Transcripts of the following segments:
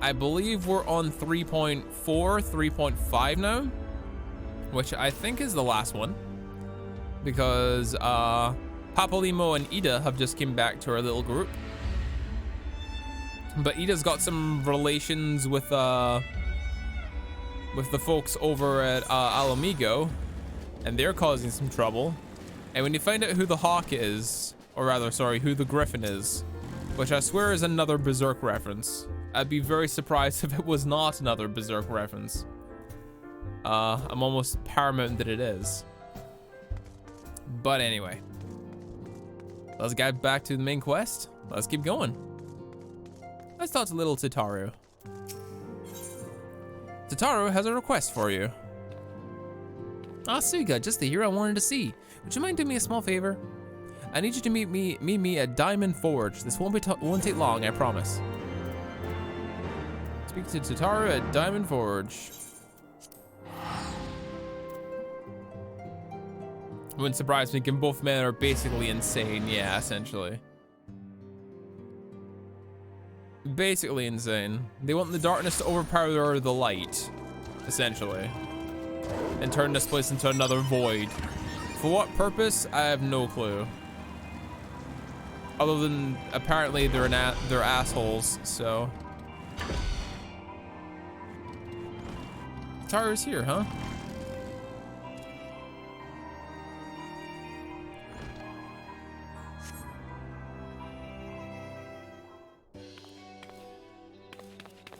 I believe we're on 3.4, 3.5 now, which I think is the last one, because Papolimo and Ida have just came back to our little group. But Ida's got some relations with the folks over at Alamigo, and they're causing some trouble. And when you find out who the hawk is, or rather, sorry, who the griffin is, which I swear is another Berserk reference. I'd be very surprised if it was not another Berserk reference. I'm almost paramount that it is. But anyway, let's get back to the main quest. Let's keep going. Let's talk to little Tataru. Tataru has a request for you. Ah, Suga, just the hero I wanted to see. Would you mind doing me a small favor? I need you to meet me at Diamond Forge. This won't take long, I promise. Speak to Tataru at Diamond Forge. Wouldn't surprise me, given both men are basically insane. Yeah, essentially. Basically insane. They want the darkness to overpower the light, essentially, and turn this place into another void. For what purpose? I have no clue. Other than apparently they're assholes, so. Tara's here, huh?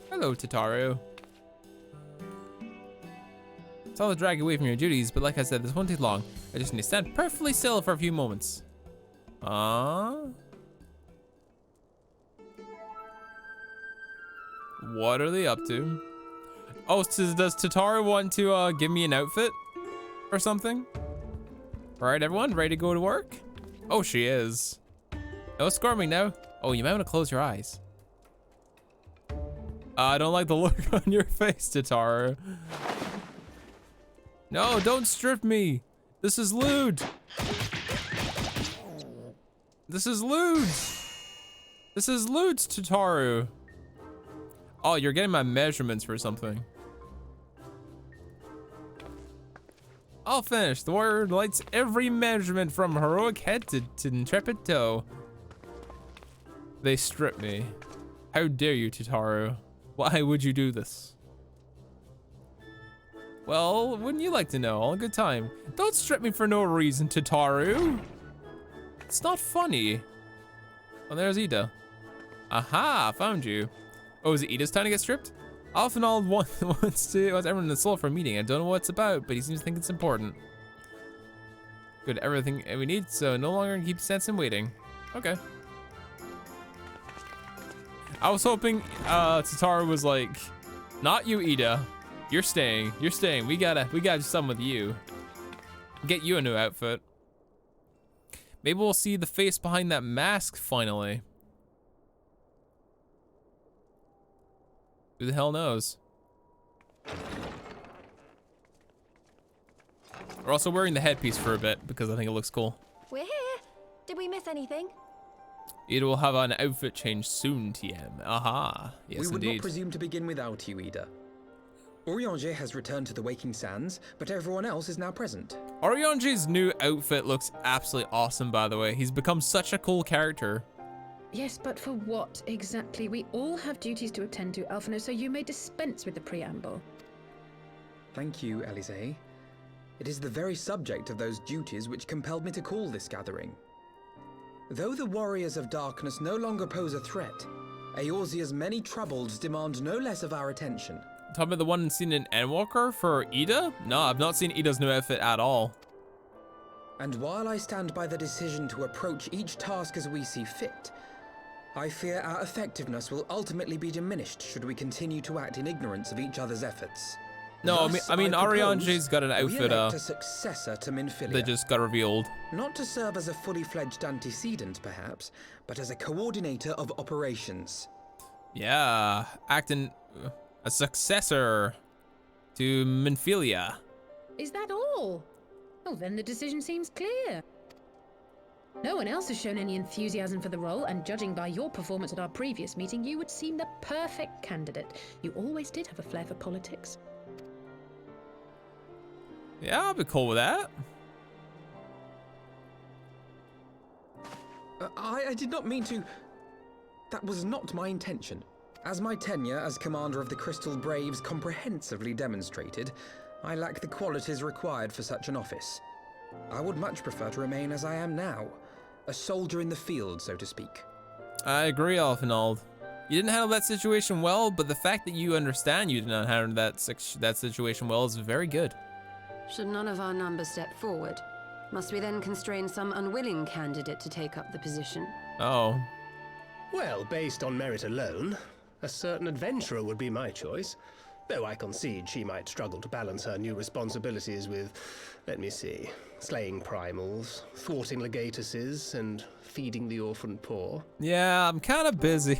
Hello, Tataru. Saw the drag away from your duties, but like I said, this won't take long. I just need to stand perfectly still for a few moments. What are they up to? Oh, does Tataru want to give me an outfit or something? All right, everyone, ready to go to work? Oh, she is. No squirming now. Oh, you might want to close your eyes. I don't like the look on your face, Tataru. No, don't strip me. This is lewd. This is lewd. This is lewd, Tataru. Oh, you're getting my measurements for something. All finished. The warrior lights every measurement from heroic head to intrepid toe. They strip me. How dare you, Tataru? Why would you do this? Well, wouldn't you like to know? All a good time. Don't strip me for no reason, Tataru. It's not funny. Oh, there's Ida. Aha, found you. Oh, is it Ida's time to get stripped? Alphanald wants everyone in the soul for a meeting. I don't know what it's about, but he seems to think it's important. Good, everything we need, so no longer keep Sensen waiting. Okay. I was hoping Tataru was like, not you, Ida. You're staying. You're staying. We gotta some with you. Get you a new outfit. Maybe we'll see the face behind that mask finally. Who the hell knows? We're also wearing the headpiece for a bit because I think it looks cool. We're here. Did we miss anything? It will have an outfit change soon, TM. Aha. Yes, we would indeed. not presume to begin without you, Ida. Oriange has returned to the Waking Sands, but everyone else is now present. Oriange's new outfit looks absolutely awesome, by the way. He's become such a cool character. Yes, but for what exactly? We all have duties to attend to, Alphino, so you may dispense with the preamble. Thank you, Elise. It is the very subject of those duties which compelled me to call this gathering. Though the warriors of darkness no longer pose a threat, Eorzea's many troubles demand no less of our attention. Talking about the one seen in Endwalker for Ida? No, I've not seen Ida's new outfit at all. And while I stand by the decision to approach each task as we see fit, I fear our effectiveness will ultimately be diminished should we continue to act in ignorance of each other's efforts. No, Thus, I mean propose Oriange's got an we outfit elect a successor to Minfilia. that just got revealed. Not to serve as a fully fledged antecedent, perhaps, but as a coordinator of operations. Yeah, acting a successor to Minfilia. Is that all? Oh, then the decision seems clear. No one else has shown any enthusiasm for the role, and judging by your performance at our previous meeting, you would seem the perfect candidate. You always did have a flair for politics. Yeah, I'll be cool with that. I did not mean to... That was not my intention. As my tenure as commander of the Crystal Braves comprehensively demonstrated, I lack the qualities required for such an office. I would much prefer to remain as I am now, a soldier in the field, so to speak. I agree, Alphinaud. You didn't handle that situation well, but the fact that you understand you did not handle that situation well is very good. Should none of our numbers step forward, must we then constrain some unwilling candidate to take up the position? Oh. Well, based on merit alone, a certain adventurer would be my choice. Though I concede she might struggle to balance her new responsibilities with, let me see, slaying primals, thwarting legatuses, and feeding the orphan poor. Yeah, I'm kind of busy.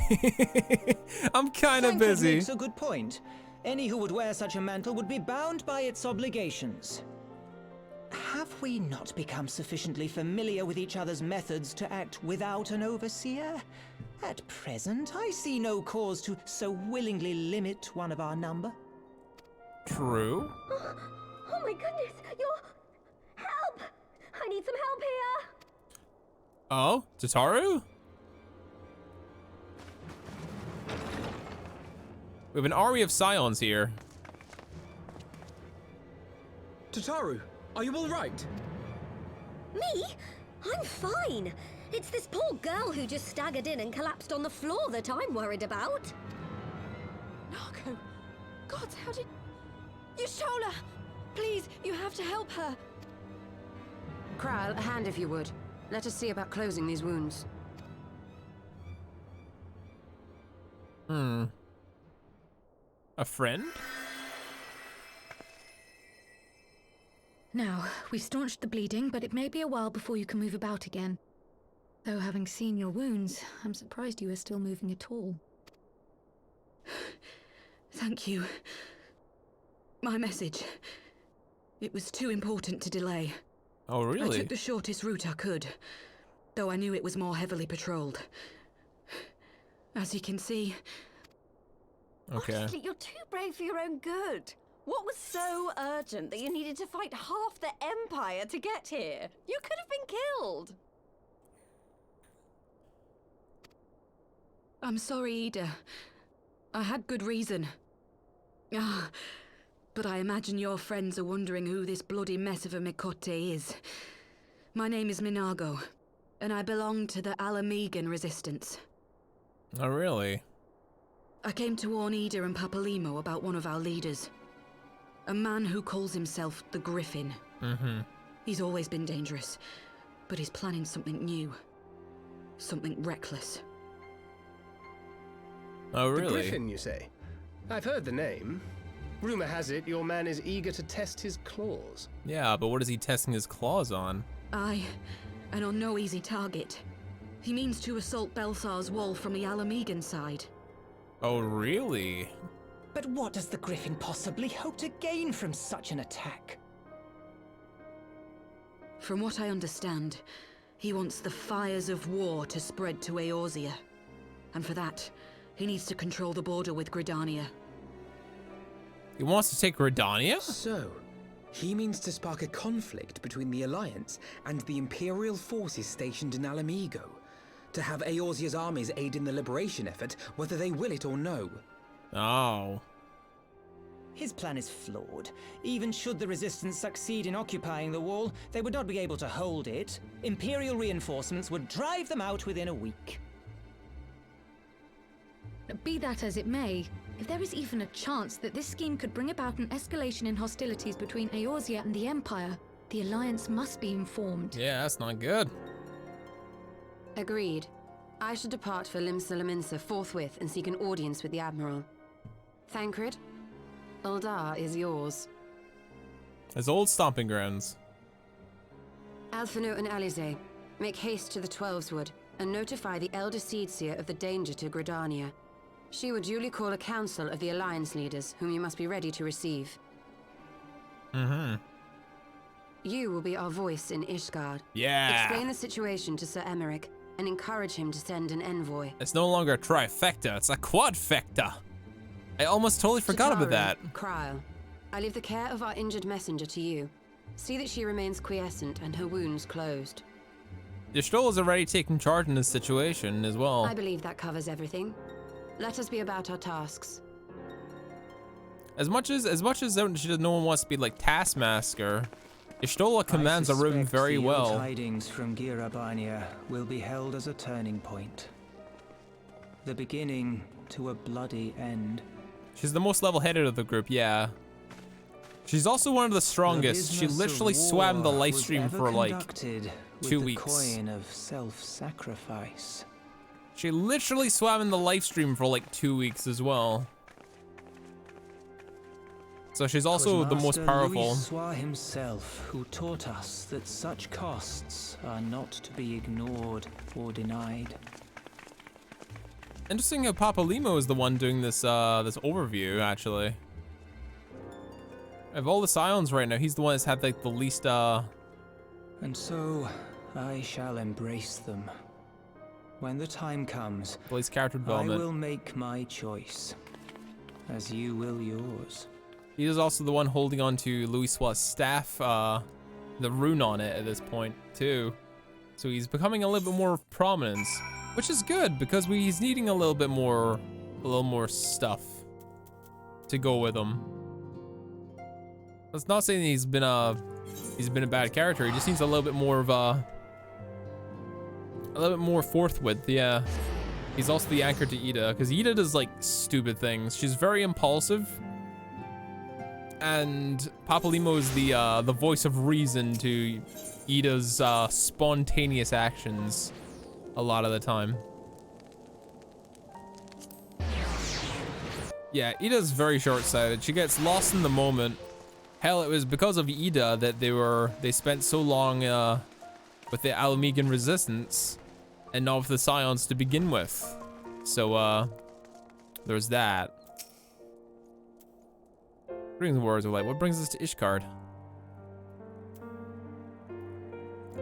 I'm kind of Thancred busy. makes a good point. Any who would wear such a mantle would be bound by its obligations. Have we not become sufficiently familiar with each other's methods to act without an overseer? At present, I see no cause to so willingly limit one of our number. True. Oh my goodness, help! I need some help here! Oh, Tataru? We have an army of scions here. Tataru, are you all right? Me? I'm fine. It's this poor girl who just staggered in and collapsed on the floor that I'm worried about. Narco! God, how did... Yashola! Please, you have to help her. Kral, a hand if you would. Let us see about closing these wounds. A friend? Now, we staunched the bleeding, but it may be a while before you can move about again. Though having seen your wounds, I'm surprised you are still moving at all. Thank you. My message. It was too important to delay. Oh, I really? took the shortest route I could, though I knew it was more heavily patrolled. As you can see... Okay. Honestly, you're too brave for your own good. What was so urgent that you needed to fight half the Empire to get here? You could have been killed. I'm sorry, Ida. I had good reason. But I imagine your friends are wondering who this bloody mess of a Mikote is. My name is Minago, and I belong to the Alamegan Resistance. Oh, really? I came to warn Ida and Papalimo about one of our leaders. A man who calls himself the Griffin. Mm-hmm. He's always been dangerous, but he's planning something new. Something reckless. Oh, The really? Griffin, you say? I've heard the name. Rumor has it your man is eager to test his claws. Yeah, but what is he testing his claws on? Aye, and on no easy target. He means to assault Belsar's wall from the Alamegan side. Oh, really? But what does the Griffin possibly hope to gain from such an attack? From what I understand, he wants the fires of war to spread to Eorzea. And for that, he needs to control the border with Gridania. He wants to take Redania? So, he means to spark a conflict between the Alliance and the Imperial forces stationed in Alamigo, to have Eorzea's armies aid in the liberation effort, whether they will it or no. Oh. His plan is flawed. Even should the Resistance succeed in occupying the wall, they would not be able to hold it. Imperial reinforcements would drive them out within a week. Be that as it may, if there is even a chance that this scheme could bring about an escalation in hostilities between Eorzea and the Empire, the Alliance must be informed. Yeah, that's not good. Agreed. I should depart for Lim-Salaminsa forthwith and seek an audience with the Admiral. Thancred, Uldar is yours. His old stomping grounds. Alphinaud and Alize, make haste to the Twelveswood and notify the Elder Seedseer of the danger to Gridania. She will duly call a council of the Alliance leaders, whom you must be ready to receive. Mm-hmm. You will be our voice in Ishgard. Yeah. Explain the situation to Sir Emmerich and encourage him to send an envoy. It's no longer a trifecta, it's a quadfecta. I almost totally forgot about that. Kryl, I leave the care of our injured messenger to you. See that she remains quiescent and her wounds closed. Y'shtola is already taking charge in this situation as well. I believe that covers everything. Let us be about our tasks. As much as no one wants to be like Taskmaster, Y'shtola commands a room very well. The tidings from Girabania will be held as a turning point. The beginning to a bloody end. She's the most level-headed of the group, yeah. She's also one of the strongest. She literally swam the live stream for like 2 weeks. Coin of self-sacrifice. She literally swam in the live stream for like 2 weeks as well. So she's also the most powerful. Louis Soir himself who taught us that such costs are not to be ignored or denied. Interesting how Papa Limo is the one doing this this overview, actually. Of all the Scions right now, he's the one that's had like the least And so I shall embrace them. When the time comes, least character development. I will make my choice, as you will yours. He is also the one holding on to Louis Soir's staff, the rune on it at this point too. So he's becoming a little bit more prominence, which is good because he's needing a little more stuff to go with him. That's not saying that he's been a bad character. He just needs a little bit more of a little bit more forthwith. Yeah. He's also the anchor to Ida because Ida does like stupid things. She's very impulsive. And Papa Limo is the voice of reason to Ida's spontaneous actions a lot of the time. Yeah, Ida's very short-sighted. She gets lost in the moment. Hell, it was because of Ida that they spent so long with the Alamegan resistance and not with the Scions to begin with. So there's that. Greetings, Warriors of Light. What brings us to Ishgard?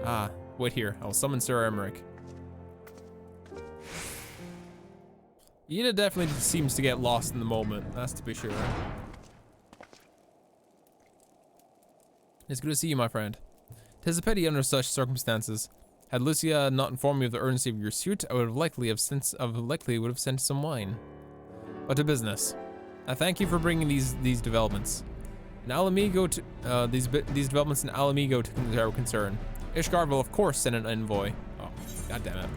Ah, wait here. I'll summon Sir Emmerich. Ida definitely seems to get lost in the moment, that's to be sure. It's good to see you, my friend. 'Tis a pity under such circumstances. Had Lucia not informed me of the urgency of your suit, I would have likely would have sent some wine. But to business. I thank you for bringing these developments. In Alamigo to these developments in Alamigo to our concern. Ishgard will of course send an envoy. Oh, god damn it.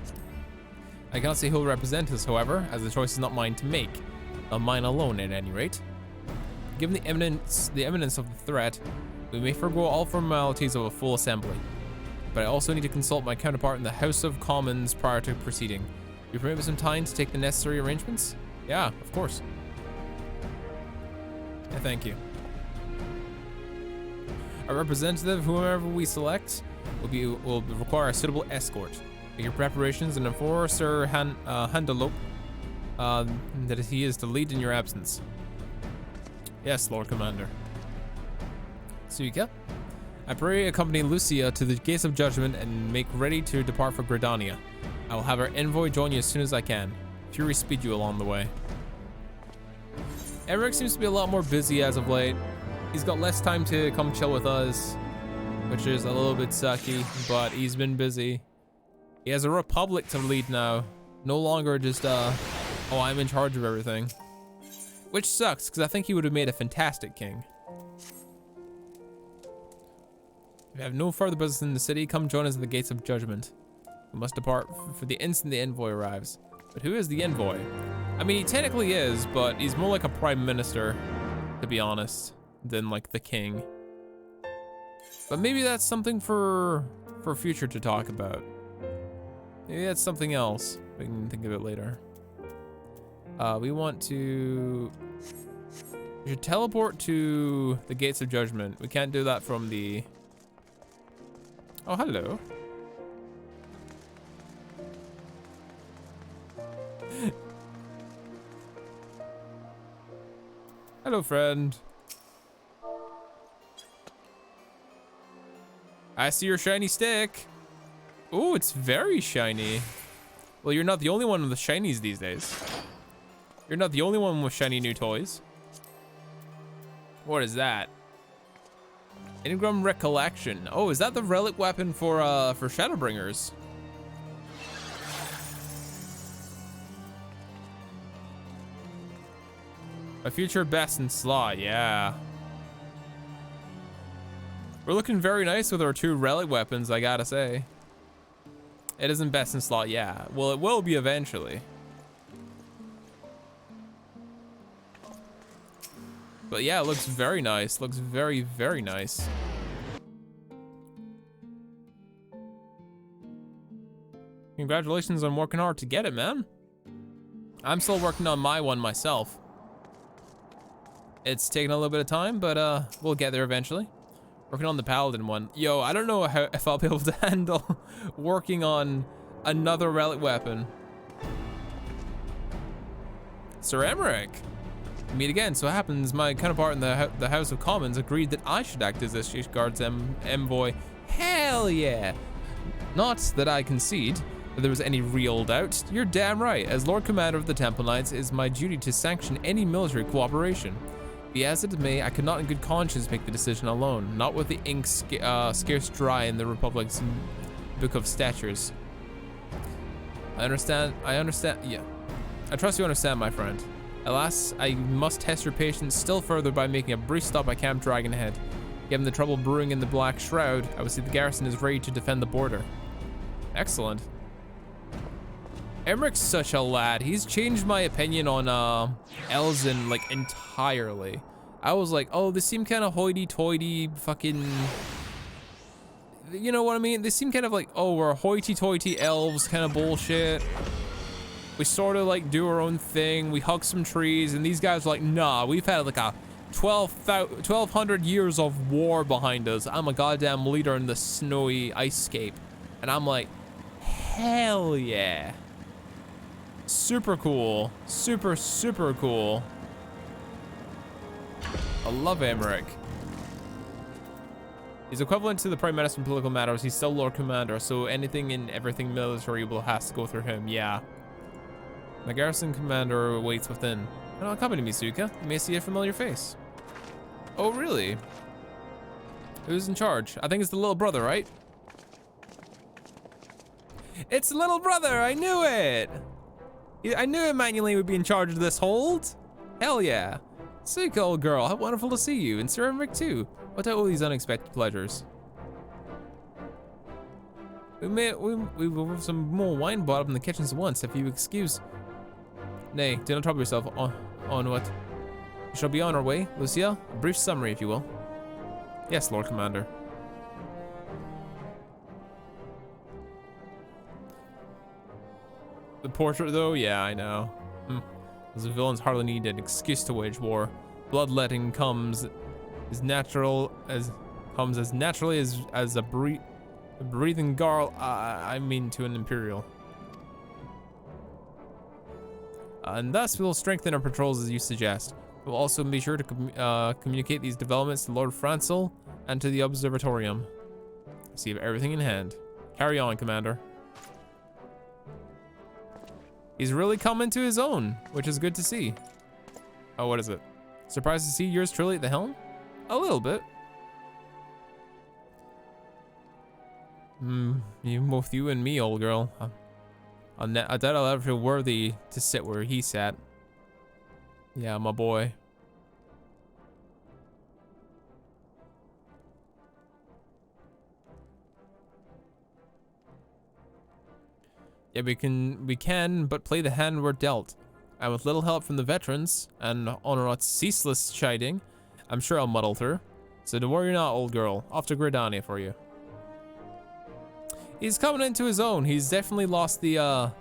I cannot say who will represent us, however, as the choice is not mine to make. Not mine alone, at any rate. Given the imminence of the threat, we may forego all formalities of a full assembly. But I also need to consult my counterpart in the House of Commons prior to proceeding. You permit me some time to take the necessary arrangements? Yeah, of course. Yeah, thank you. Our representative, whoever we select, will require a suitable escort. Make your preparations and inform Sir Handalop that he is to lead in your absence. Yes, Lord Commander. Suika, I pray accompany Lucia to the Gates of Judgment and make ready to depart for Gridania. I will have our envoy join you as soon as I can. Fury speed you along the way. Emmerich seems to be a lot more busy as of late. He's got less time to come chill with us, which is a little bit sucky, but he's been busy. He has a republic to lead now. No longer just, oh, I'm in charge of everything. Which sucks, because I think he would have made a fantastic king. If you have no further business in the city, come join us at the Gates of Judgment. We must depart for the instant the envoy arrives. But who is the envoy? I mean, he technically is, but he's more like a prime minister, to be honest, than like the king. But maybe that's something for future to talk about. Maybe that's something else. We can think of it later. We want to... We should teleport to the Gates of Judgment. We can't do that from the... Oh, hello. Hello, friend. I see your shiny stick. Ooh, it's very shiny. Well, you're not the only one with the shinies these days. You're not the only one with shiny new toys. What is that? Ingram Recollection. Oh, is that the relic weapon for Shadowbringers? A future best in slot, yeah. We're looking very nice with our 2 relic weapons, I gotta say. It isn't best in slot, yeah. Well, it will be eventually. But yeah, it looks very nice. Looks very, very nice. Congratulations on working hard to get it, man. I'm still working on my one myself. It's taking a little bit of time, but we'll get there eventually. Working on the Paladin one. Yo, I don't know if I'll be able to handle working on another relic weapon. Sir Emmerich. Meet again. So it happens my counterpart in the House of Commons agreed that I should act as this Guard's envoy. Hell yeah. Not that I concede that there was any real doubt. You're damn right. As Lord Commander of the Temple Knights, it is my duty to sanction any military cooperation. Be as it may, I could not in good conscience make the decision alone, not with the ink scarce dry in the Republic's Book of Statutes. I understand, yeah. I trust you understand, my friend. Alas, I must test your patience still further by making a brief stop at Camp Dragonhead. Given the trouble brewing in the Black Shroud, I would say the garrison is ready to defend the border. Excellent. Emmerich's such a lad. He's changed my opinion on Elzen like entirely. I was like, oh, they seem kind of hoity-toity, fucking, you know what I mean? They seem kind of like, oh, we're hoity-toity elves kind of bullshit. We sort of like do our own thing. We hug some trees, and these guys are like, nah, we've had like a 1,200 years of war behind us. I'm a goddamn leader in the snowy icescape. And I'm like, hell yeah. Super cool. Super, super cool. I love Emmerich. He's equivalent to the Prime Minister in political matters. He's still Lord Commander, so anything and everything military will has to go through him, yeah. My garrison commander waits within. Now accompany me, Suka. You may see a familiar face. Oh, really? Who's in charge? I think it's the little brother, right? It's the little brother, I knew it! I knew Emmanuel would be in charge of this hold. Hell yeah. Suka, old girl, how wonderful to see you, and Sir Emmerich too. What are all these unexpected pleasures? We will have some more wine brought up in the kitchens at once, if you excuse. Nay, do not trouble yourself. On what? We shall be on our way. Lucia, a brief summary, if you will. Yes, Lord Commander. The portrait, though? Yeah, I know. The villains hardly need an excuse to wage war. Bloodletting comes as naturally as a breathing girl. I mean, to an imperial. And thus, we'll strengthen our patrols as you suggest. We'll also be sure to communicate these developments to Lord Francel and to the Observatorium. See if everything in hand. Carry on, Commander. He's really coming to his own, which is good to see. Oh, what is it? Surprised to see yours truly at the helm? A little bit. Both you and me, old girl. I doubt I'll ever feel worthy to sit where he sat. Yeah, my boy. Yeah, we can but play the hand we're dealt. And with little help from the veterans, and on our ceaseless chiding, I'm sure I'll muddle through. So don't worry not, old girl. Off to Gridania for you. He's coming into his own. He's definitely lost the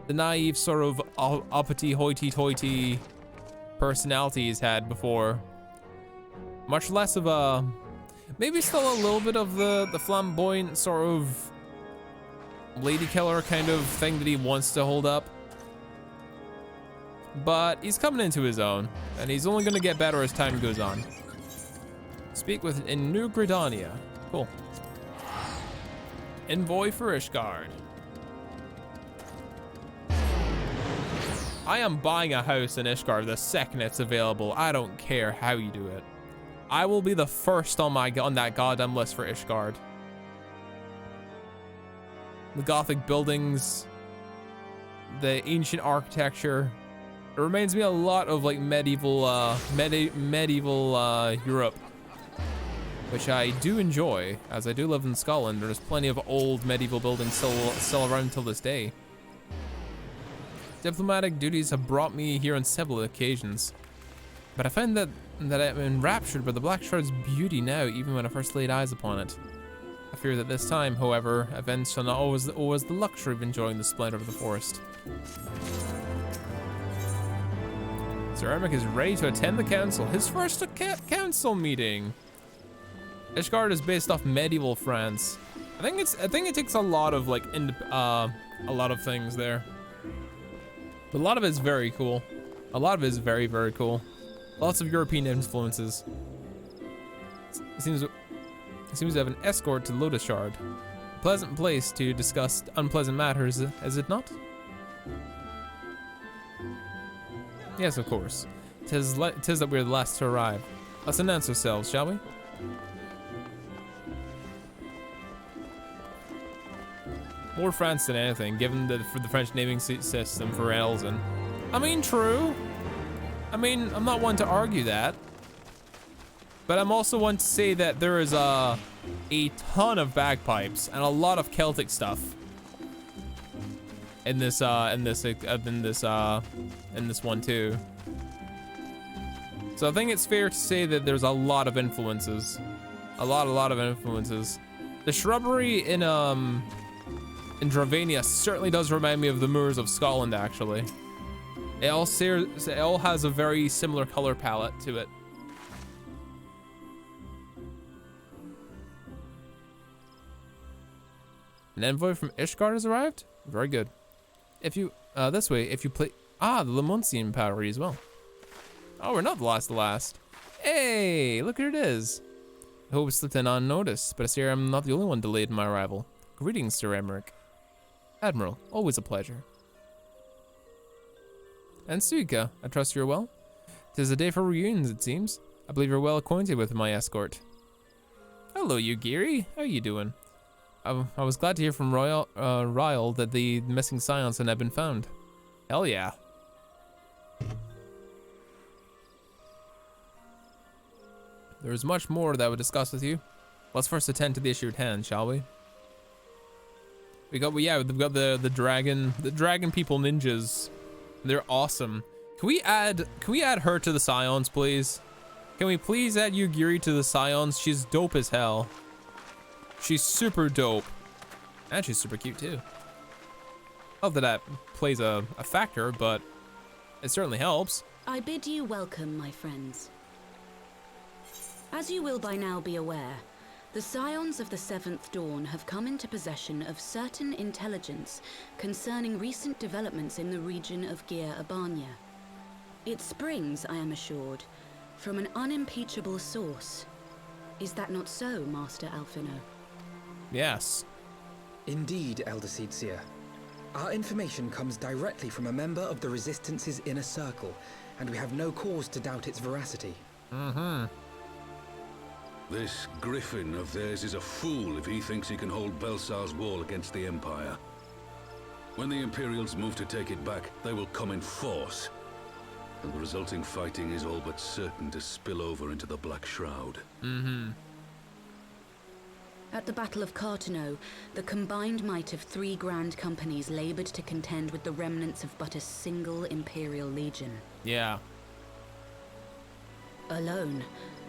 naive sort of uppity hoity-toity personality he's had before. Much less of a, maybe still a little bit of the flamboyant sort of lady killer kind of thing that he wants to hold up. But he's coming into his own, and he's only gonna get better as time goes on. Speak with in New Gridania. Cool. Envoy for Ishgard. I am buying a house in Ishgard the second it's available. I don't care how you do it. I will be the first on that goddamn list for Ishgard. The Gothic buildings, the ancient architecture. It reminds me a lot of like medieval Europe, which I do enjoy, as I do live in Scotland. There's plenty of old medieval buildings still around till this day. Diplomatic duties have brought me here on several occasions, but I find that I'm enraptured by the Black Shroud's beauty now, even when I first laid eyes upon it. I fear that this time, however, events shall not always the luxury of enjoying the splendor of the forest. Sir Ermic is ready to attend the council. His first council meeting. Ishgard is based off medieval France. I think it takes a lot of like a lot of things there. But a lot of it is very cool. A lot of it is very, very cool. Lots of European influences. It seems to have an escort to Lotus Shard. A pleasant place to discuss unpleasant matters, is it not? Yes, of course. 'Tis that we're the last to arrive. Let's announce ourselves, shall we? More France than anything, given for the French naming system for Elzen. I mean, true. I mean, I'm not one to argue that. But I'm also one to say that there is a ton of bagpipes and a lot of Celtic stuff in this one too. So I think it's fair to say that there's a lot of influences, a lot of influences. The shrubbery in Dravania certainly does remind me of the moors of Scotland. Actually, it all has a very similar color palette to it. An envoy from Ishgard has arrived? Very good. If you, this way, if you play, the Lemuntian Powdery as well. Oh, we're not the last. Hey, look who it is. I hope it slipped in unnoticed, but I see I'm not the only one delayed in my arrival. Greetings, Sir Emmerich. Admiral, always a pleasure. And Suika, I trust you're well? 'Tis a day for reunions, it seems. I believe you're well acquainted with my escort. Hello, Yugiri. How you doing? I was glad to hear from Ryle that the missing scions had been found. Hell yeah. There is much more that I would discuss with you. Let's first attend to the issue at hand, shall we? We've got the dragon people ninjas. They're awesome. Can we add her to the scions, please? Can we please add Yugiri to the scions? She's dope as hell. She's super dope. And she's super cute too. Not that plays a factor, but it certainly helps. I bid you welcome, my friends. As you will by now be aware, the Scions of the Seventh Dawn have come into possession of certain intelligence concerning recent developments in the region of Gyr Abania. It springs, I am assured, from an unimpeachable source. Is that not so, Master Alphino? Yes. Indeed, Elder Seedseer. Our information comes directly from a member of the Resistance's inner circle, and we have no cause to doubt its veracity. Mm-hmm. This griffin of theirs is a fool if he thinks he can hold Belsar's wall against the Empire. When the Imperials move to take it back, they will come in force. And the resulting fighting is all but certain to spill over into the Black Shroud. Mm-hmm. At the Battle of Cartano, the combined might of 3 grand companies labored to contend with the remnants of but a single Imperial legion. Yeah. Alone,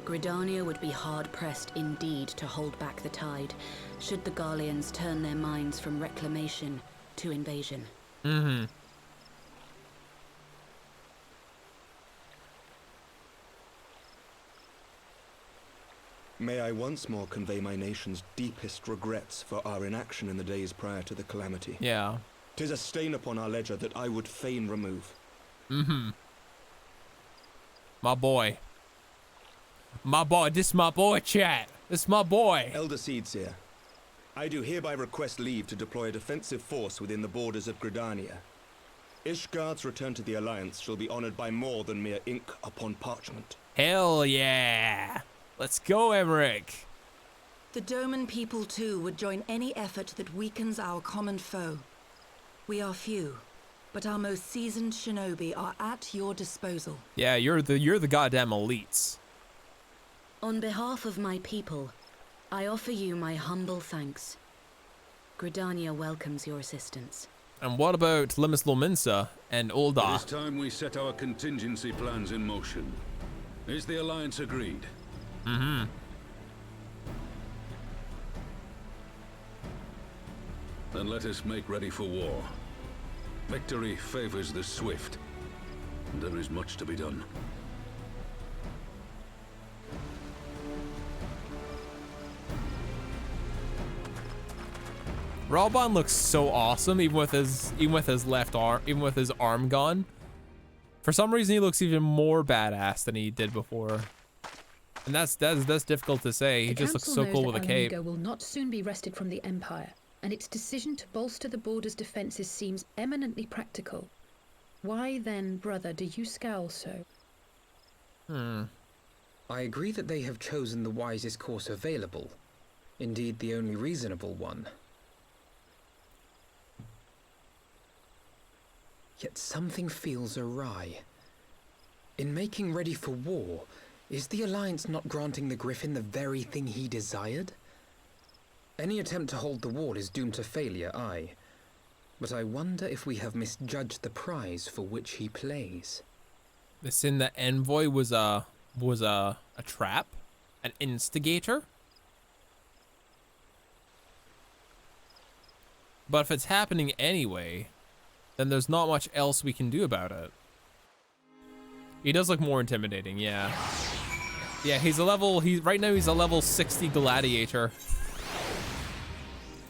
Gridania would be hard-pressed indeed to hold back the tide, should the Garleans turn their minds from reclamation to invasion. Mm-hmm. May I once more convey my nation's deepest regrets for our inaction in the days prior to the calamity. Yeah. 'Tis a stain upon our ledger that I would fain remove. Mm-hmm. My boy. My boy, this my boy, chat. This my boy. Elder Seedseer, I do hereby request leave to deploy a defensive force within the borders of Gridania. Ishgard's return to the Alliance shall be honored by more than mere ink upon parchment. Hell yeah! Let's go, Emmerich! The Doman people too would join any effort that weakens our common foe. We are few, but our most seasoned shinobi are at your disposal. Yeah, you're the goddamn elites. On behalf of my people, I offer you my humble thanks. Gridania welcomes your assistance. And what about Limis Lominsa and Ulda? It is time we set our contingency plans in motion. Is the Alliance agreed? Mm-hmm. Then let us make ready for war. Victory favors the swift, and there is much to be done. Ralban looks so awesome, even with his left arm, even with his arm gone. For some reason, he looks even more badass than he did before, and that's difficult to say. He just looks so cool with a cape. The Council knows that Al Amigo will not soon be wrested from the Empire, and its decision to bolster the border's defenses seems eminently practical. Why then, brother, do you scowl so? I agree that they have chosen the wisest course available. Indeed, the only reasonable one. Yet something feels awry. In making ready for war, is the Alliance not granting the Griffin the very thing he desired? Any attempt to hold the wall is doomed to failure, aye. But I wonder if we have misjudged the prize for which he plays. The sin that Envoy was a trap? An instigator? But if it's happening anyway, then there's not much else we can do about it. He does look more intimidating, yeah. Yeah, right now he's a level 60 gladiator.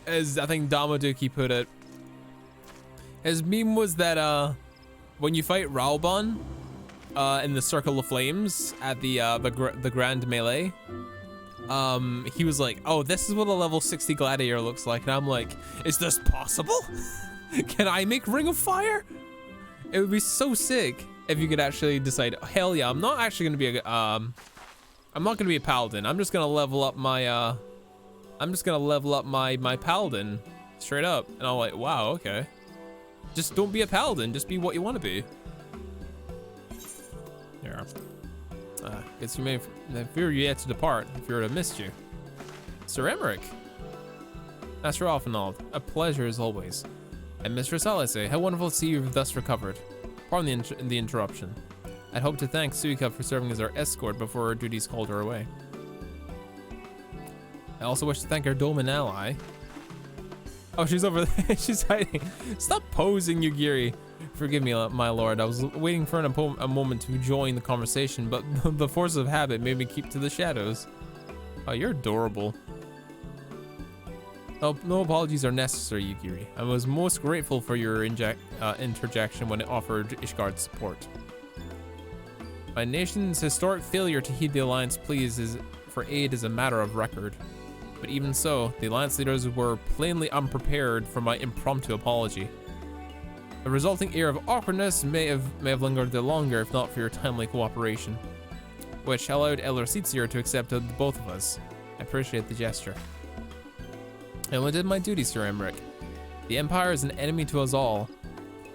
As I think Damaduki put it. His meme was that when you fight Ralban in the Circle of Flames at the Grand Melee, he was like, oh, this is what a level 60 gladiator looks like. And I'm like, is this possible? Can I make Ring of Fire? It would be so sick if you could actually decide, hell yeah, I'm not actually gonna be I'm not gonna be a paladin. I'm just gonna level up my my paladin straight up. And I'm like, wow, okay. Just don't be a paladin, just be what you want to be. Yeah. Guess you may fear you yet to depart, if you would have missed you. Sir Emmerich. Master Alfenald, a pleasure as always. And Mistress Alice, how wonderful to see you've thus recovered. Pardon the interruption. I'd hoped to thank Suika for serving as our escort before her duties called her away. I also wish to thank our Doman ally. Oh, she's over there. She's hiding. Stop posing, Yugiri. Forgive me, my lord. I was waiting for a moment to join the conversation, but the force of habit made me keep to the shadows. Oh, you're adorable. Oh, no apologies are necessary, Yugiri. I was most grateful for your interjection when it offered Ishgard support. My nation's historic failure to heed the Alliance pleas for aid is a matter of record. But even so, the Alliance leaders were plainly unprepared for my impromptu apology. The resulting air of awkwardness may have lingered there longer if not for your timely cooperation, which allowed Elder Sitzier to accept both of us. I appreciate the gesture. I only did my duty, Sir Emmerich. The Empire is an enemy to us all,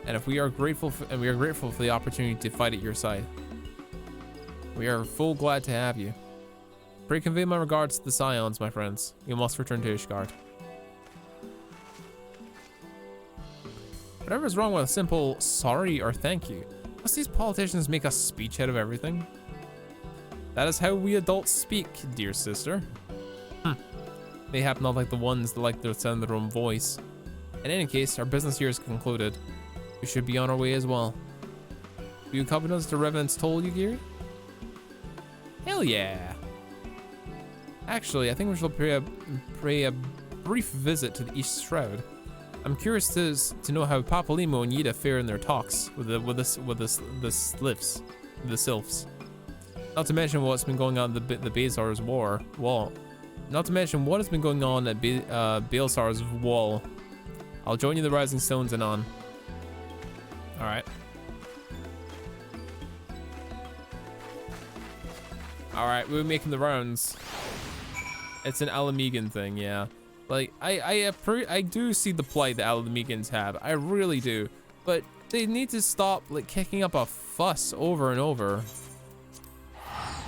and we are grateful for the opportunity to fight at your side. We are full glad to have you. Pray convey my regards to the Scions, my friends. You must return to Ishgard. Whatever is wrong with a simple sorry or thank you? Must these politicians make a speech out of everything? That is how we adults speak, dear sister. They happen not like the ones that like to sound their own voice. In any case, our business here is concluded. We should be on our way as well. Will you accompany us to Revenant's Toll, Yugiri? Hell yeah! Actually, I think we shall pay a brief visit to the East Shroud. I'm curious to know how Papalimo and Yida fare in their talks with the sylphs. Not to mention what's been going on in the Bazar's wall. Not to mention what has been going on at Baelsar's wall. I'll join you in the Rising Stones and on. Alright. Alright, we're making the rounds. It's an Alamegan thing, yeah. Like, I do see the plight that Alamegans have. I really do. But they need to stop, like, kicking up a fuss over and over.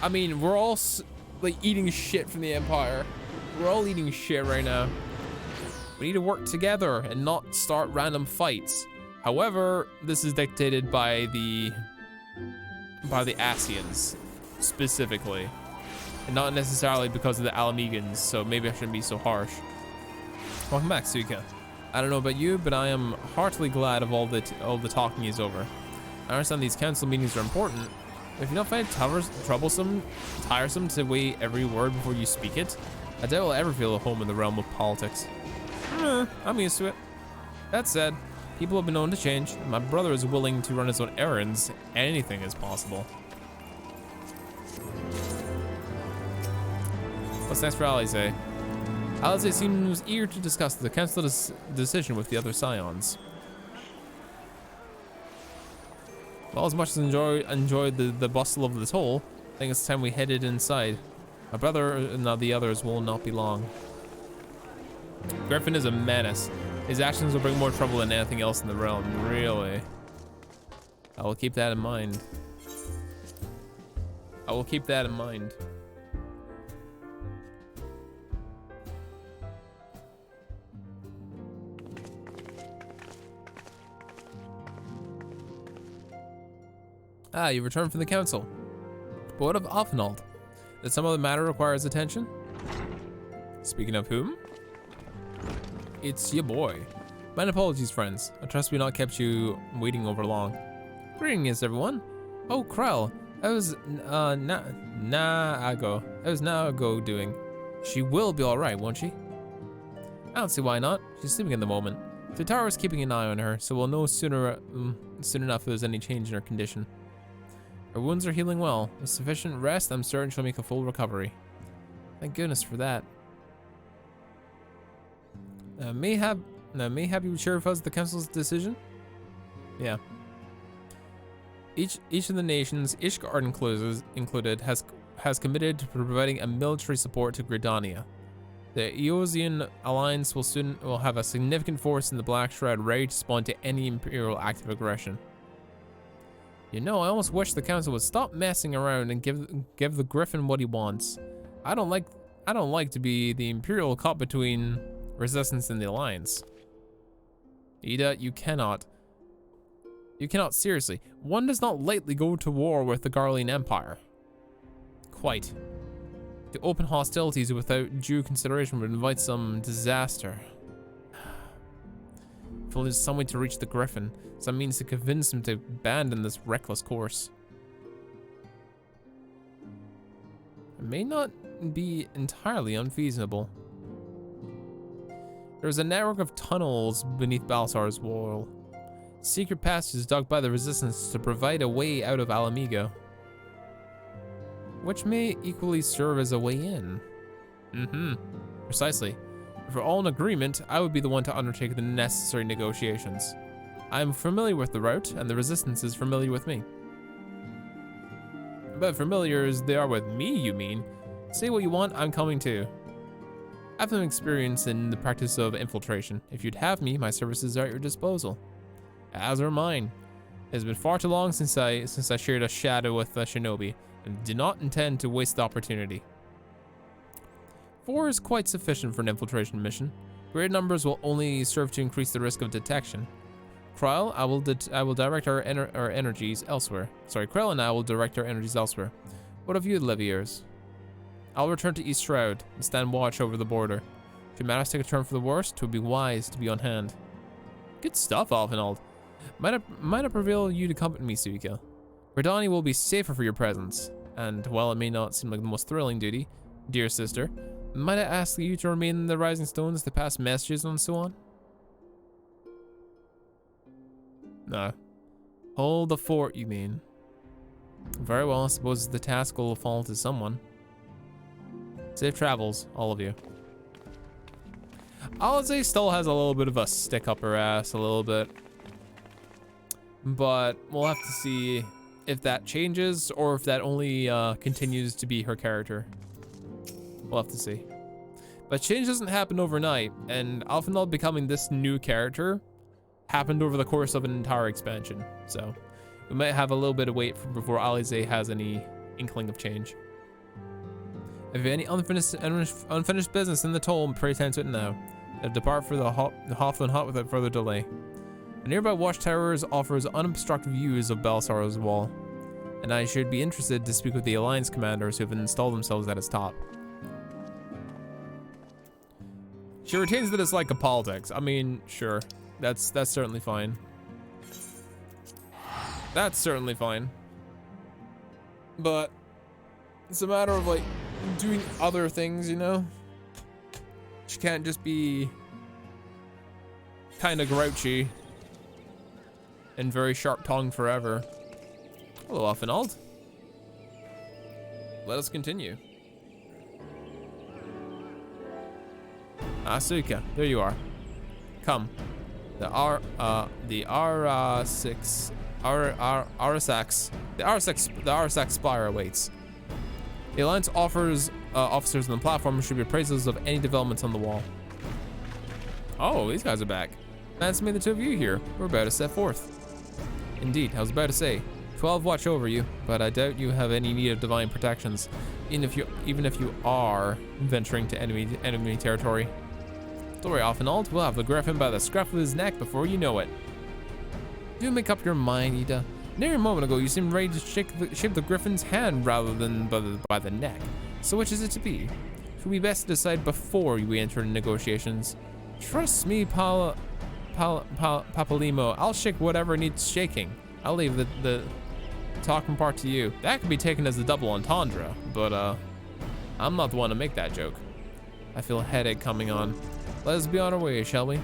I mean, we're all, like, eating shit from the Empire. We're all eating shit right now. We need to work together and not start random fights. However, this is dictated by the Asians, specifically. And not necessarily because of the Alamegans, so maybe I shouldn't be so harsh. Welcome back, Suika. I don't know about you, but I am heartily glad of all the talking is over. I understand these council meetings are important, but if you don't find it tiresome to weigh every word before you speak it, I doubt I'll ever feel at home in the realm of politics. I'm used to it. That said, people have been known to change, and my brother is willing to run his own errands. Anything is possible. What's next for Alize? Alize seems eager to discuss the council's decision with the other scions. Well, as much as enjoyed the bustle of the toll, I think it's time we headed inside. My brother and the others will not be long. Griffin is a menace. His actions will bring more trouble than anything else in the realm, really. I will keep that in mind. I will keep that in mind. Ah, you returned from the council. But what of Offenald? That some other matter requires attention? Speaking of whom? It's your boy. My apologies, friends. I trust we not kept you waiting over long. Greetings, everyone. Oh, Krell. How's Naago? How's Naago doing? She will be all right, won't she? I don't see why not. She's sleeping at the moment. Tataro's keeping an eye on her, so we'll know soon enough if there's any change in her condition. Her wounds are healing well. With sufficient rest, I'm certain she'll make a full recovery. Thank goodness for that. Mayhap you sure if us the council's decision? Yeah. Each of the nations, Ishgard included, has committed to providing a military support to Gridania. The Eosian alliance will have a significant force in the Black Shroud ready to respond to any Imperial active aggression. You know, I almost wish the council would stop messing around and give the Griffin what he wants. I don't like to be the Imperial caught between Resistance and the Alliance. Ida, you cannot seriously. One does not lightly go to war with the Garlean Empire. Quite. To open hostilities without due consideration would invite some disaster. If there's some way to reach the Griffin, some means to convince him to abandon this reckless course. It may not be entirely unfeasible. There's a network of tunnels beneath Baelsar's wall. Secret passages dug by the Resistance to provide a way out of Alamigo, which may equally serve as a way in. Precisely. If we're all in agreement, I would be the one to undertake the necessary negotiations. I am familiar with the route, and the Resistance is familiar with me. But familiar as they are with me, you mean? Say what you want, I'm coming too. I have some experience in the practice of infiltration. If you'd have me, my services are at your disposal. As are mine. It has been far too long since I shared a shadow with a shinobi, and do not intend to waste the opportunity. 4 is quite sufficient for an infiltration mission. Greater numbers will only serve to increase the risk of detection. Krell, I will direct our energies elsewhere. Sorry, Krell and I will direct our energies elsewhere. What of you, Leviers? I'll return to East Shroud and stand watch over the border. Should matters take a turn for the worst, it would be wise to be on hand. Good stuff, Alvinald. Might I prevail you to accompany me, Suika? Gridania will be safer for your presence, and while it may not seem like the most thrilling duty, dear sister, might I ask you to remain in the Rising Stones to pass messages and so on? No. Hold the fort, you mean? Very well, I suppose the task will fall to someone. Safe travels, all of you. Alizé still has a little bit of a stick up her ass, a little bit. But we'll have to see if that changes or if that only continues to be her character. We'll have to see. But change doesn't happen overnight, and Alphenald becoming this new character happened over the course of an entire expansion. So we might have a little bit of wait before Alizé has any inkling of change. If you have any unfinished business in the toll, pray tend to it now. Depart for the Hawthorne Hut without further delay. The nearby watchtowers offers unobstructed views of Belsar's wall, and I should be interested to speak with the Alliance commanders who have installed themselves at its top. She retains the dislike of politics. I mean, sure, that's certainly fine. That's certainly fine. But it's a matter of like doing other things, you know? She can't just be kind of grouchy and very sharp-tongued forever. Hello, Alphenald. Let us continue. Asuka, there you are. Come. The RSX Spire awaits. The Alliance offers officers on the platform should be appraisals of any developments on the wall. Oh, these guys are back. Nice to meet the two of you here. We're about to set forth. Indeed, I was about to say, 12 watch over you, but I doubt you have any need of divine protections, even if you are venturing to enemy territory. Don't worry, Alphenald, we'll have the Griffin by the scruff of his neck before you know it. Do make up your mind, Ida. Near a moment ago, you seemed ready to shake the Griffin's hand rather than by the neck. So which is it to be? It would be best to decide before we enter negotiations. Trust me, Papalimo. I'll shake whatever needs shaking. I'll leave the talking part to you. That could be taken as a double entendre, but I'm not the one to make that joke. I feel a headache coming on. Let us be on our way, shall we?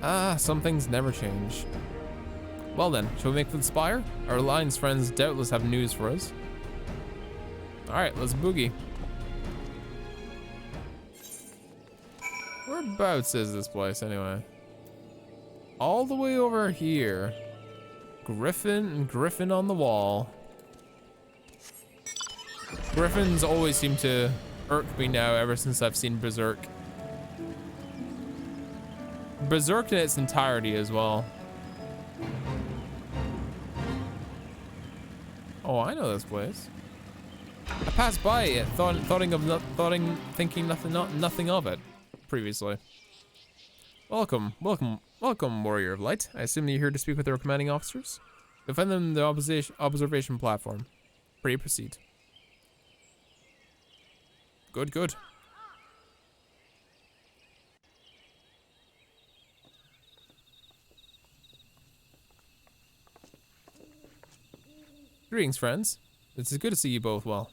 Ah, some things never change. Well then, shall we make for the spire? Our Alliance friends doubtless have news for us. Alright, let's boogie. Whereabouts is this place anyway? All the way over here. Griffin and Griffin on the wall. Griffins always seem to irk me now ever since I've seen Berserk. Berserk in its entirety as well. Oh, I know this place. I passed by it, thinking nothing of it previously. Welcome, warrior of light. I assume you're here to speak with our commanding officers. You'll find them in the observation platform. Pray proceed. Good. Greetings, friends. It's good to see you both well.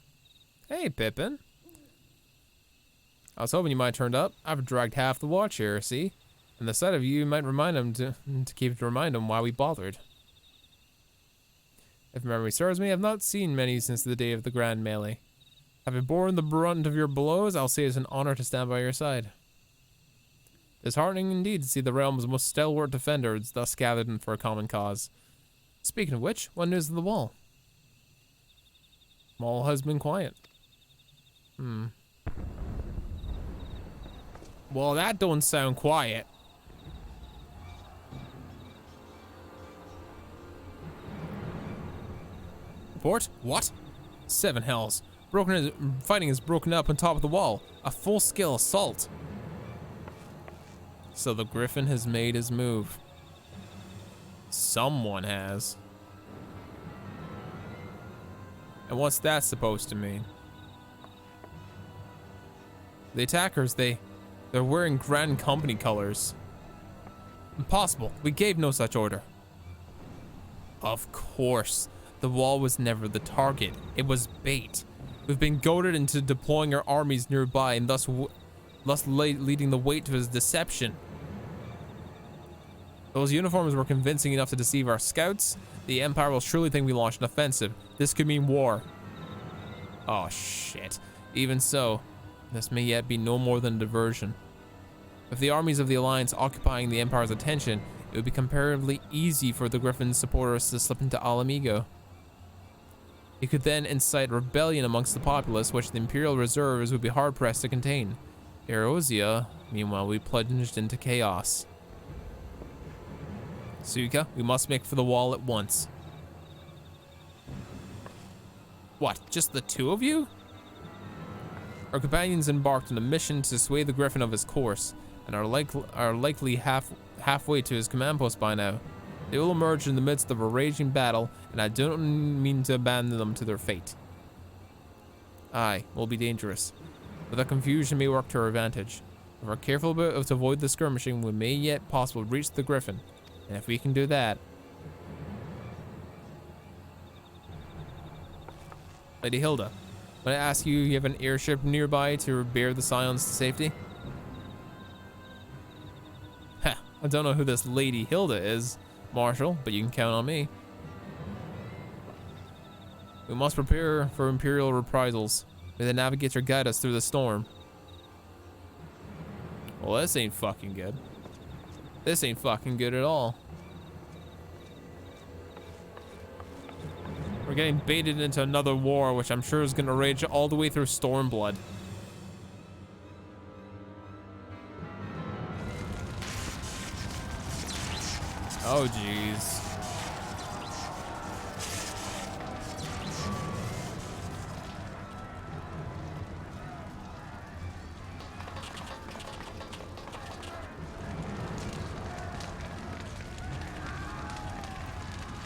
Hey, Pippin. I was hoping you might turn up. I've dragged half the watch here, see? And the sight of you might remind him to remind him why we bothered. If memory serves me, I've not seen many since the day of the Grand Melee. Having borne the brunt of your blows, I'll say it's an honor to stand by your side. Disheartening indeed to see the realm's most stalwart defenders thus gathered in for a common cause. Speaking of which, what news of the wall? All has been quiet. Well, that don't sound quiet. Report? What? Seven hells. Fighting is broken up on top of the wall. A full-scale assault. So the Griffin has made his move. Someone has. And what's that supposed to mean? The attackers, they're wearing Grand Company colors. Impossible. We gave no such order. Of course. The wall was never the target. It was bait. We've been goaded into deploying our armies nearby and thus leading the weight to his deception. Those uniforms were convincing enough to deceive our scouts. The Empire will surely think we launched an offensive. This could mean war. Oh shit. Even so, this may yet be no more than a diversion. With the armies of the Alliance occupying the Empire's attention, it would be comparatively easy for the Griffin's supporters to slip into Alamigo. It could then incite rebellion amongst the populace, which the Imperial reserves would be hard-pressed to contain. Eorzea, meanwhile, we plunged into chaos. Suika, we must make for the wall at once. What, just the two of you? Our companions embarked on a mission to sway the Griffin of his course, and are likely halfway to his command post by now. They will emerge in the midst of a raging battle, and I don't mean to abandon them to their fate. Aye, will be dangerous, but the confusion may work to our advantage. If we're careful to avoid the skirmishing, we may yet possibly reach the Griffin, and if we can do that... Lady Hilda, when I ask you, you have an airship nearby to bear the Scions to safety? Ha, I don't know who this Lady Hilda is, Marshal, but you can count on me. We must prepare for Imperial reprisals. May the Navigator guide us through the storm. Well, this ain't fucking good. This ain't fucking good at all. We're getting baited into another war, which I'm sure is gonna rage all the way through Stormblood. Oh, jeez.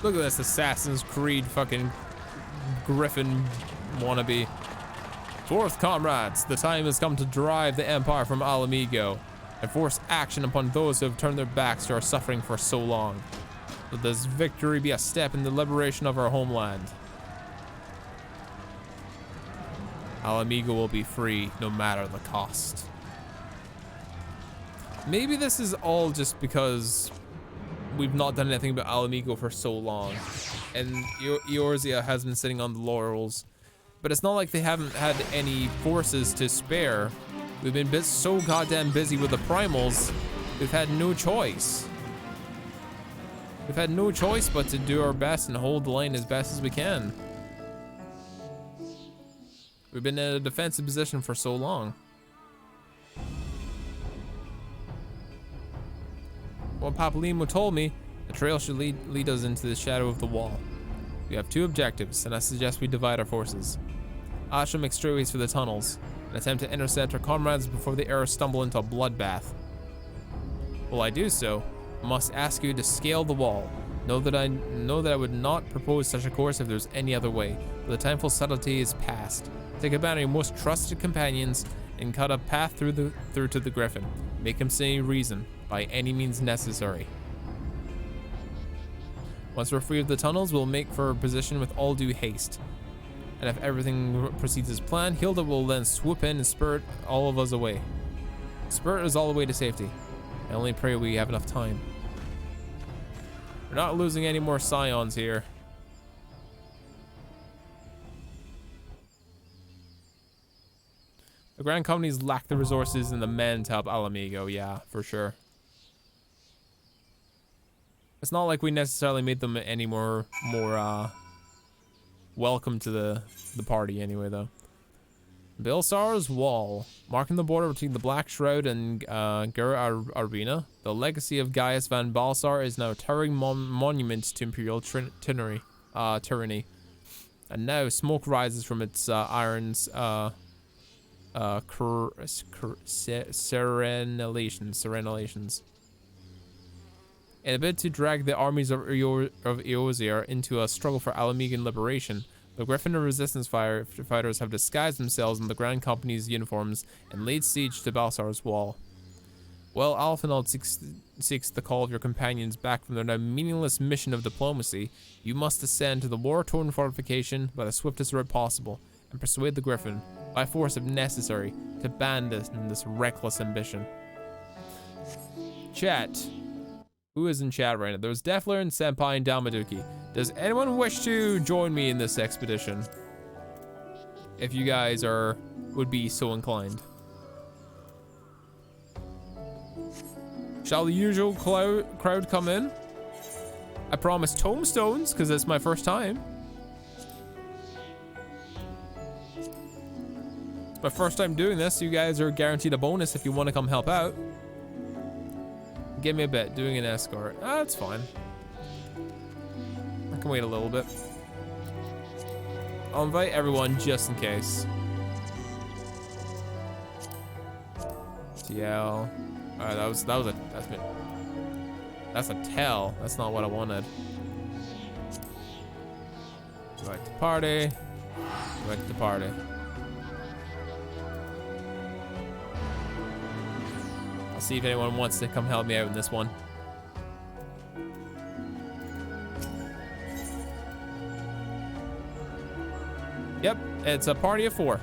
Look at this Assassin's Creed fucking Griffin wannabe. Forth, comrades, the time has come to drive the Empire from Alamigo and force action upon those who have turned their backs to our suffering for so long. Let this victory be a step in the liberation of our homeland. Alamigo will be free no matter the cost. Maybe this is all just because we've not done anything about Alamigo for so long, and Eorzea has been sitting on the laurels. But it's not like they haven't had any forces to spare. We've been so goddamn busy with the primals, we've had no choice. We've had no choice but to do our best and hold the line as best as we can. We've been in a defensive position for so long. What Papalimo told me, the trail should lead us into the shadow of the wall. We have two objectives, and I suggest we divide our forces. I shall make straight for the tunnels and attempt to intercept our comrades before the arrows stumble into a bloodbath. While I do so, I must ask you to scale the wall. Know that I would not propose such a course if there's any other way, but the time for subtlety is past. Take advantage of your most trusted companions and cut a path through to the Griffin. Make him say reason, by any means necessary. Once we're free of the tunnels, we'll make for our position with all due haste. And if everything proceeds as planned, Hilda will then swoop in and spurt all of us away. Spurt us all the way to safety. I only pray we have enough time. We're not losing any more Scions here. The Grand Companies lack the resources and the men to help Alamigo, yeah, for sure. It's not like we necessarily made them any more welcome to the party anyway, though. Balsar's Wall, marking the border between the Black Shroud and Gur Arena. The legacy of Gaius van Balsar is now a towering monument to Imperial tyranny. And now smoke rises from its irons serenelations. In a bid to drag the armies of Eorzea into a struggle for Alamigan liberation, the Griffin and Resistance fighters have disguised themselves in the Grand Company's uniforms and laid siege to Balsar's Wall. While Alphinaud seeks the call of your companions back from their now meaningless mission of diplomacy, you must ascend to the war-torn fortification by the swiftest route possible and persuade the Griffin, by force if necessary, to abandon this reckless ambition. Chat. Who is in chat right now? There's Defler and Senpai and Damaduki. Does anyone wish to join me in this expedition? If you guys would be so inclined. Shall the usual crowd come in? I promise tombstones, because it's my first time. It's my first time doing this. You guys are guaranteed a bonus if you want to come help out. Give me a bit. Doing an escort. Ah, that's fine. I can wait a little bit. I'll invite everyone just in case. TL. Alright, that's a tell. That's not what I wanted. Invite to party. Invite to party. I'll see if anyone wants to come help me out in this one. Yep, it's a party of 4.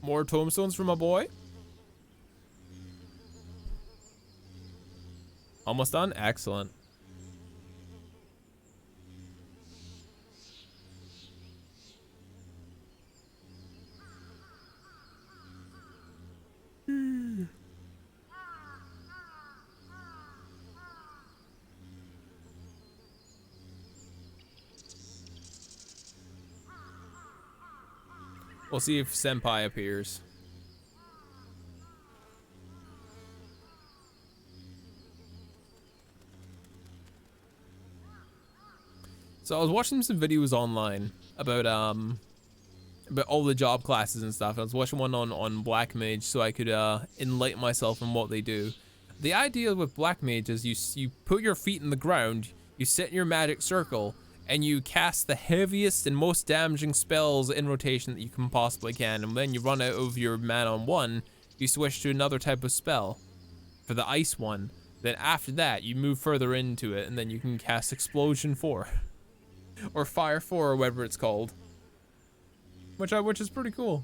More tombstones for my boy. Almost done? Excellent. We'll see if Senpai appears. So I was watching some videos online about all the job classes and stuff. I was watching one on Black Mage so I could enlighten myself on what they do. The idea with Black Mage is you put your feet in the ground, you sit in your magic circle, and you cast the heaviest and most damaging spells in rotation that you can possibly can. And when you run out of your mana on one, you switch to another type of spell for the ice one. Then after that, you move further into it, and then you can cast Explosion 4 or Fire 4 or whatever it's called, which is pretty cool.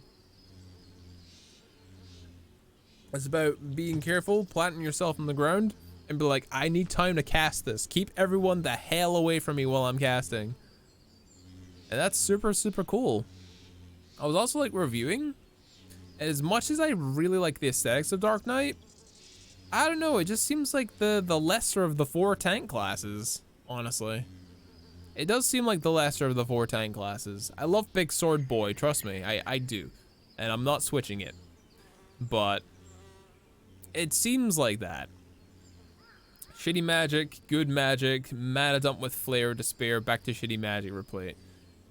It's about being careful, planting yourself in the ground, and be like, I need time to cast this. Keep everyone the hell away from me while I'm casting. And that's super, super cool. I was also like reviewing. As much as I really like the aesthetics of Dark Knight, I don't know, it just seems like the lesser of the 4 tank classes, honestly. It does seem like the lesser of the 4 tank classes. I love Big Sword Boy, trust me, I do. And I'm not switching it. But it seems like that. Shitty magic, good magic, mana dump with flair, despair, back to shitty magic, replay.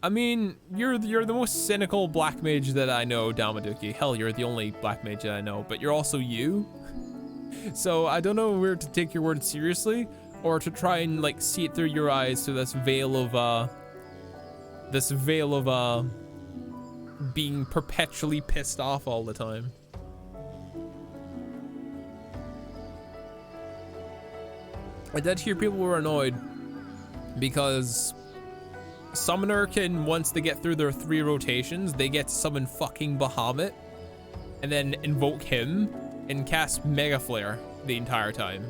I mean, you're the most cynical black mage that I know, Damaduki. Hell, you're the only black mage that I know, but you're also you. So I don't know where to take your words seriously, or to try and like see it through your eyes through this veil of being perpetually pissed off all the time. I did hear people were annoyed because Summoner can, once they get through their 3 rotations, they get to summon fucking Bahamut and then invoke him and cast Mega Flare the entire time.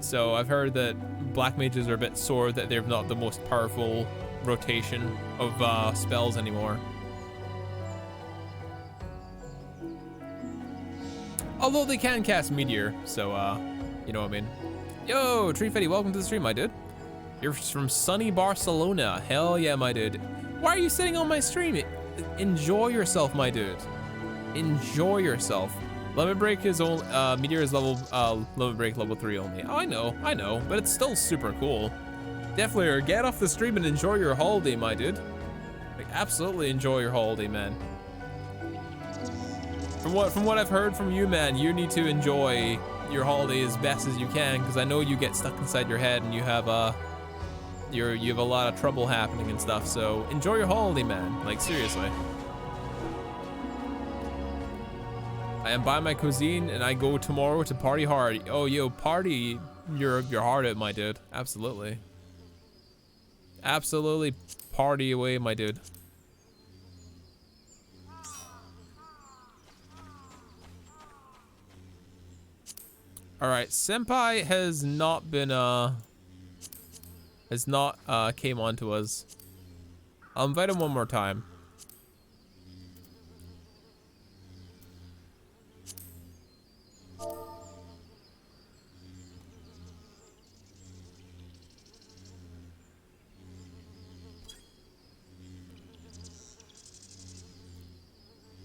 So I've heard that black mages are a bit sore that they're not the most powerful rotation of spells anymore. Although they can cast Meteor, so you know what I mean. Yo, Tree Fetty, welcome to the stream, my dude. You're from sunny Barcelona. Hell yeah, my dude. Why are you sitting on my stream? Enjoy yourself, my dude. Enjoy yourself. Limit Break is only, Meteor is Limit Break level 3 only. Oh, I know, but it's still super cool. Definitely get off the stream and enjoy your holiday, my dude. Like, absolutely enjoy your holiday, man. From what I've heard from you, man, you need to enjoy your holiday as best as you can, because I know you get stuck inside your head and you have you have a lot of trouble happening and stuff. So enjoy your holiday, man. Like, seriously. I am buying my cuisine and I go tomorrow to party hard. Oh, yo, party your heart out, my dude. Absolutely. Absolutely party away, my dude. Alright, Senpai has not been, came on to us. I'll invite him one more time.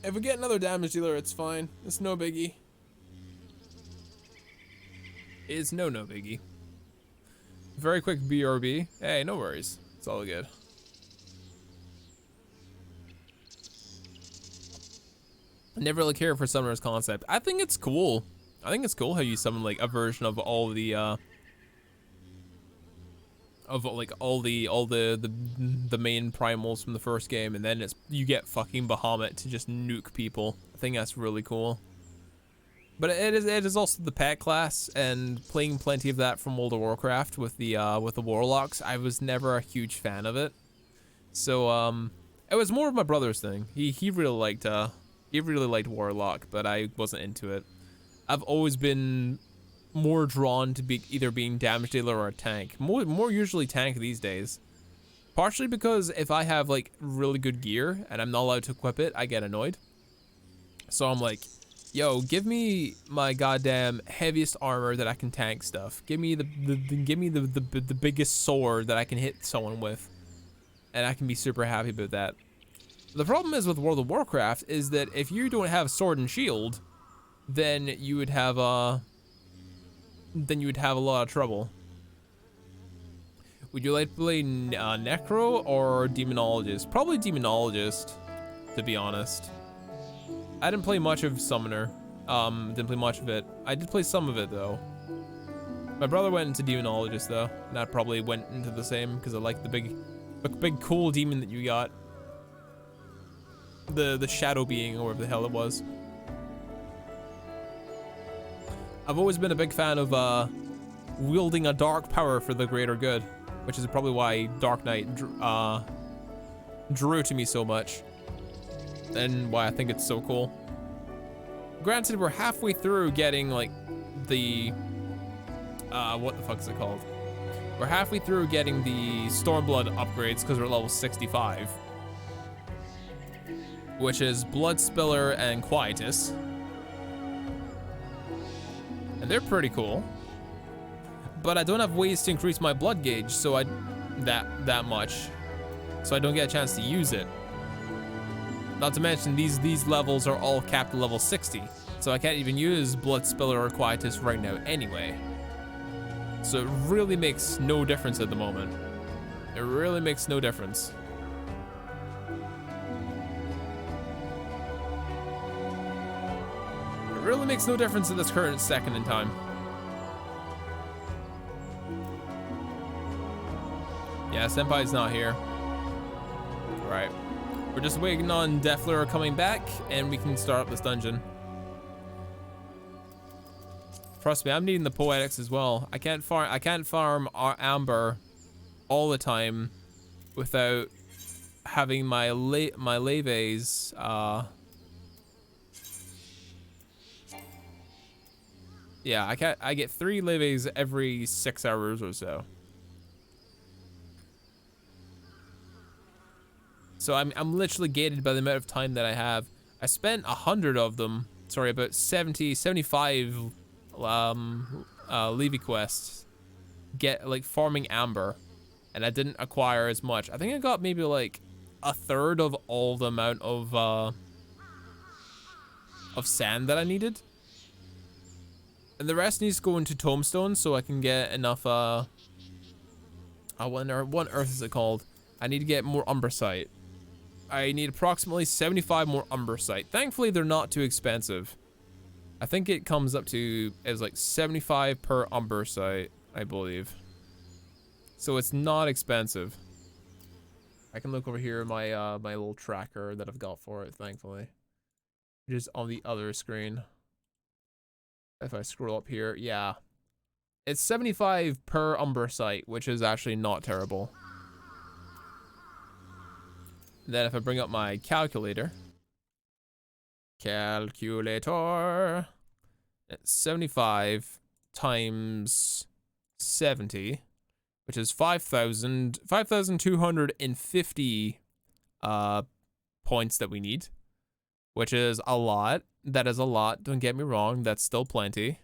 If we get another damage dealer, it's fine. It's no biggie. It's no biggie. Very quick BRB. Hey, no worries. It's all good. I never really cared for Summoner's concept. I think it's cool. I think it's cool how you summon like a version of all the the main primals from the first game, and then you get fucking Bahamut to just nuke people. I think that's really cool. But it is also the pet class, and playing plenty of that from World of Warcraft with the warlocks, I was never a huge fan of it. So it was more of my brother's thing. He really liked warlock, but I wasn't into it. I've always been more drawn to either being damage dealer or a tank. More usually tank these days. Partially because if I have like really good gear and I'm not allowed to equip it, I get annoyed. So I'm like, yo, give me my goddamn heaviest armor that I can tank stuff. Give me the biggest sword that I can hit someone with, and I can be super happy about that. The problem is with World of Warcraft is that if you don't have sword and shield, then you would have a lot of trouble. Would you like to play Necro or Demonologist? Probably Demonologist, to be honest. I didn't play much of Summoner. Didn't play much of it. I did play some of it though. My brother went into Demonologist though, and I probably went into the same because I like the big cool demon that you got. The shadow being, or whatever the hell it was. I've always been a big fan of wielding a dark power for the greater good, which is probably why Dark Knight drew to me so much, and why I think it's so cool. Granted, we're halfway through getting like the what the fuck is it called? We're halfway through getting the Stormblood upgrades because we're level 65, which is Blood Spiller and Quietus. And they're pretty cool, but I don't have ways to increase my blood gauge, so that much, so I don't get a chance to use it. Not to mention these levels are all capped at level 60, so I can't even use Blood Spiller or Quietus right now anyway. So it really makes no difference at the moment. It really makes no difference. Really makes no difference at this current second in time. Yeah, Senpai's not here. Right. We're just waiting on Defleur coming back, and we can start up this dungeon. Trust me, I'm needing the poetics as well. I can't farm Amber all the time without having my leves yeah, I get 3 leves every 6 hours or so. So I'm literally gated by the amount of time that I have. I spent 100 of them, sorry, about 75 Levy quests farming Amber, and I didn't acquire as much. I think I got maybe like a third of all the amount of sand that I needed. And the rest needs to go into Tombstone so I can get enough, what earth is it called? I need to get more Umbersite. I need approximately 75 more Umbersite. Thankfully, they're not too expensive. I think it comes up to as like 75 per Umber site, I believe. So it's not expensive. I can look over here at my my little tracker that I've got for it, thankfully. Just on the other screen. If I scroll up here, yeah. It's 75 per Umber site, which is actually not terrible. Then if I bring up my calculator. Calculator. It's 75 times 70, which is 5,250 points that we need, which is a lot. That is a lot. Don't get me wrong. That's still plenty.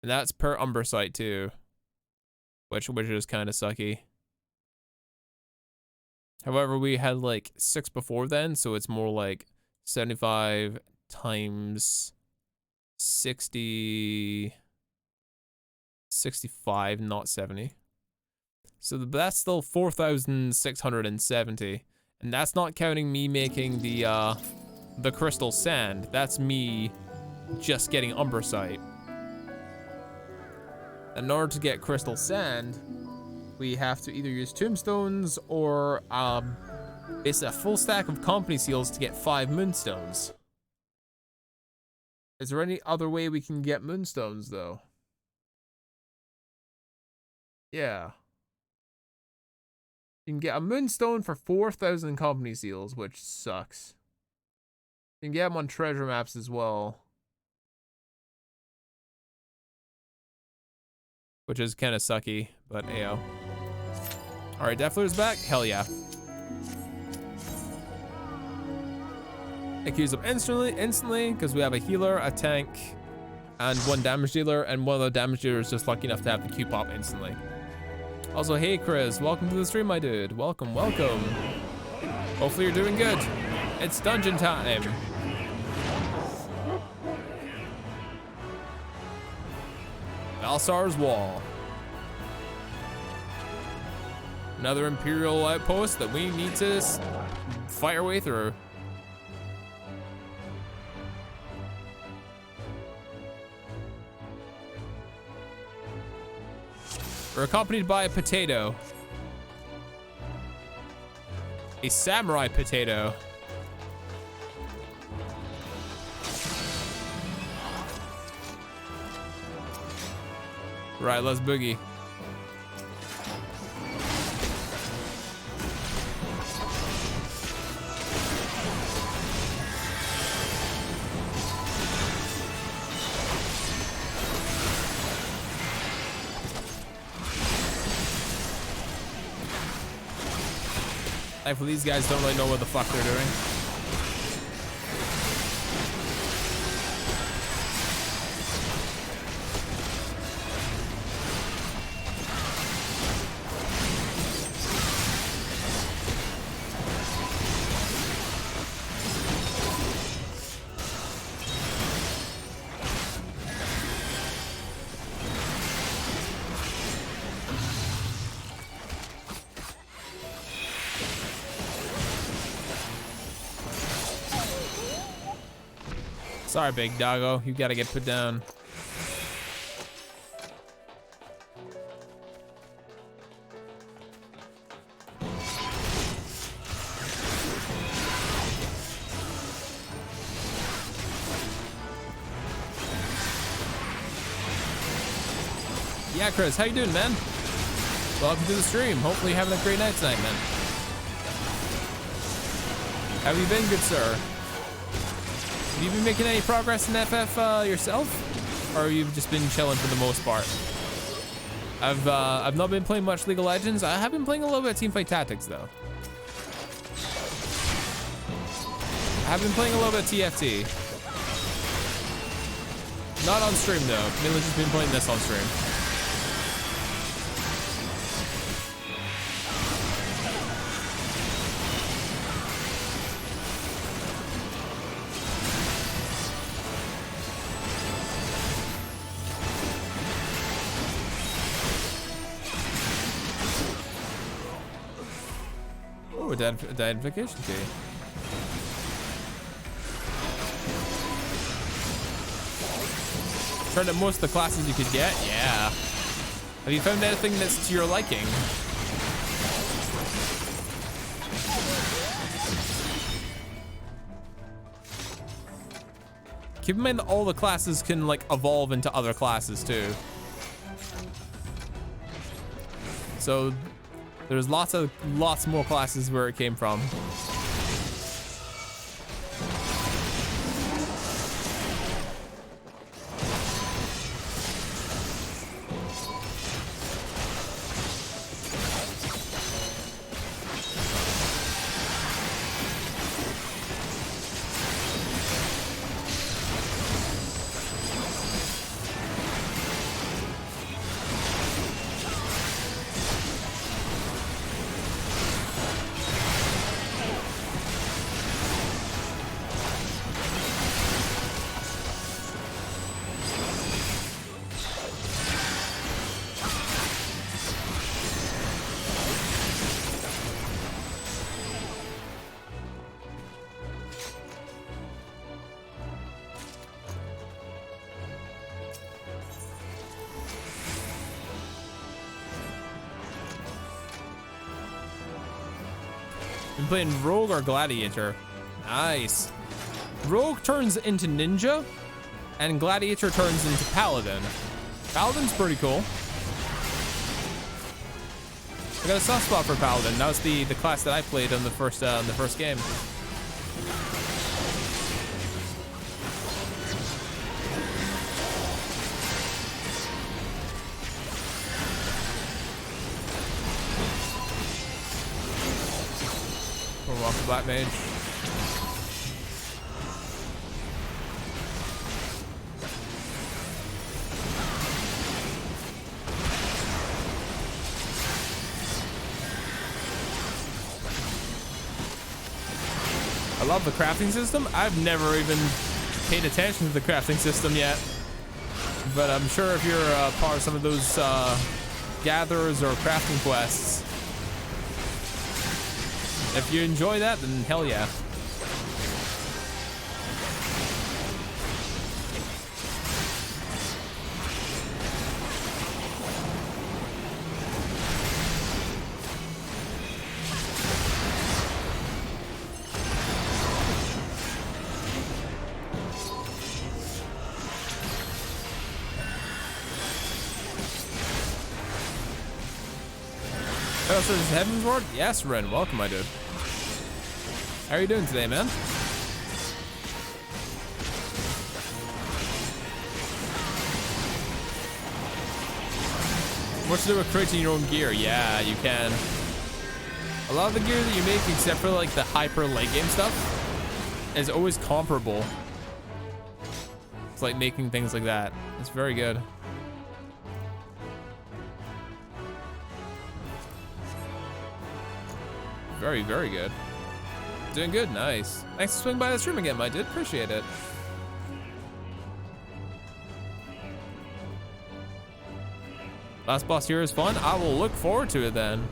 And that's per Umber site too, which is kind of sucky. However, we had like 6 before then, so it's more like 75 times 60, 65, not 70. So that's still 4,670, and that's not counting me making the crystal sand. That's me just getting Umbersite. In order to get crystal sand, we have to either use tombstones or basically a full stack of company seals to get 5 moonstones. Is there any other way we can get moonstones though? Yeah. You can get a moonstone for 4,000 company seals, which sucks. You can get them on treasure maps as well, which is kind of sucky, but ayo. Alright, Death Looter's back? Hell yeah. It queues up instantly, because we have a healer, a tank, and 1 damage dealer, and one of the damage dealers is just lucky enough to have the Q pop instantly. Also, hey Chris, welcome to the stream, my dude. Welcome, welcome. Hopefully you're doing good. It's dungeon time. Valsar's Wall. Another Imperial outpost that we need to fight our way through. We're accompanied by a potato. A samurai potato. Right, let's boogie. Thankfully, these guys don't really know what the fuck they're doing. Sorry, big doggo. You gotta get put down. Yeah, Chris, how you doing, man? Welcome to the stream. Hopefully you're having a great night tonight, man. How have you been, good sir? Have you been making any progress in FF yourself, or you've just been chilling for the most part? I've not been playing much League of Legends. I have been playing a little bit of Teamfight Tactics though. I have been playing a little bit of TFT. Not on stream though. Mainly just been playing this on stream. Identification key. Turned out most of the classes you could get. Yeah. Have you found anything that's to your liking? Keep in mind that all the classes can like evolve into other classes too. So there's lots more classes where it came from. Been playing Rogue or Gladiator. Nice. Rogue turns into Ninja, and Gladiator turns into Paladin. Paladin's pretty cool. I got a soft spot for Paladin. That was the class that I played on the first game. We're off the Black Mage. I love the crafting system. I've never even paid attention to the crafting system yet, but I'm sure if you're part of some of those gatherers or crafting quests, if you enjoy that, then hell yeah. Oh, so this is Heavensward? Yes, Ren, welcome, my dude. How are you doing today, man? What to do with creating your own gear? Yeah, you can. A lot of the gear that you make, except for like the hyper late game stuff, is always comparable. It's like making things like that. It's very good. Very, very good. Doing good, nice. Thanks for swinging by the stream again, my dude. Appreciate it. Last boss here is fun. I will look forward to it then.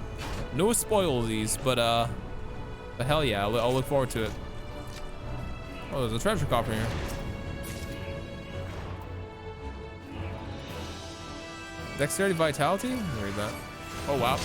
No spoilies, but hell yeah, I'll look forward to it. Oh, there's a treasure copper here. Dexterity, vitality? Read that. Oh wow.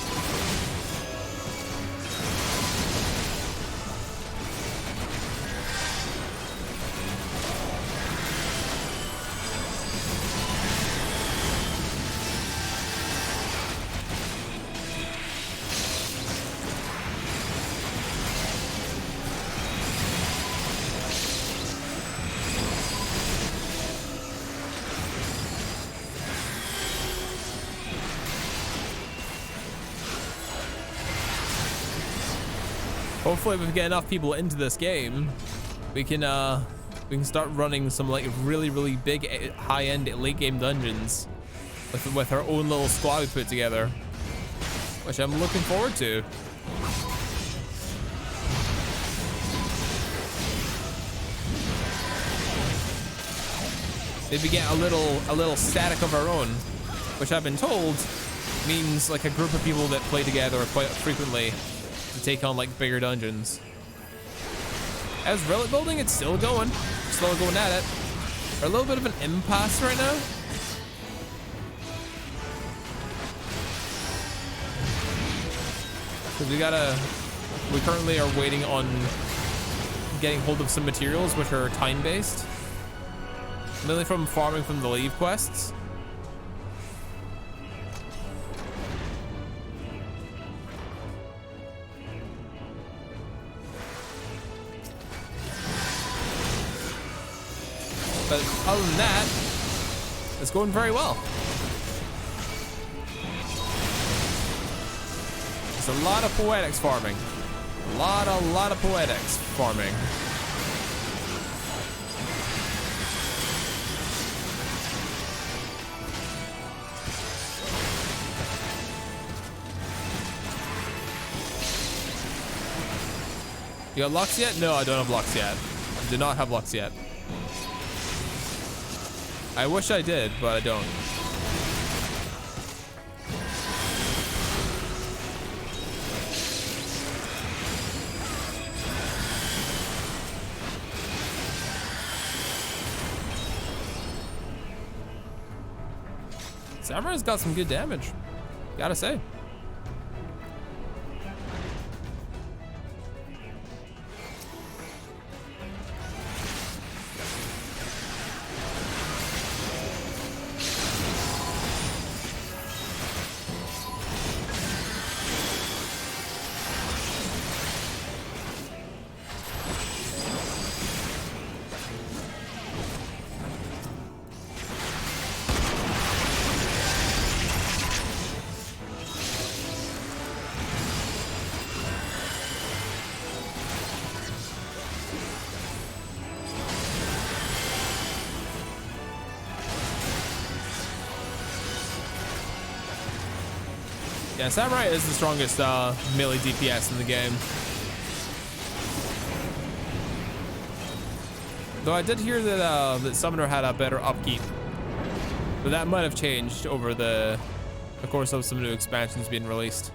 Hopefully, if we get enough people into this game, we can start running some like really big high-end late game dungeons with our own little squad we put together, which I'm looking forward to. Maybe get a little static of our own, which I've been told means like a group of people that play together quite frequently to take on like bigger dungeons. As relic building, it's still going at it. We're a little bit of an impasse right now. Because we currently are waiting on getting hold of some materials which are time-based. Mainly from farming from the leave quests. But other than that, it's going very well. There's a lot of poetics farming. A lot of poetics farming. You got Lux yet? No, I don't have Lux yet. I do not have Lux yet. I wish I did, but I don't. Samurai's got some good damage, gotta say. Yeah, Samurai is the strongest melee DPS in the game. Though I did hear that that Summoner had a better upkeep, but that might have changed over the course of some new expansions being released.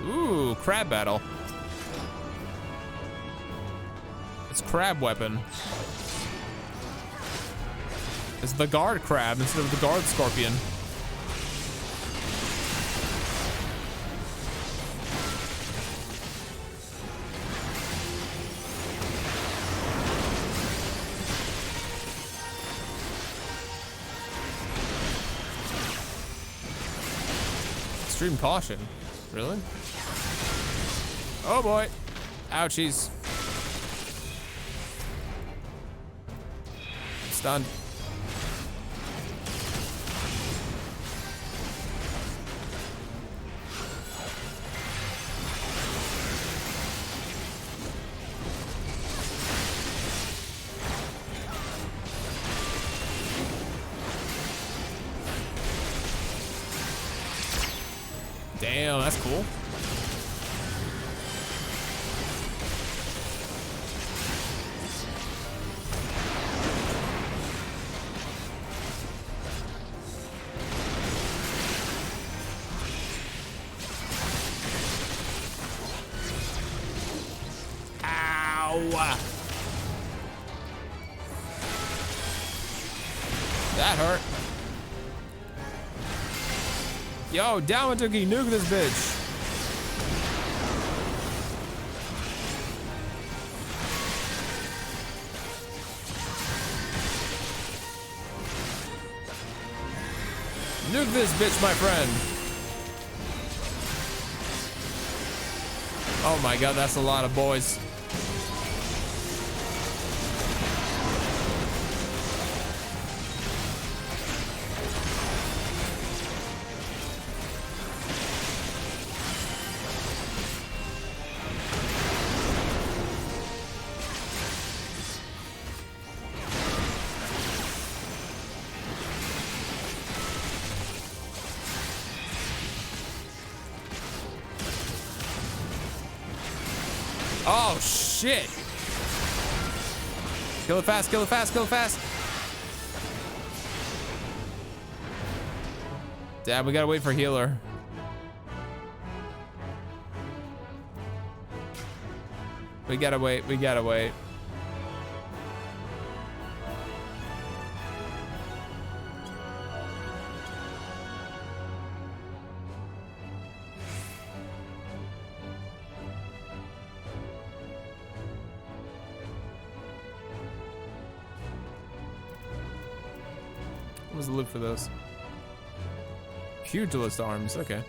Ooh, crab battle. It's crab weapon. It's the guard crab instead of the guard scorpion. Extreme caution. Really? Oh boy. Ouchies. Stunned. Damn, that's cool. Ow! That hurt. Yo, down with Dookie, nuke this bitch. Nuke this bitch, my friend. Oh my god, that's a lot of boys. Oh shit! Kill it fast, kill it fast, kill it fast! Damn, we gotta wait for healer. We gotta wait, we gotta wait. was the loop for those? Pugilist arms. Okay.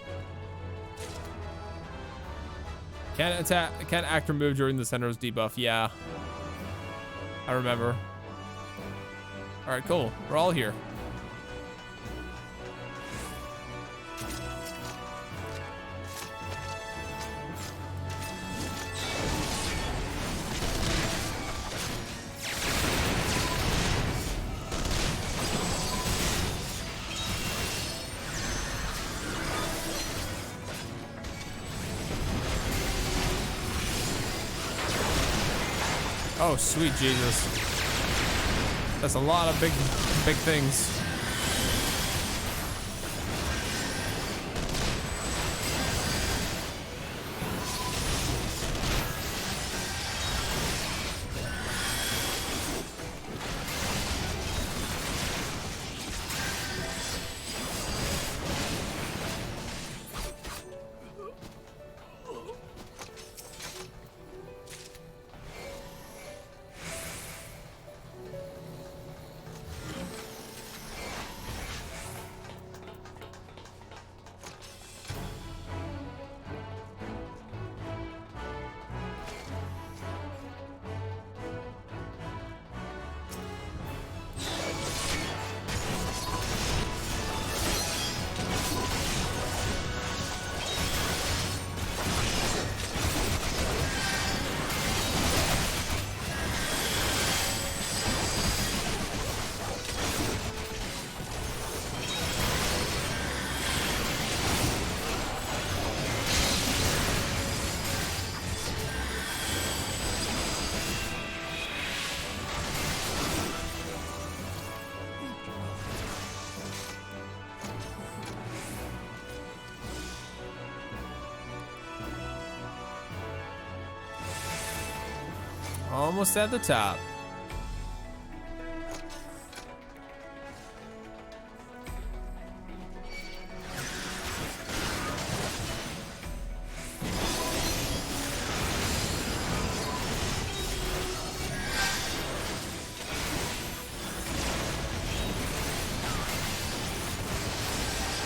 Can't attack. Can't act or move during the Sentinel's debuff. Yeah. I remember. All right, cool. We're all here. Oh, sweet Jesus. That's a lot of big things. Almost at the top.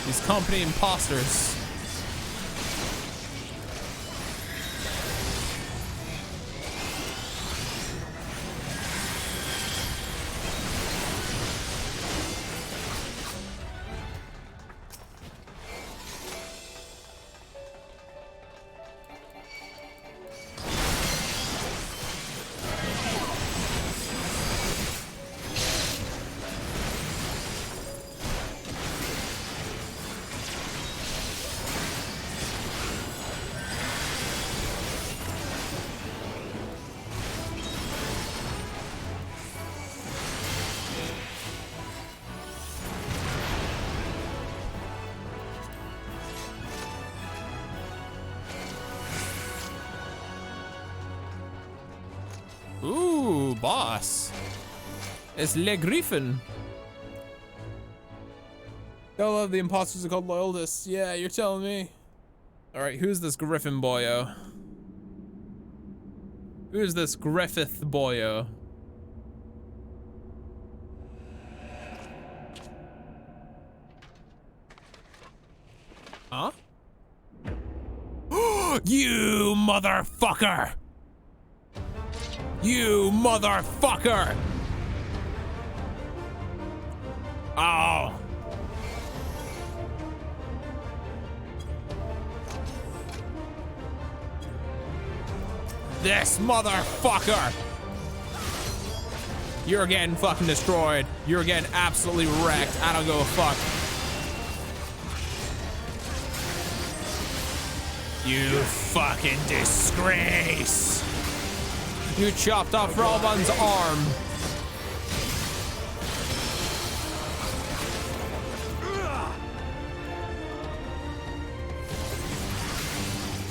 These company imposters. Ooh, boss. It's Le Griffin. I love the imposters are called loyalists. Yeah, you're telling me. All right, who's this Griffin boyo? Who's this Griffith boyo? Huh? You motherfucker! You motherfucker! Oh. This motherfucker! You're getting fucking destroyed. You're getting absolutely wrecked. I don't give a fuck. You fucking disgrace! You chopped off Ralban's arm.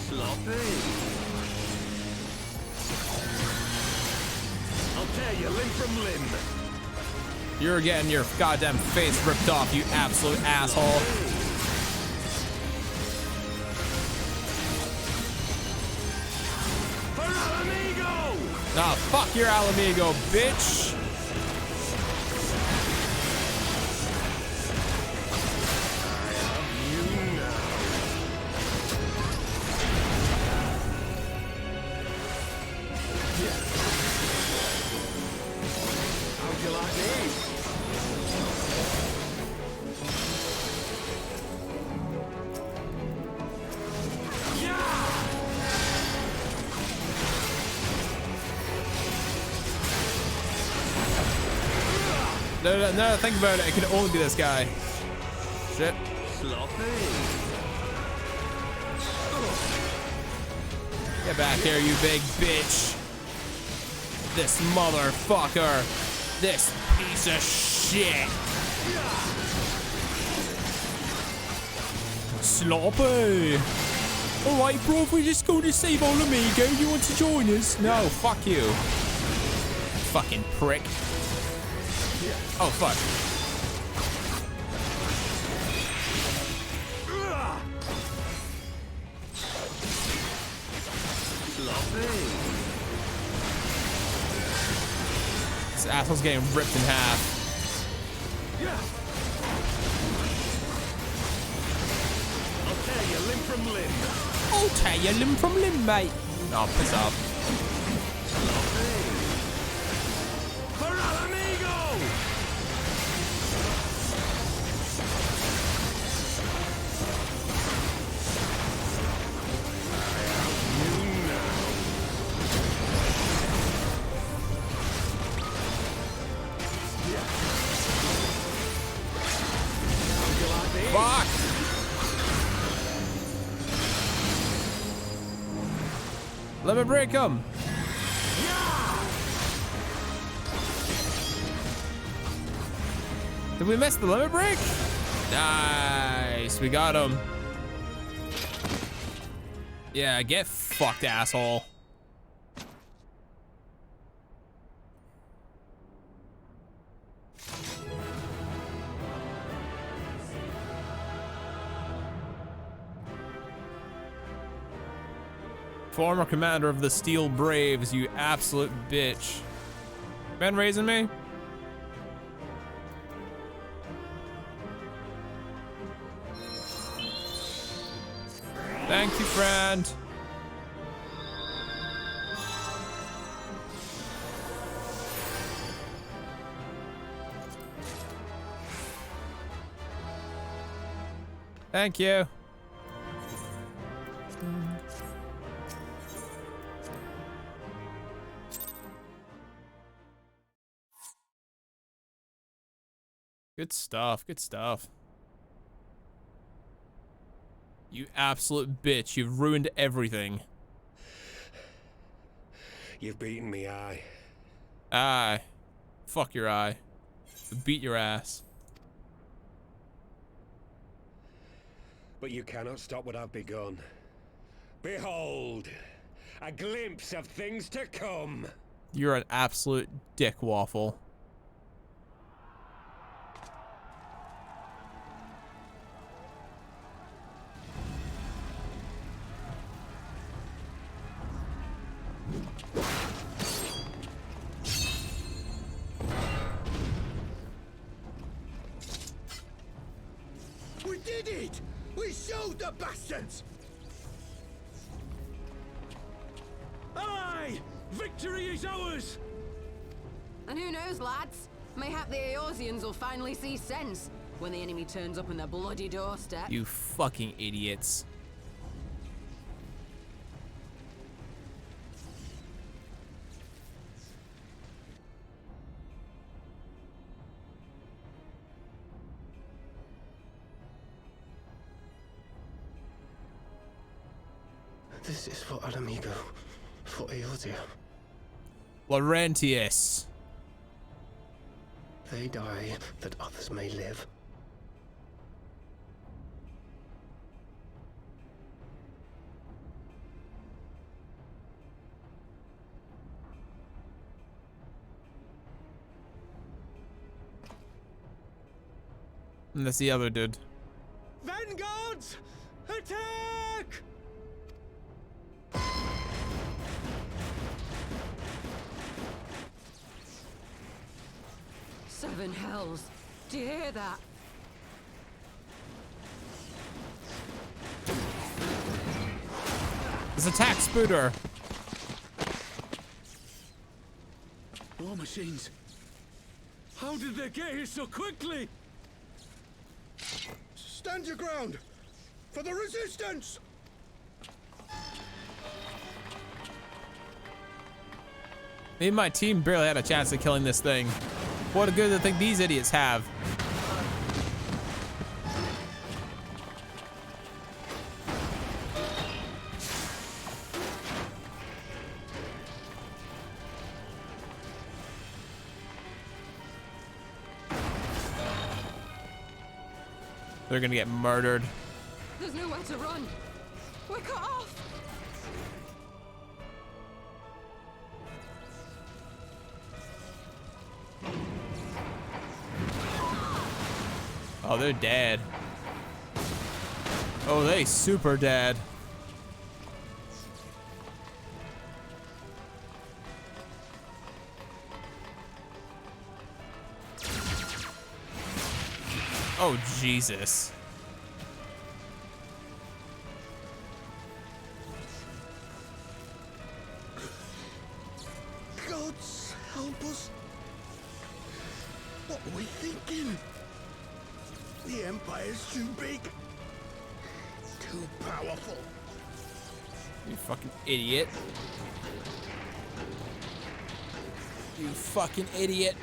Sloppy. I'll tear you limb from limb. You're getting your goddamn face ripped off, you absolute asshole. Nah, fuck your Alamigo, bitch. No, think about it. It can only be this guy. Shit. Get back here, you big bitch. This motherfucker. This piece of shit. Sloppy. Alright, bro, if we just go to save Alamigo, you want to join us? No, fuck you. Fucking prick. Oh, fuck. This asshole's getting ripped in half. I'll tear you limb from limb. I'll tear you limb from limb, mate. Oh, piss off. For Alamigo! Fuck! Let me break him. Did we miss the limit break? Nice, we got him. Yeah, get fucked, asshole. Former commander of the Steel Braves, you absolute bitch. Been raising me? Thank you, friend. Thank you. Good stuff, good stuff. You absolute bitch, you've ruined everything. You've beaten me, aye. Aye. Fuck your eye. Beat your ass. But you cannot stop what I've begun. Behold, a glimpse of things to come. You're an absolute dick waffle. We did it! We showed the bastards! Aye! Victory is ours! And who knows, lads? Mayhap the Eorzeans will finally see sense when the enemy turns up on their bloody doorstep. You fucking idiots. This is for Alamigo, for Eorzea. Laurentius. They die that others may live. And that's the other dude. Vanguards! Attack! Seven hells. Do you hear that? This attack Spooter. War machines. How did they get here so quickly? Stand your ground! For the resistance! Me and my team barely had a chance at killing this thing. What good do they think these idiots have? They're gonna get murdered. There's nowhere to run. We're cut off. Oh, they're dead. Oh, they super dead. Oh, Jesus. Gods, help us. What are we thinking? The Empire's too big. Too powerful. You fucking idiot. You fucking idiot.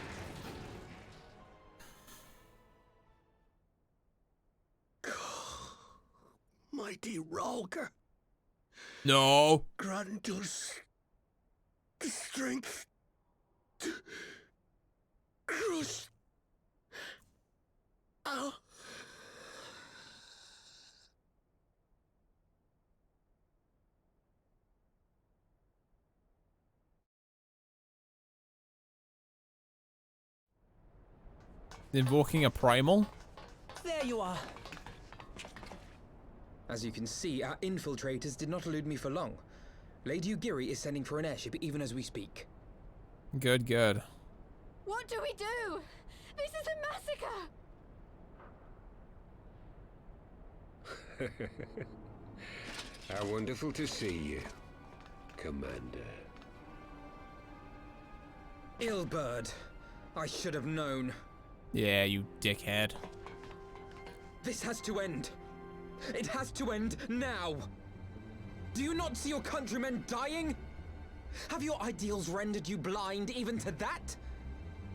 Mighty Rolker. No. Grant us the strength to crush our... Invoking a primal? There you are. As you can see, our infiltrators did not elude me for long. Lady Ugiri is sending for an airship even as we speak. Good, good. What do we do? This is a massacre! How wonderful to see you, Commander. Illbird. I should have known. Yeah, you dickhead. This has to end. It has to end now. Do you not see your countrymen dying? Have your ideals rendered you blind even to that?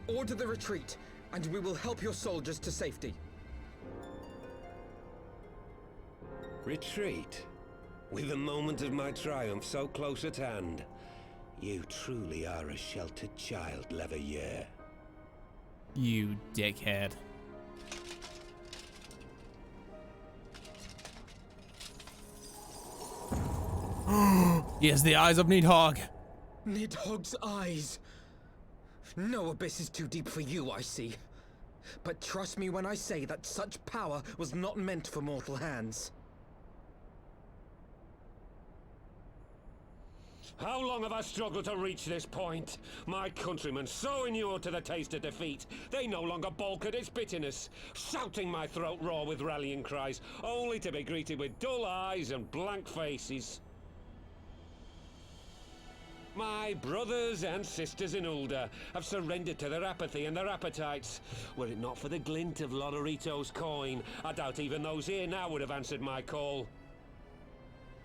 Order the retreat, and we will help your soldiers to safety. Retreat? With the moment of my triumph so close at hand? You truly are a sheltered child, Leveilleur. You dickhead. He has the eyes of Nidhogg. Nidhogg's eyes. No abyss is too deep for you, I see. But trust me when I say that such power was not meant for mortal hands. How long have I struggled to reach this point? My countrymen, so inured to the taste of defeat, they no longer balk at its bitterness, shouting my throat raw with rallying cries, only to be greeted with dull eyes and blank faces. My brothers and sisters in Ulda have surrendered to their apathy and their appetites. Were it not for the glint of Lodorito's coin, I doubt even those here now would have answered my call.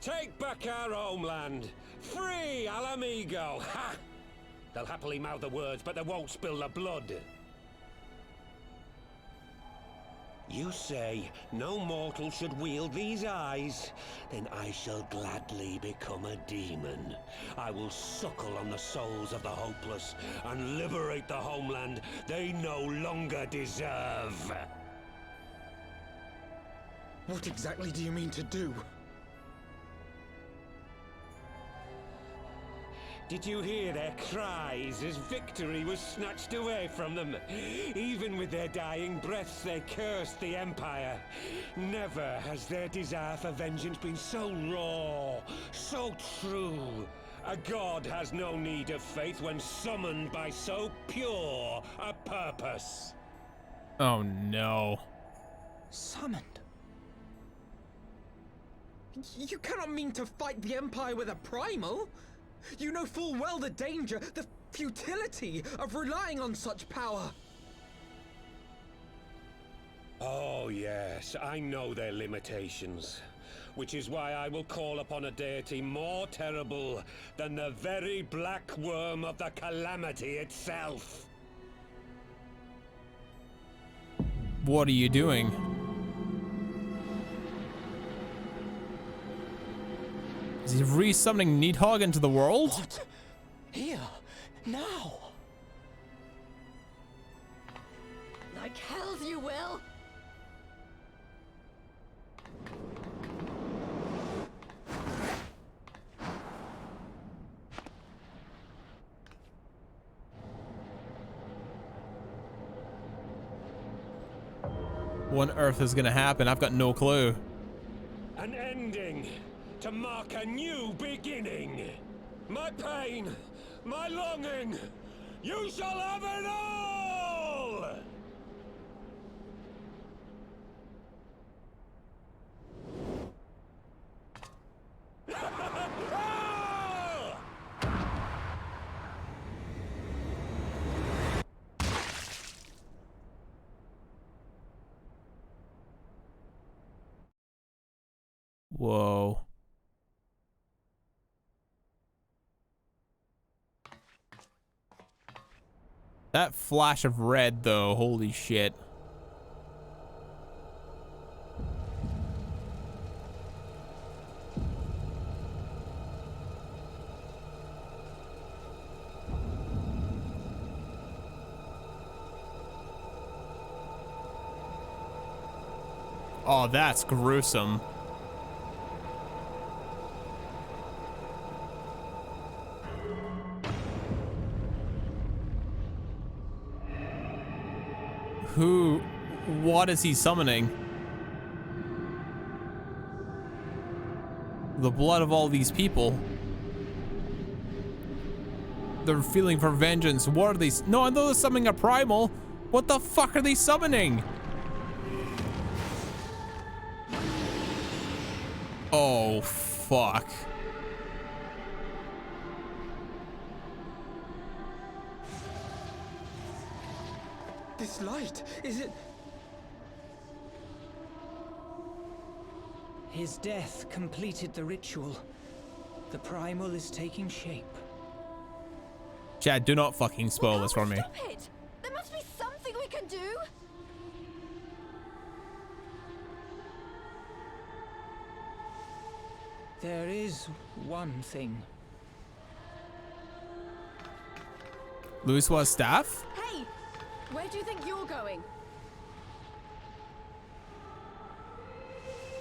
Take back our homeland! Free Alamigo! Ha! They'll happily mouth the words, but they won't spill the blood. You say no mortal should wield these eyes? Then I shall gladly become a demon. I will suckle on the souls of the hopeless and liberate the homeland they no longer deserve. What exactly do you mean to do? Did you hear their cries as victory was snatched away from them? Even with their dying breaths, they cursed the Empire. Never has their desire for vengeance been so raw, so true. A god has no need of faith when summoned by so pure a purpose. Oh no. Summoned? You cannot mean to fight the Empire with a primal! You know full well the danger, the futility of relying on such power. Oh yes, I know their limitations. Which is why I will call upon a deity more terrible than the very black worm of the Calamity itself. What are you doing? Is he resummoning Needhog into the world? What? Here? Now? Like hells you will! What on earth is gonna happen? I've got no clue. An ending to mark a new beginning. My pain, my longing, you shall have it all! Whoa. That flash of red, though, holy shit. Oh, that's gruesome. What is he summoning? The blood of all these people. They're feeling for vengeance. What are these? No, I know they're summoning a primal. What the fuck are they summoning? Oh, fuck. This light, is it? His death completed the ritual. The primal is taking shape. Chad, do not fucking spoil this for me. Stop it! There must be something we can do! There is one thing. Louiswa's staff? Hey! Where do you think you're going?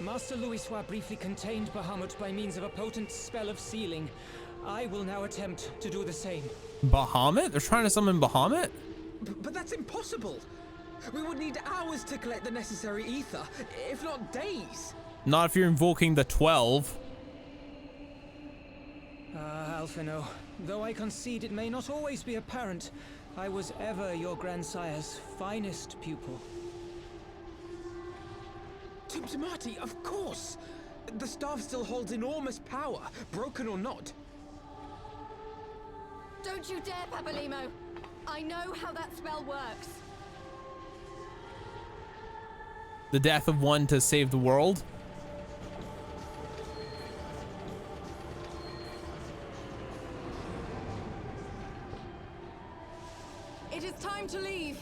Master Louiswa briefly contained Bahamut by means of a potent spell of sealing. I will now attempt to do the same. Bahamut? They're trying to summon Bahamut? But that's impossible. We would need hours to collect the necessary ether, if not days. Not if you're invoking the 12. Alphino, though I concede it may not always be apparent, I was ever your grandsire's finest pupil. Tumtumati, of course! The staff still holds enormous power, broken or not. Don't you dare, Papalymo! I know how that spell works. The death of one to save the world? It is time to leave.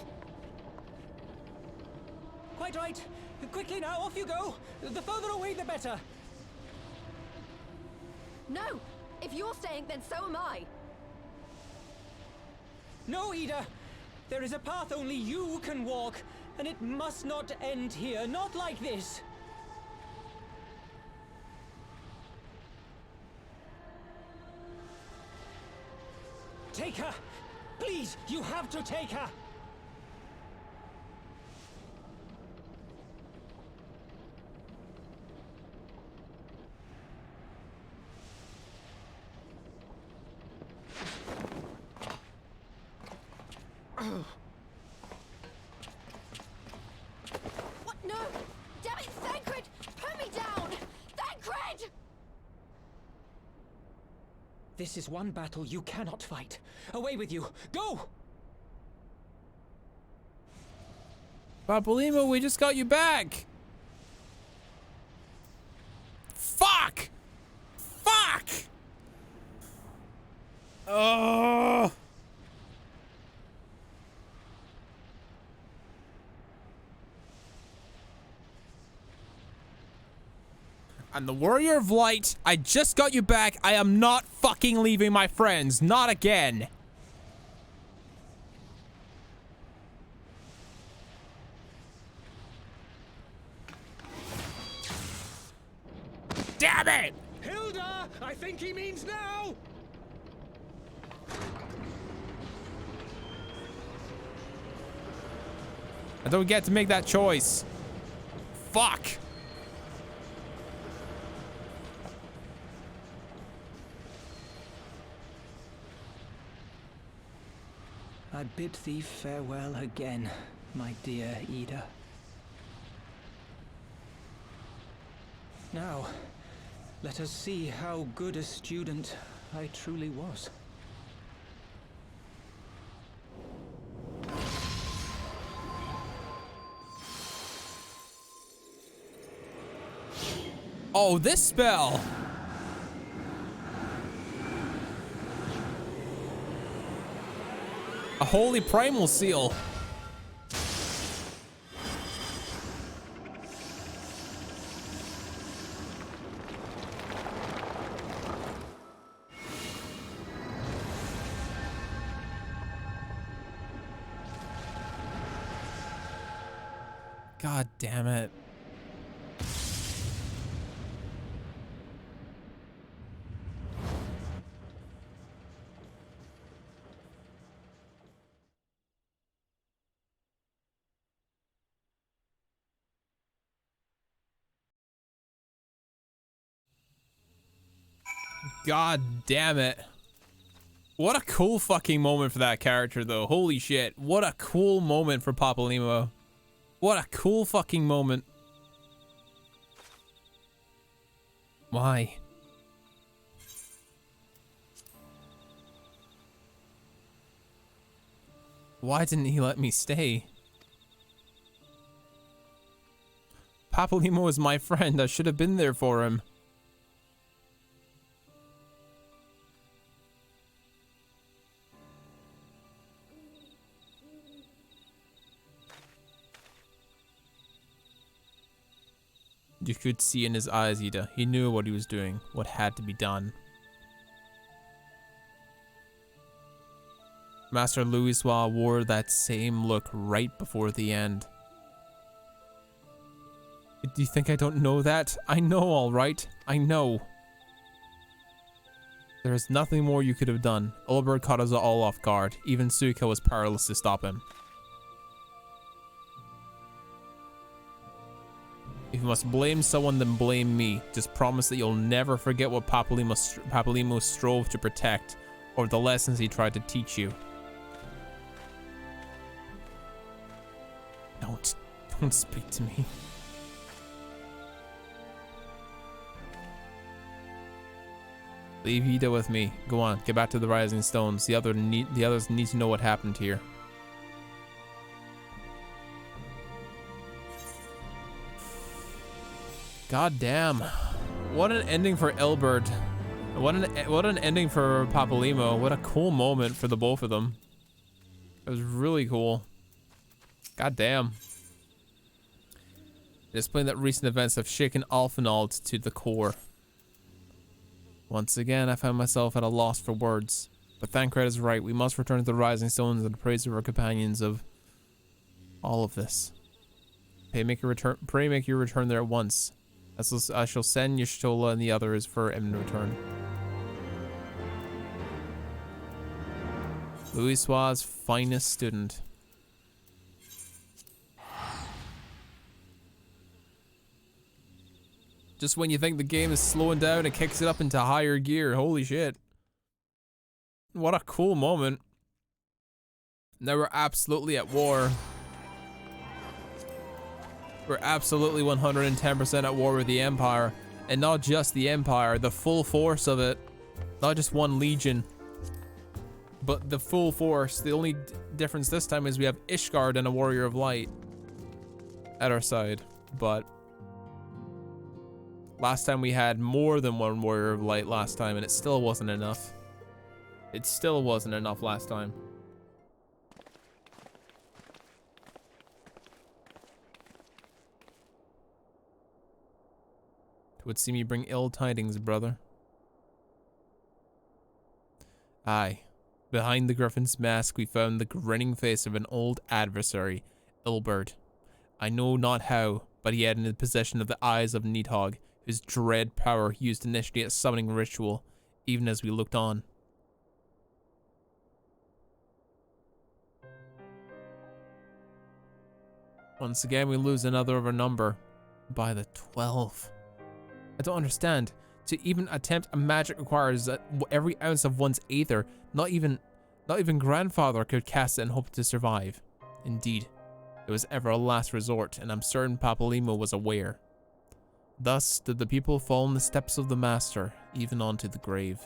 Quite right. Quickly now, off you go. The further away, the better. No! If you're staying, then so am I. No, Ida. There is a path only you can walk, and it must not end here. Not like this. Take her! Please, you have to take her! What? No! Damn it, Thancred! Put me down! Thancred! This is one battle you cannot fight. Away with you! Go! Papalymo, we just got you back! Fuck! Fuck! Oh! And the Warrior of Light, I just got you back. I am not fucking leaving my friends. Not again. Damn it! Hilda! I think he means now! I don't get to make that choice. Fuck. I bid thee farewell again, my dear Ida. Now, let us see how good a student I truly was. Oh, this spell. A holy primal seal. God damn it. God damn it. What a cool fucking moment for that character though. Holy shit. What a cool moment for Papalymo. What a cool fucking moment. Why? Why didn't he let me stay? Papalymo is my friend. I should have been there for him. You could see in his eyes, Ida. He knew what he was doing, what had to be done. Master Louisoix wore that same look right before the end. Do you think I don't know that? I know, all right. I know. There is nothing more you could have done. Ulbert caught us all off guard. Even Suika was powerless to stop him. If you must blame someone, then blame me. Just promise that you'll never forget what Papalymo strove to protect, or the lessons he tried to teach you. Don't speak to me. Leave Ida with me. Go on, get back to the Rising Stones. The others need to know what happened here. God damn. What an ending for Elbert. What an ending for Papalymo. What a cool moment for the both of them. It was really cool. God damn. It explained that recent events have shaken Alphenald to the core. Once again, I found myself at a loss for words. But Thancred is right. We must return to the Rising Stones and praise of our companions of all of this. Pray make your return there at once. I shall send Y'shtola and the others for imminent return. Louisoix's finest student. Just when you think the game is slowing down, it kicks it up into higher gear. Holy shit. What a cool moment. Now we're absolutely at war. We're absolutely 110% at war with the Empire. And not just the Empire, the full force of it. Not just one legion, but the full force. The only difference this time is we have Ishgard and a Warrior of Light at our side. But last time we had more than one Warrior of Light last time, and it still wasn't enough. It still wasn't enough last time. 'Twould seem you bring ill tidings, brother. Aye. Behind the griffin's mask we found the grinning face of an old adversary, Ilbert. I know not how, but he had in possession of the eyes of Nidhogg, whose dread power he used initially at summoning ritual, even as we looked on. Once again we lose another of our number. By the 12. I don't understand. To even attempt a magic requires every ounce of one's aether. Not even grandfather could cast it and hope to survive. Indeed, it was ever a last resort, and I'm certain Papalymo was aware. Thus did the people fall in the steps of the master, even onto the grave.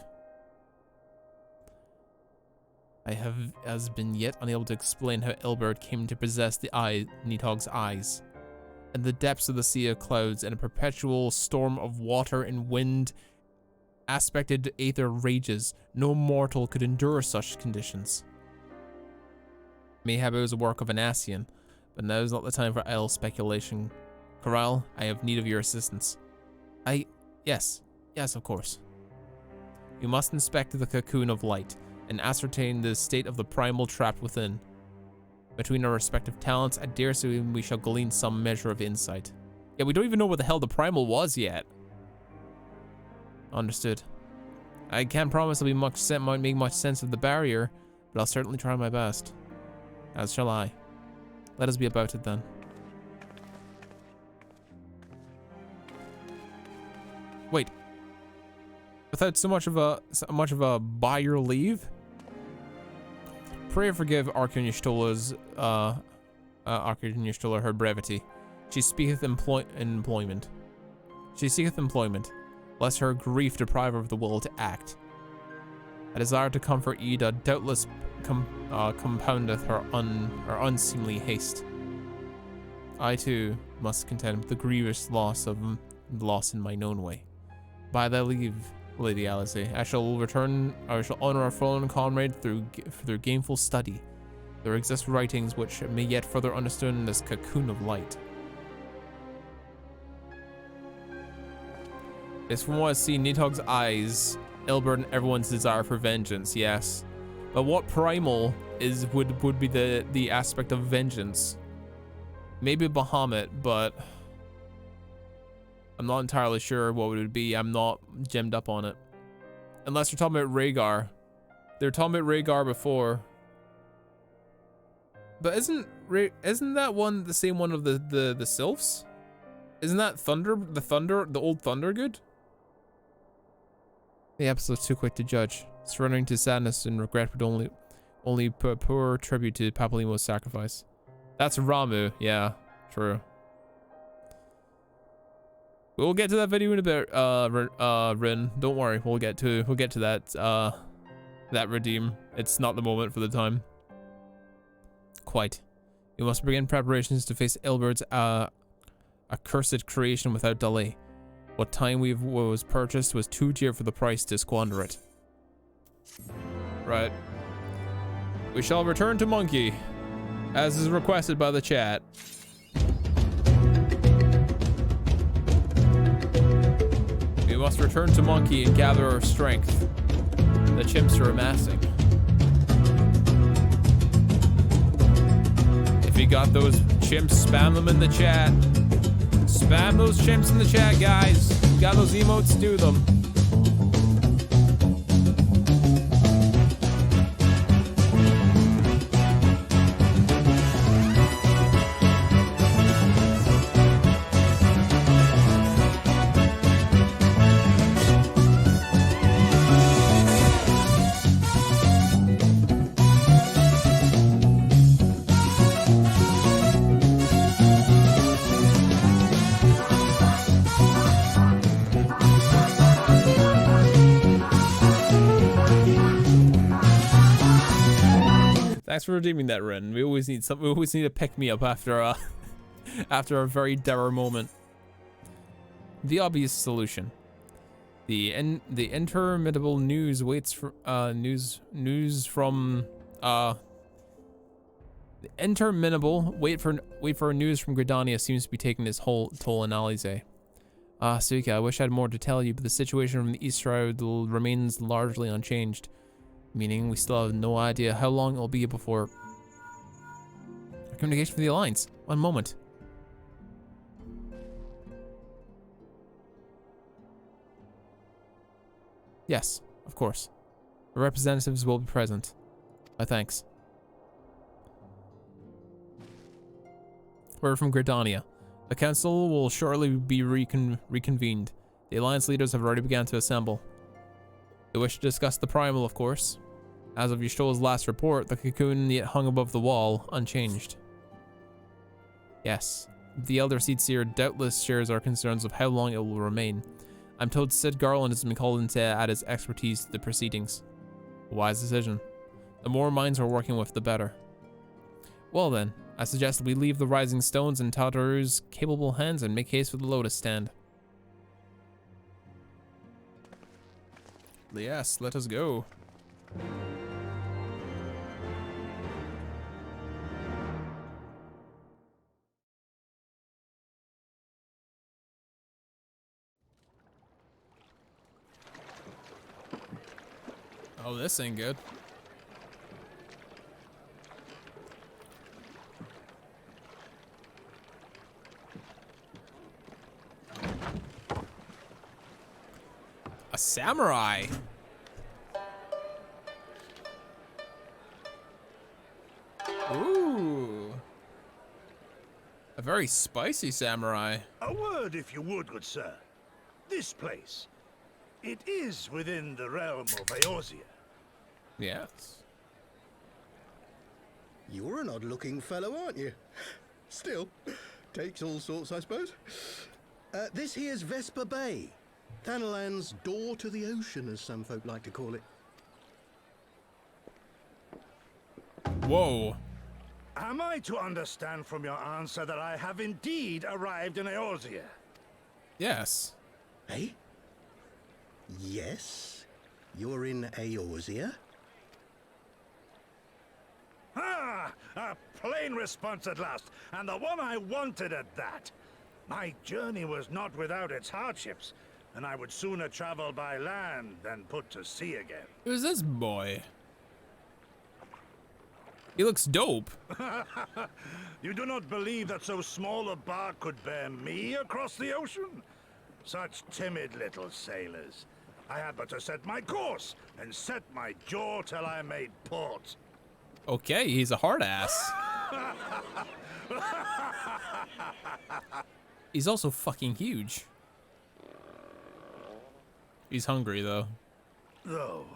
I have as been yet unable to explain how Ilbert came to possess the Nidhogg's eyes. In the depths of the sea of clouds, in a perpetual storm of water and wind, aspected aether rages, no mortal could endure such conditions. Mayhap it was a work of an Ascian, but now is not the time for idle speculation. Corral, I have need of your assistance. Yes, of course. You must inspect the cocoon of light, and ascertain the state of the primal trapped within. Between our respective talents, I dare say we shall glean some measure of insight. Yeah, we don't even know what the hell the primal was yet. Understood. I can't promise it'll be might make much sense of the barrier, but I'll certainly try my best. As shall I. Let us be about it then. Wait. Without so much of a by your leave? Pray forgive Arcunistola her brevity. She speaketh employment. She seeketh employment, lest her grief deprive her of the will to act. A desire to comfort Ida doubtless compoundeth her unseemly haste. I too must contend with the grievous loss in mine own way. By thy leave, Lady Alice, I shall honor our fallen comrade through gainful study. There exist writings which may yet further understood in this cocoon of light. It's from what I see, Nidhogg's eyes, Ilbert and everyone's desire for vengeance, yes. But what primal would be the aspect of vengeance? Maybe Bahamut, but I'm not entirely sure what it would be. I'm not gemmed up on it. Unless they're talking about Rhaegar. They were talking about Rhaegar before. But isn't that one the same one of the sylphs? Isn't that the old Thunder good? The episode's too quick to judge. Surrendering to sadness and regret would only put poor tribute to Papalymo's sacrifice. That's Ramu, yeah, true. We'll get to that video in a bit, Rin. Don't worry, we'll get to that redeem. It's not the moment for the time. Quite. We must begin preparations to face Ilbert's accursed creation without delay. What time was purchased was too dear for the price to squander it. Right. We shall return to Monkey, as is requested by the chat. We must return to Monkey and gather our strength. The chimps are amassing. If you got those chimps, spam them in the chat. Spam those chimps in the chat, guys. Got those emotes, do them. Thanks for redeeming that, Ren. We always need to pick me up after a very dour moment. The obvious solution. The interminable news waits for news from the interminable wait for news from Gridania seems to be taking its whole toll in Alize. Ah, Suika, I wish I had more to tell you, but the situation from the East Shroud remains largely unchanged. Meaning we still have no idea how long it will be before... Communication from the Alliance. One moment. Yes, of course. The representatives will be present. My thanks. Word from Gridania. The council will shortly be reconvened. The Alliance leaders have already begun to assemble. They wish to discuss the primal, of course. As of Y'shtol's last report, the cocoon yet hung above the wall, unchanged. Yes, the Elder Seedseer doubtless shares our concerns of how long it will remain. I'm told Sid Garland has been called in to add his expertise to the proceedings. A wise decision. The more minds we're working with, the better. Well then, I suggest we leave the Rising Stones in Tataru's capable hands and make haste for the Lotus Stand. Yes, let us go. Oh, this ain't good. A samurai. Ooh. A very spicy samurai. A word, if you would, good sir. This place. It is within the realm of Eorzea. Yes. You're an odd-looking fellow, aren't you? Still, takes all sorts, I suppose. This here's Vesper Bay. Thanalan's door to the ocean, as some folk like to call it. Whoa. Am I to understand from your answer that I have indeed arrived in Eorzea? Yes. Eh? Yes? You're in Eorzea? Ah! A plain response at last, and the one I wanted at that. My journey was not without its hardships, and I would sooner travel by land than put to sea again. Who's this boy? He looks dope. You do not believe that so small a bark could bear me across the ocean? Such timid little sailors. I had but to set my course and set my jaw till I made port. Okay, he's a hard ass. He's also fucking huge. He's hungry though. Though,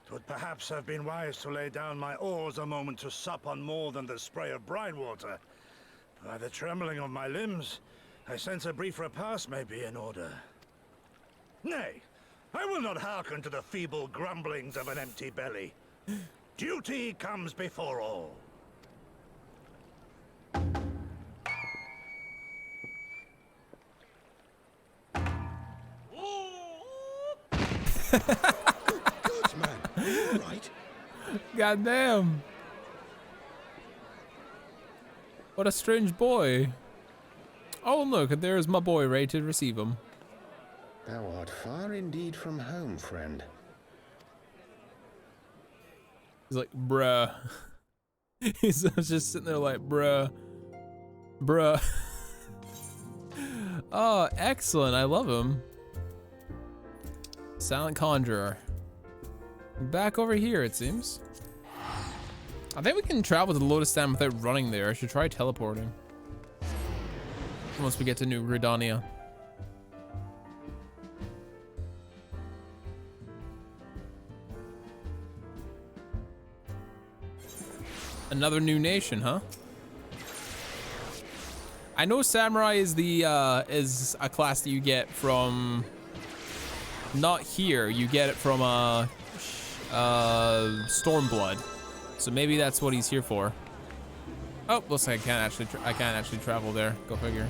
it would perhaps have been wise to lay down my oars a moment to sup on more than the spray of brine water. By the trembling of my limbs, I sense a brief repast may be in order. Nay, I will not hearken to the feeble grumblings of an empty belly. Duty comes before all. Good man, all right. Goddamn. What a strange boy. Oh look, there's my boy ready to receive him. Thou art far indeed from home, friend. He's like, bruh. He's just sitting there like, bruh. Bruh. Oh, excellent. I love him. Silent Conjurer. Back over here, it seems. I think we can travel to the Lotus Stand without running there. I should try teleporting. Once we get to New Gridania. Another new nation, huh? I know Samurai is the is a class that you get from not here. You get it from Stormblood. So maybe that's what he's here for. Oh, looks like I can't actually travel there. Go figure.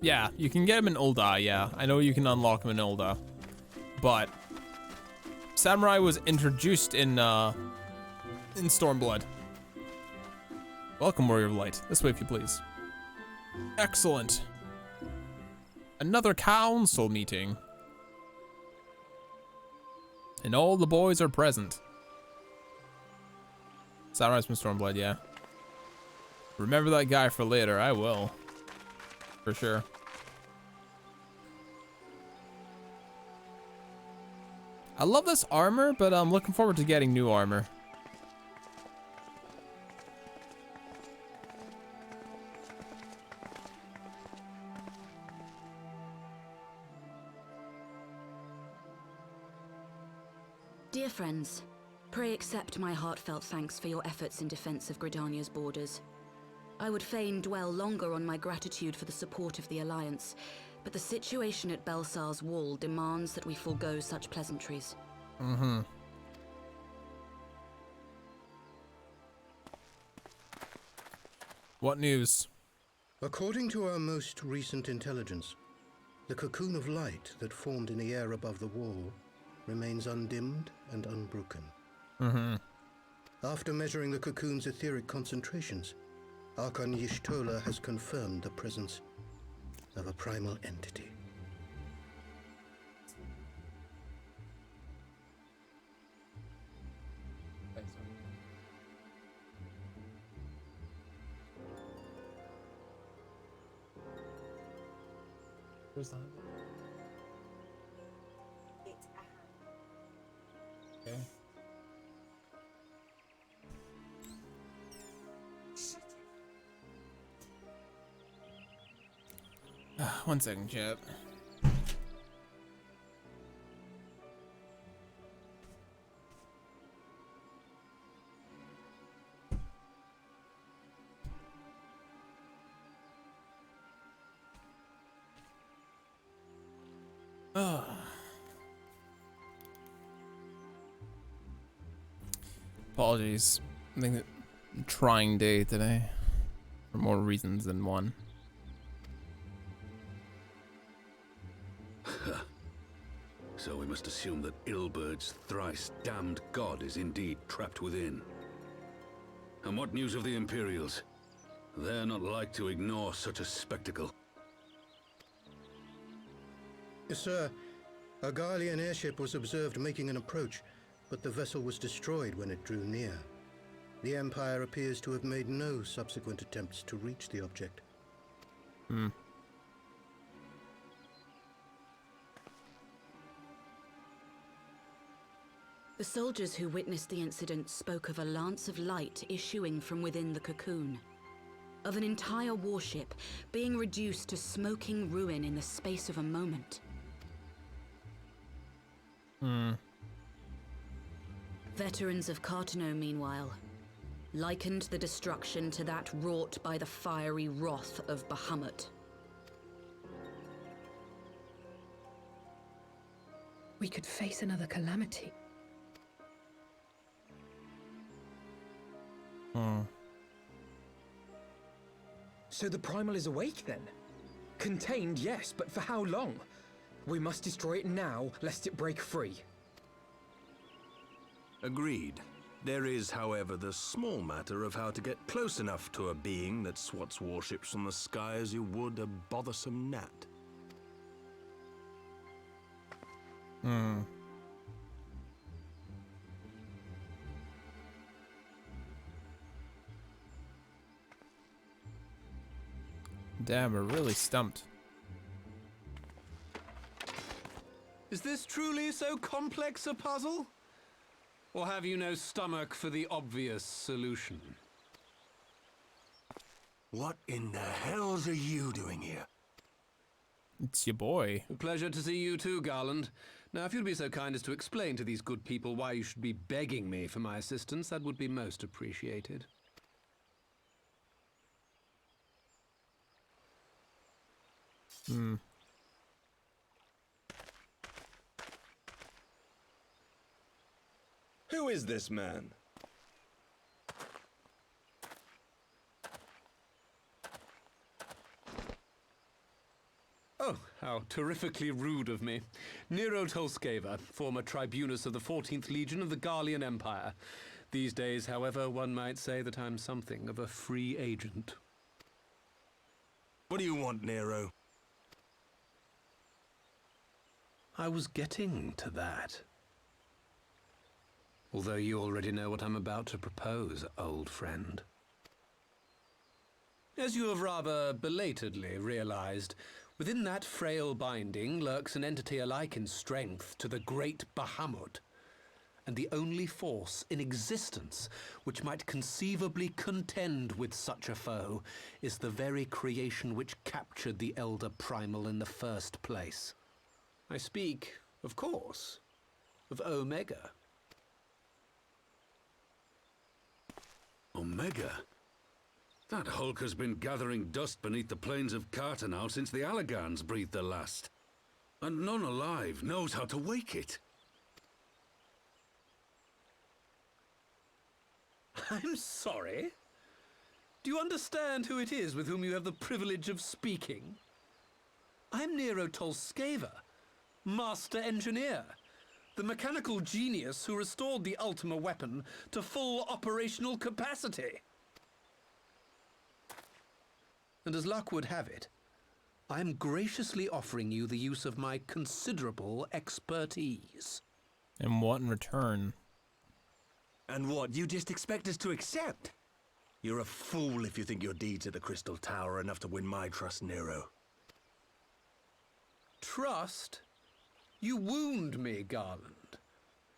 Yeah, you can get him in Ul'dah, yeah. I know you can unlock him in Ul'dah. But Samurai was introduced in Stormblood. Welcome, Warrior of Light. This way, if you please. Excellent. Another council meeting. And all the boys are present. Samurai's from Stormblood, yeah. Remember that guy for later. I will. For sure. I love this armor, but I'm looking forward to getting new armor. Dear friends, pray accept my heartfelt thanks for your efforts in defense of Gridania's borders. I would fain dwell longer on my gratitude for the support of the Alliance, but the situation at Belsar's Wall demands that we forego such pleasantries. Mm-hmm. What news? According to our most recent intelligence, the cocoon of light that formed in the air above the wall remains undimmed and unbroken. Mm-hmm. After measuring the cocoon's etheric concentrations, Archon Y'shtola has confirmed the presence of a primal entity. Where's that? Okay. One second, chat. Apologies. I think a trying day today for more reasons than one. So we must assume that Ilbert's thrice damned god is indeed trapped within. And what news of the Imperials? They're not like to ignore such a spectacle. Yes, sir. A Garlean airship was observed making an approach, but the vessel was destroyed when it drew near. The Empire appears to have made no subsequent attempts to reach the object. Hmm. The soldiers who witnessed the incident spoke of a lance of light issuing from within the cocoon, of an entire warship being reduced to smoking ruin in the space of a moment. Hmm. Veterans of Cartano, meanwhile, likened the destruction to that wrought by the fiery wrath of Bahamut. We could face another calamity. So the Primal is awake then? Contained, yes, but for how long? We must destroy it now, lest it break free. Agreed. There is, however, the small matter of how to get close enough to a being that swats warships from the sky as you would a bothersome gnat. Hmm. Damn, we're really stumped. Is this truly so complex a puzzle? Or have you no stomach for the obvious solution? What in the hells are you doing here? It's your boy. Pleasure to see you too, Garland. Now, if you'd be so kind as to explain to these good people why you should be begging me for my assistance, that would be most appreciated. Hmm. Who is this man? Oh, how terrifically rude of me. Nero Tolskeva, former tribunus of the 14th Legion of the Garlean Empire. These days, however, one might say that I'm something of a free agent. What do you want, Nero? I was getting to that. Although you already know what I'm about to propose, old friend. As you have rather belatedly realized, within that frail binding lurks an entity alike in strength to the great Bahamut, and the only force in existence which might conceivably contend with such a foe is the very creation which captured the Elder Primal in the first place. I speak, of course, of Omega. Omega? That hulk has been gathering dust beneath the plains of Cartanau since the Allegans breathed their last. And none alive knows how to wake it. I'm sorry? Do you understand who it is with whom you have the privilege of speaking? I'm Nero Tolskeva, Master Engineer, the mechanical genius who restored the Ultima weapon to full operational capacity. And as luck would have it, I am graciously offering you the use of my considerable expertise. And what in return? And what, you just expect us to accept? You're a fool if you think your deeds at the Crystal Tower are enough to win my trust, Nero. Trust? You wound me, Garland.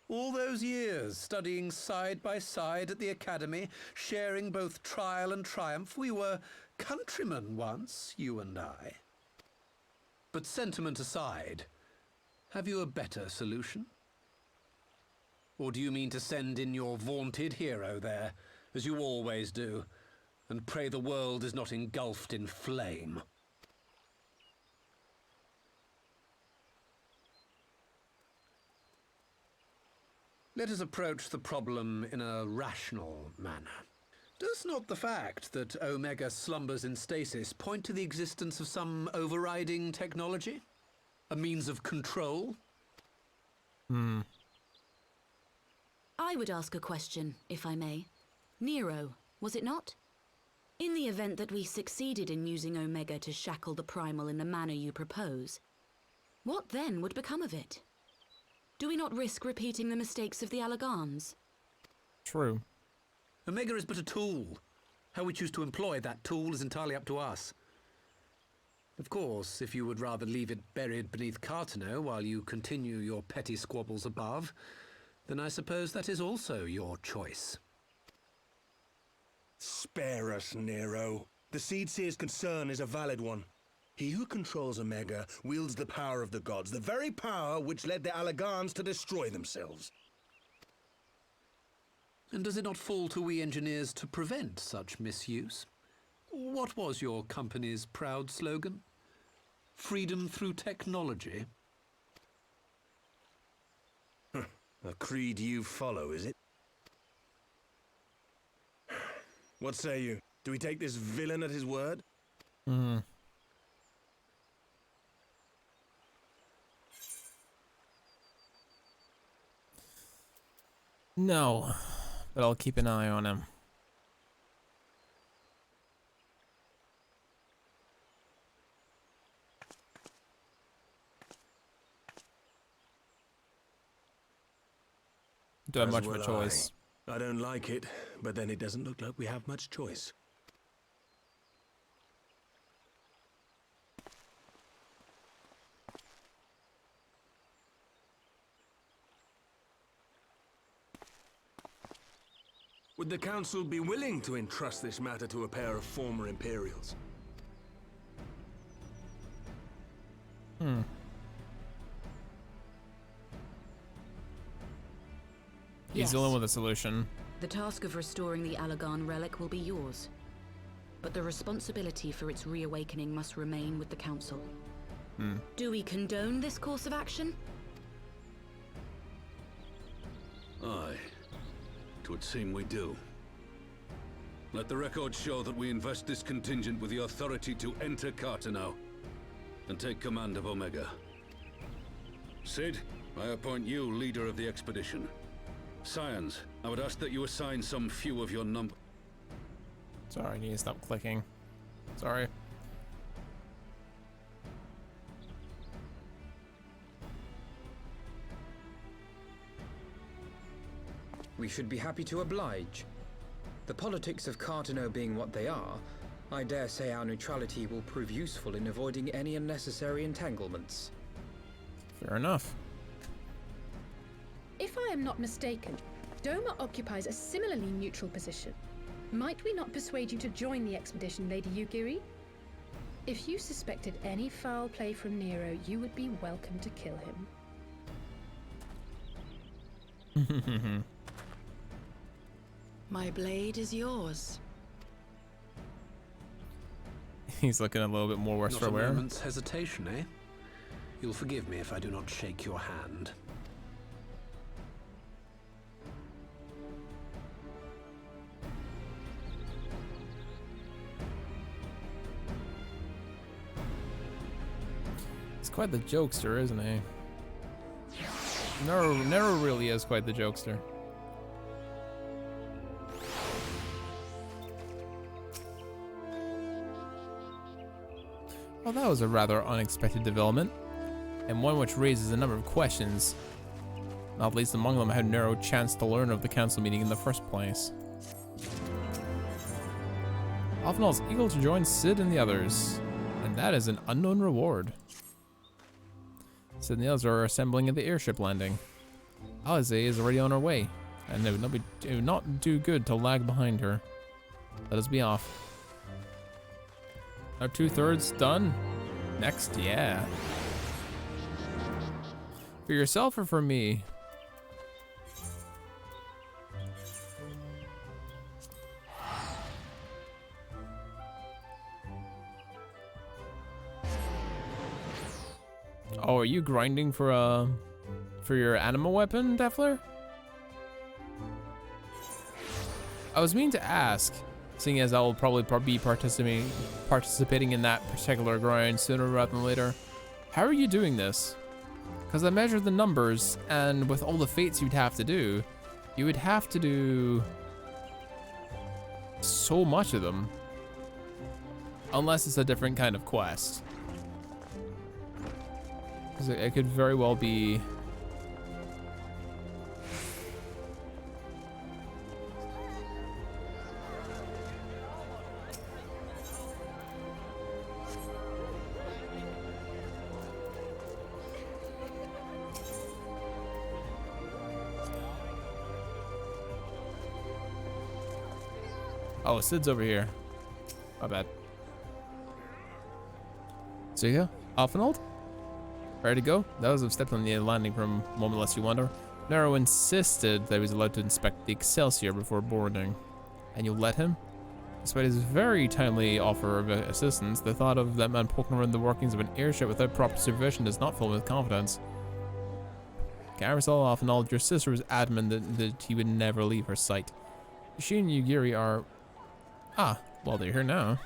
All those years, studying side by side at the Academy, sharing both trial and triumph, we were countrymen once, you and I. But sentiment aside, have you a better solution? Or do you mean to send in your vaunted hero there, as you always do, and pray the world is not engulfed in flame? Let us approach the problem in a rational manner. Does not the fact that Omega slumbers in stasis point to the existence of some overriding technology? A means of control? I would ask a question, if I may. Nero, was it not? In the event that we succeeded in using Omega to shackle the Primal in the manner you propose, what then would become of it? Do we not risk repeating the mistakes of the Allegans? True. Omega is but a tool. How we choose to employ that tool is entirely up to us. Of course, if you would rather leave it buried beneath Cartanau while you continue your petty squabbles above, then I suppose that is also your choice. Spare us, Nero. The Seedseer's concern is a valid one. He who controls Omega wields the power of the gods, the very power which led the Allegans to destroy themselves. And does it not fall to we engineers to prevent such misuse? What was your company's proud slogan? Freedom through technology? A creed you follow, is it? What say you? Do we take this villain at his word? No, but I'll keep an eye on him. Don't have much of a choice. I don't like it, but then it doesn't look like we have much choice. Would the Council be willing to entrust this matter to a pair of former Imperials? He's the one with a solution. The task of restoring the Allegan relic will be yours. But the responsibility for its reawakening must remain with the Council. Do we condone this course of action? Aye. It would seem we do. Let the record show that we invest this contingent with the authority to enter Cartanau. and take command of Omega. Cid, I appoint you leader of the expedition. Scions, I would ask that you assign some few of your number. Sorry, I need to stop clicking. Sorry. We should be happy to oblige. The politics of Cartano being what they are, I dare say our neutrality will prove useful in avoiding any unnecessary entanglements. Fair enough. If I am not mistaken, Doma occupies a similarly neutral position. Might we not persuade you to join the expedition, Lady Yugiri? If you suspected any foul play from Nero, you would be welcome to kill him. My blade is yours. He's looking a little bit more worse for wear. Not a moment's hesitation, eh? You'll forgive me if I do not shake your hand. He's quite the jokester, isn't he? Nero really is quite the jokester. Well, that was a rather unexpected development, and one which raises a number of questions, not least among them how Nero chanced to learn of the council meeting in the first place. Alphenall's eager to join Cid and the others, and that is an unknown reward. Cid and the others are assembling at the airship landing. Alize is already on her way, and it would not do good to lag behind her. Let us be off. Are 2/3 done? Next, yeah. For yourself or for me? Oh, are you grinding for your animal weapon, Defler? I was meaning to ask, seeing as I will probably be participating in that particular grind sooner rather than later. How are you doing this? Because I measured the numbers, and with all the fates you'd have to do, you would have to do so much of them. Unless it's a different kind of quest. Because it could very well be... Oh, Cid's over here. My bad. So yeah, Alphenald? Ready to go? Those have stepped on the landing from a moment lest you wonder. Nero insisted that he was allowed to inspect the Excelsior before boarding. And you'll let him? Despite his very timely offer of assistance, the thought of that man poking around the workings of an airship without proper supervision does not fill him with confidence. Carousel, Alphenald, your sister was adamant that he would never leave her sight. She and Yugiri are... Ah, well, they're here now.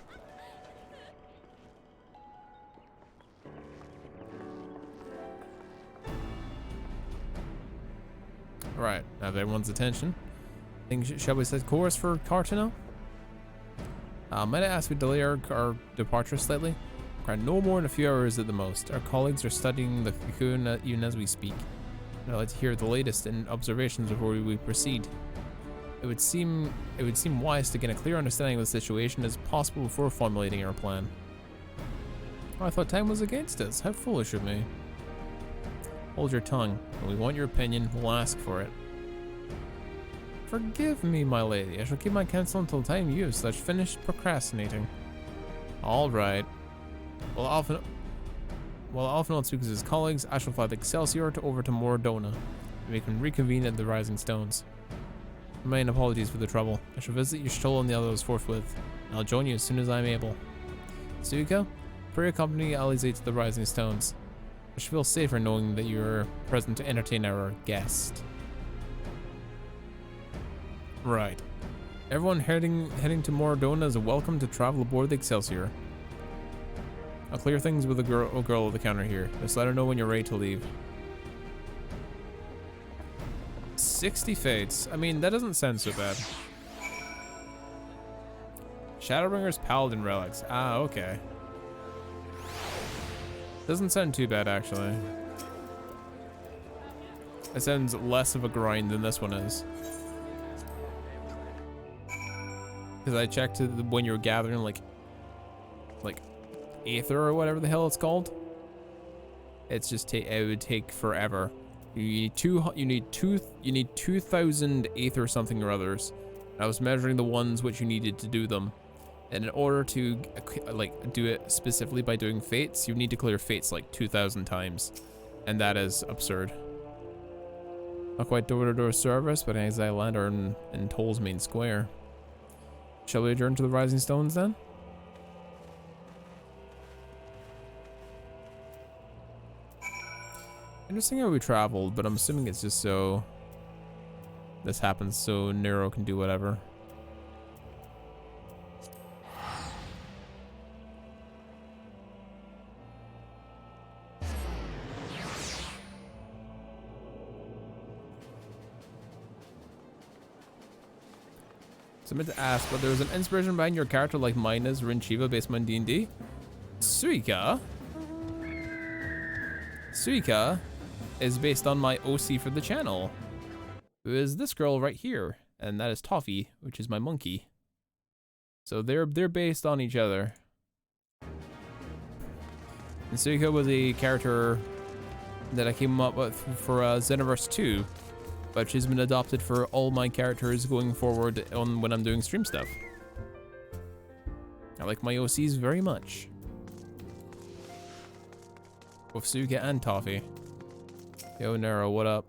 Right, have everyone's attention. Shall we set course for Cartano? Might I ask we delay our departure slightly? Require no more than a few hours at the most. Our colleagues are studying the cocoon even as we speak. I'd like to hear the latest in observations before we proceed. It would seem wise to gain a clear understanding of the situation as possible before formulating our plan. Oh, I thought time was against us. How foolish of me. Hold your tongue. When we want your opinion, we'll ask for it. Forgive me, my lady. I shall keep my counsel until the time you have such finished procrastinating. All right. While Alphenald speaks with his colleagues, I shall fly the Excelsior over to Moradona, and we can reconvene at the Rising Stones. My apologies for the trouble. I shall visit Y'shtola and the others forthwith, and I'll join you as soon as I'm able. Suiko, pray accompany Alize to the Rising Stones. I should feel safer knowing that you're present to entertain our guest. Right. Everyone heading to Moradona is welcome to travel aboard the Excelsior. I'll clear things with a girl at the counter here. Just let her know when you're ready to leave. 60 fates. I mean, that doesn't sound so bad. Shadowbringer's Paladin Relics. Ah, okay. Doesn't sound too bad, actually. It sounds less of a grind than this one is. Because I checked when you're gathering like Aether or whatever the hell it's called. It's just it would take forever. You need 2,000 Aether something or others. I was measuring the ones which you needed to do them. And in order to like do it specifically by doing fates, you need to clear fates like 2,000 times. And that is absurd. Not quite door-to-door service, but as I land are in Toll's main square. Shall we adjourn to the Rising Stones then? Interesting how we traveled, but I'm assuming it's just so this happens so Nero can do whatever. So I meant to ask, but there was an inspiration behind your character like mine is, Rin Shiva, based on D&D. Suika is based on my OC for the channel, who is this girl right here, and that is Toffee, which is my monkey. So they're based on each other. And Suika was a character that I came up with for Xenoverse 2. But she's been adopted for all my characters going forward when I'm doing stream stuff. I like my OCs very much. With Suga and Toffee. Yo, Nero, what up?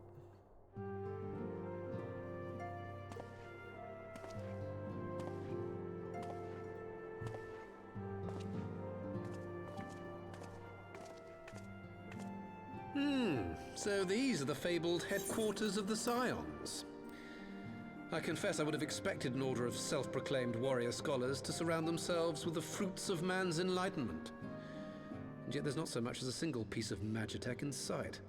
So these are the fabled headquarters of the Scions. I confess I would have expected an order of self-proclaimed warrior scholars to surround themselves with the fruits of man's enlightenment. And yet there's not so much as a single piece of magitech in sight.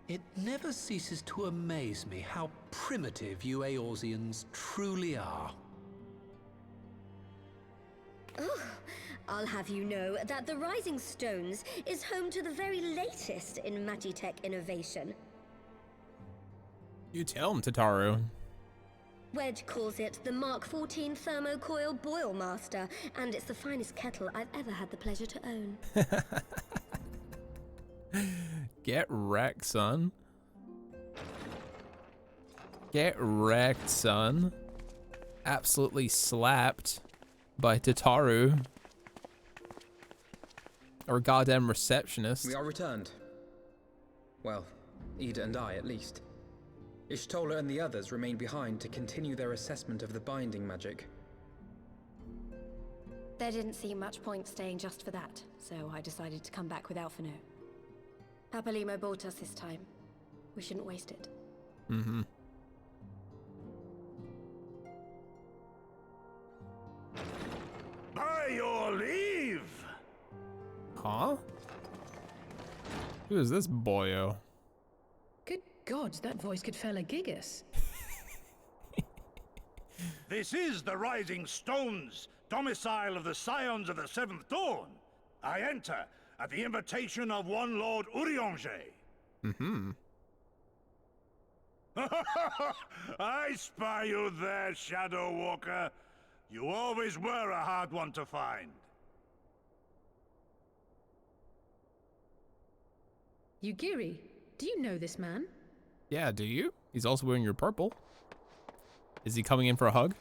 It never ceases to amaze me how primitive you Eorzeans truly are. Oh, I'll have you know that the Rising Stones is home to the very latest in magitech innovation. You tell him, Tataru. Wedge calls it the Mark 14 Thermocoil Boil Master, and it's the finest kettle I've ever had the pleasure to own. Get wrecked, son. Get wrecked, son. Absolutely slapped by Tataru. Or goddamn receptionist. We are returned. Well, Ida and I, at least. Ishtola and the others remain behind to continue their assessment of the binding magic. There didn't seem much point staying just for that, so I decided to come back with Alphino. Papalimo bought us this time. We shouldn't waste it. Mm-hmm. By your leave! Huh? Who is this boyo? Good God, that voice could fell a gigas. This is the Rising Stones, domicile of the Scions of the Seventh Dawn. I enter at the invitation of one Lord Urianger. Mm-hmm. I spy you there, Shadow Walker. You always were a hard one to find. Yugiri, do you know this man? Yeah, do you? He's also wearing your purple. Is he coming in for a hug?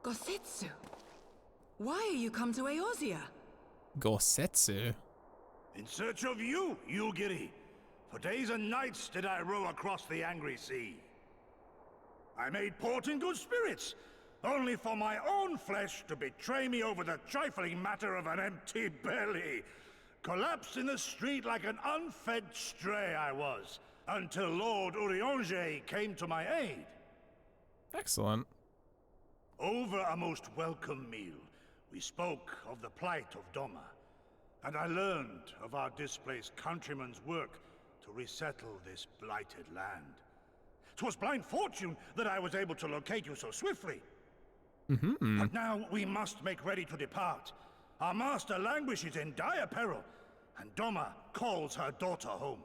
Gosetsu, why are you come to Eorzea? Gosetsu? In search of you, Yugiri. For days and nights did I row across the angry sea. I made port in good spirits, only for my own flesh to betray me over the trifling matter of an empty belly. Collapsed in the street like an unfed stray I was, until Lord Urianger came to my aid. Excellent. Over a most welcome meal, we spoke of the plight of Doma, and I learned of our displaced countrymen's work to resettle this blighted land. 'Twas blind fortune that I was able to locate you so swiftly. But now we must make ready to depart. Our master languishes in dire peril, and Doma calls her daughter home.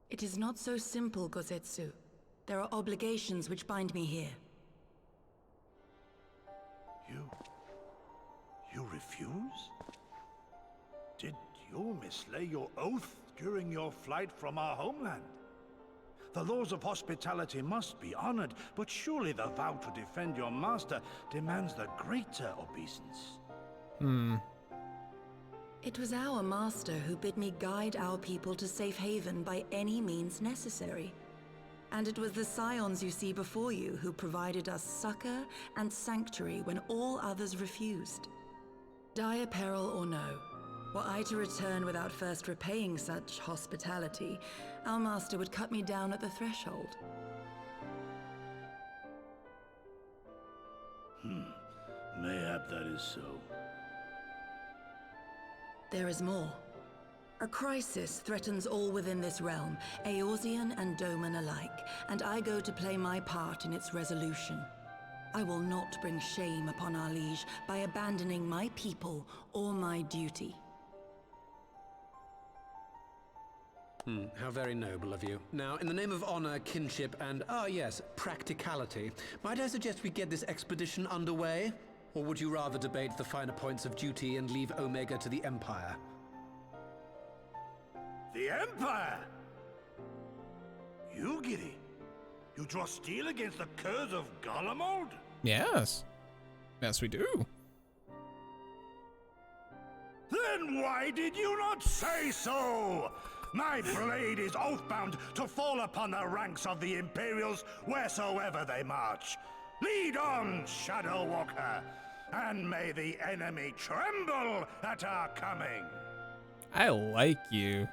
It is not so simple, Gozetsu. There are obligations which bind me here. You refuse? Did you mislay your oath during your flight from our homeland? The laws of hospitality must be honored, but surely the vow to defend your master demands the greater obeisance. It was our master who bid me guide our people to safe haven by any means necessary. And it was the scions you see before you who provided us succor and sanctuary when all others refused. Dire peril or no, were I to return without first repaying such hospitality, our master would cut me down at the threshold. Mayhap that is so. There is more. A crisis threatens all within this realm, Eorzean and Doman alike, and I go to play my part in its resolution. I will not bring shame upon our liege by abandoning my people or my duty. How very noble of you. Now, in the name of honor, kinship, and, practicality, might I suggest we get this expedition underway? Or would you rather debate the finer points of duty and leave Omega to the Empire? The Empire? You, Giri? You draw steel against the curse of Garlemald? Yes. Yes, we do. Then why did you not say so? My blade is oath-bound to fall upon the ranks of the Imperials wheresoever they march. Lead on, Shadow Walker, and may the enemy tremble at our coming. I like you.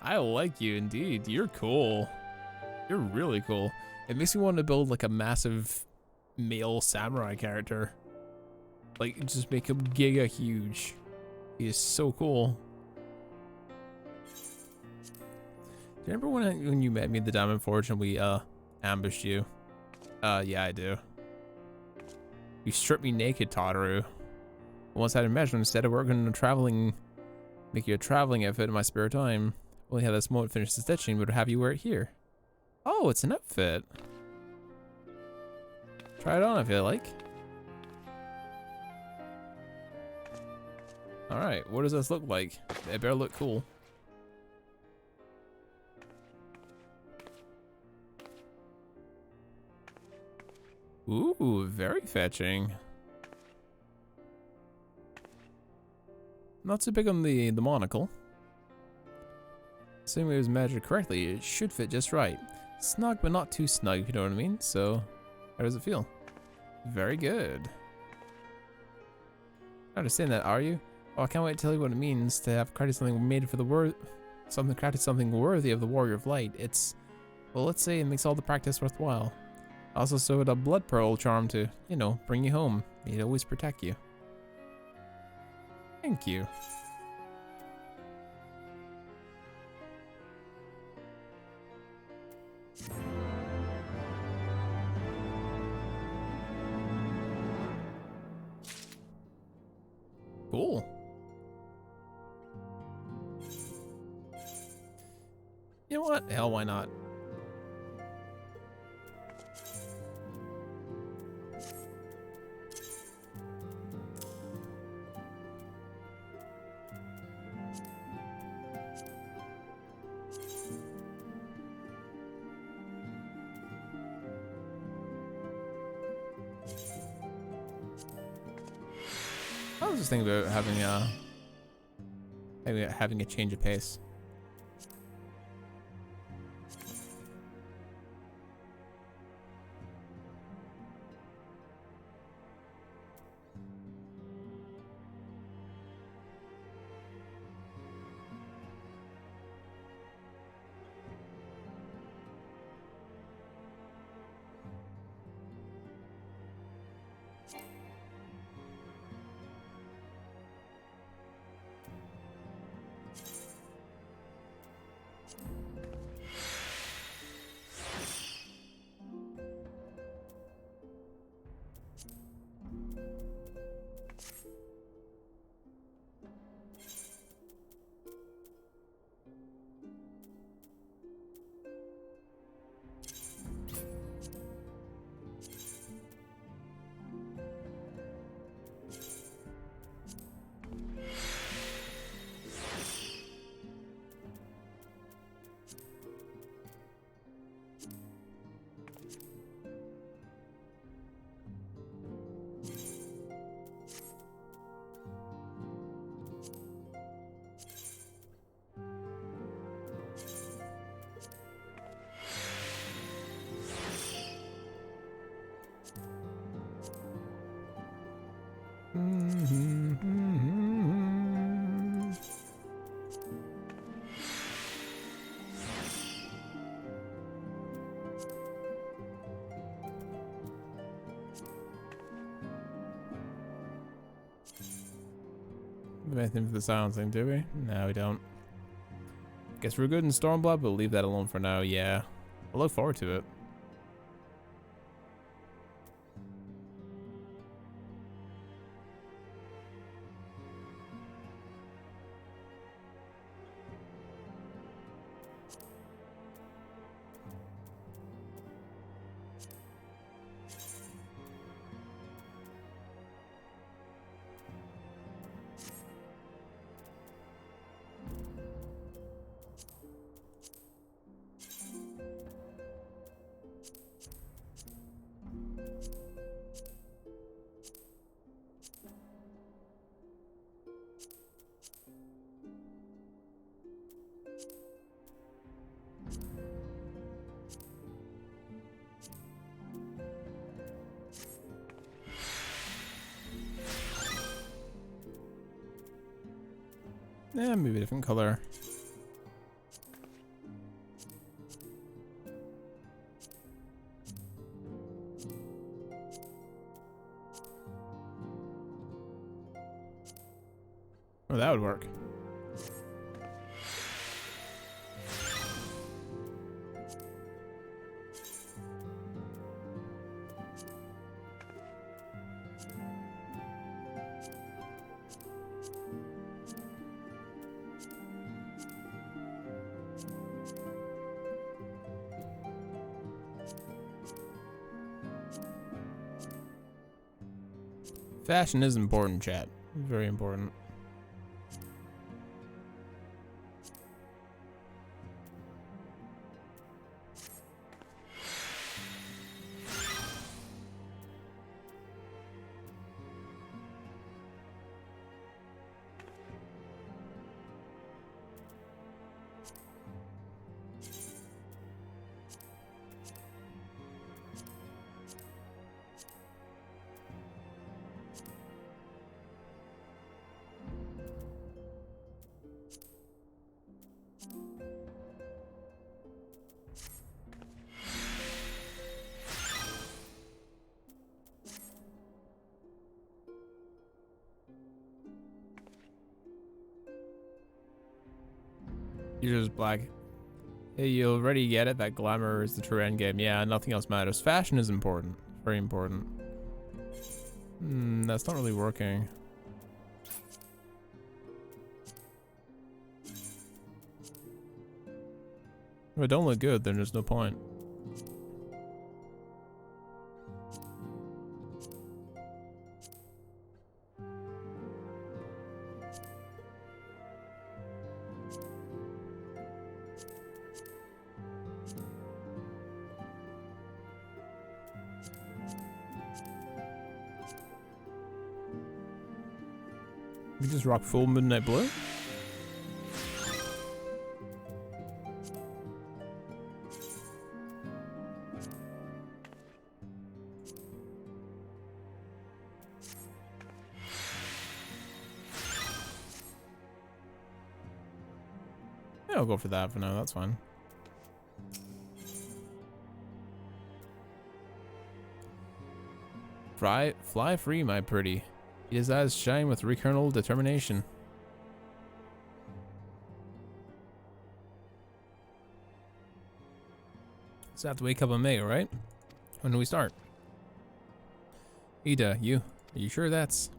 I like you indeed. You're cool. You're really cool. It makes me want to build like a massive male samurai character. Like just make him giga huge. He is so cool. Do you remember when you met me at the Diamond Forge and we ambushed you? Yeah, I do. You stripped me naked, Tataru. Once I had imagined instead of working on make you a traveling outfit in my spare time. Only had this moment finish the stitching, would have you wear it here. Oh, it's an outfit. Try it on if you like. Alright, what does this look like? It better look cool. Ooh, very fetching. Not so big on the monocle. Assuming it was measured correctly, it should fit just right. Snug, but not too snug, if you know what I mean. So, how does it feel? Very good. I understand that, are you? Oh, I can't wait to tell you what it means to have crafted something made for the something worthy of the Warrior of Light. It's, well, let's say it makes all the practice worthwhile. Also sewed a blood pearl charm to, you know, bring you home. May it always protect you. Thank you. Cool. You know what? Hell, why not? I was just thinking about having a change of pace. We have anything for the silencing, do we? No, we don't. Guess we're good in Stormblood, but we'll leave that alone for now, yeah. I look forward to it. Yeah, maybe a different color. Oh, that would work. Fashion is important, chat. Very important. You're just black. Hey, you already get it. That glamour is the true end game. Yeah, nothing else matters. Fashion is important. Very important. That's not really working. If I don't look good, then there's no point. We just rock full midnight blue. Yeah, I'll go for that for now. That's fine. Fly free, my pretty. His eyes shine with rekindled determination. So I have to wake up on May, right? When do we start? Ida, are you sure that's?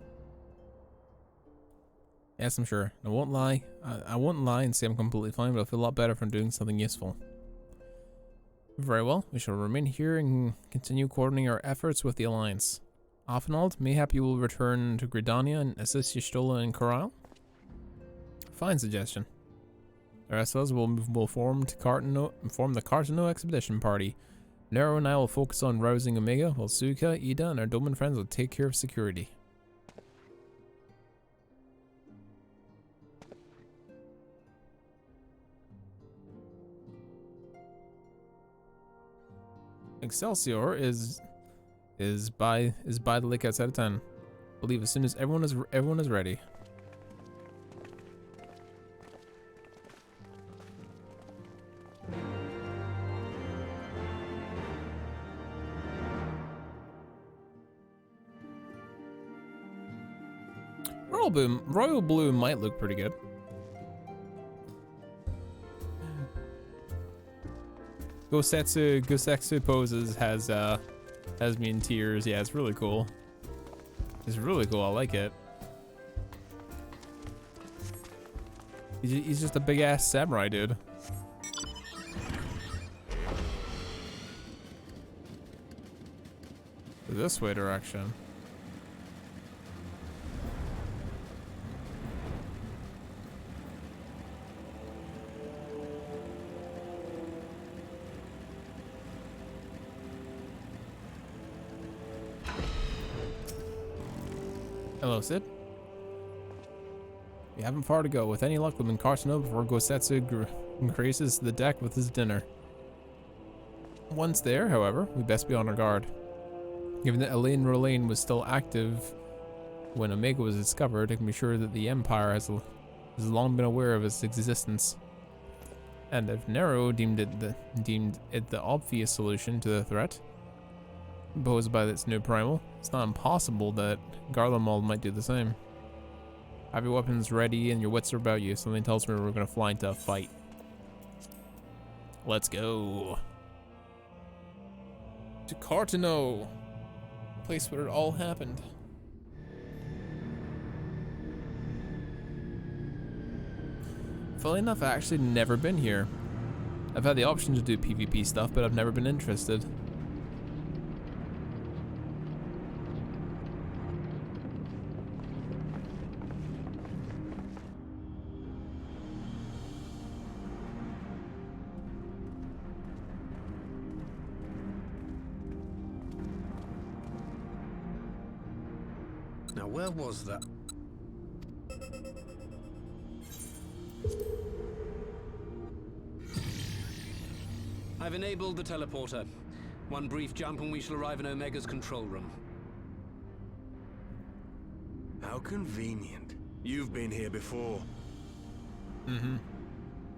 Yes, I'm sure. I won't lie. I won't lie and say I'm completely fine, but I feel a lot better from doing something useful. Very well. We shall remain here and continue coordinating our efforts with the Alliance. Offenald, mayhap you will return to Gridania and assist Y'shtola and Corral? Fine suggestion. The rest of us will form the Cartano expedition party. Nero and I will focus on rousing Omega, while Suka, Ida, and our Doman friends will take care of security. Excelsior is by the lake outside of town. We'll leave as soon as everyone is ready. We're all Royal Blue might look pretty good. Gosetsu poses has me in tears. Yeah, it's really cool. It's really cool. I like it. He's just a big ass samurai dude. This way direction. Hello, Sid. We haven't far to go. With any luck, we'll be in Cartano before Gosetsu graces the deck with his dinner. Once there, however, we best be on our guard. Given that Elaine Rolane was still active when Omega was discovered, I can be sure that the Empire has long been aware of its existence. And if Nero deemed it the obvious solution to the threat posed by its new primal, it's not impossible that Garlemald might do the same. Have your weapons ready and your wits are about you. Something tells me we're gonna fly into a fight. Let's go. To Cartano. Place where it all happened. Funnily enough, I've actually never been here. I've had the option to do PvP stuff, but I've never been interested. Now, where was that? I've enabled the teleporter. One brief jump and we shall arrive in Omega's control room. How convenient. You've been here before. Mm-hmm.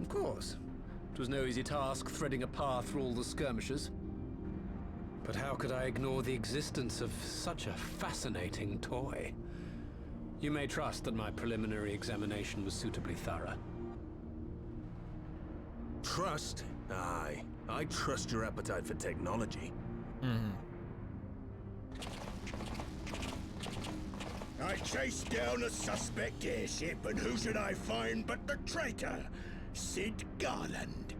Of course. It was no easy task threading a path through all the skirmishes. But how could I ignore the existence of such a fascinating toy? You may trust that my preliminary examination was suitably thorough. Trust? Aye. I trust your appetite for technology. Mm-hmm. I chased down a suspect airship, and who should I find but the traitor, Sid Garland.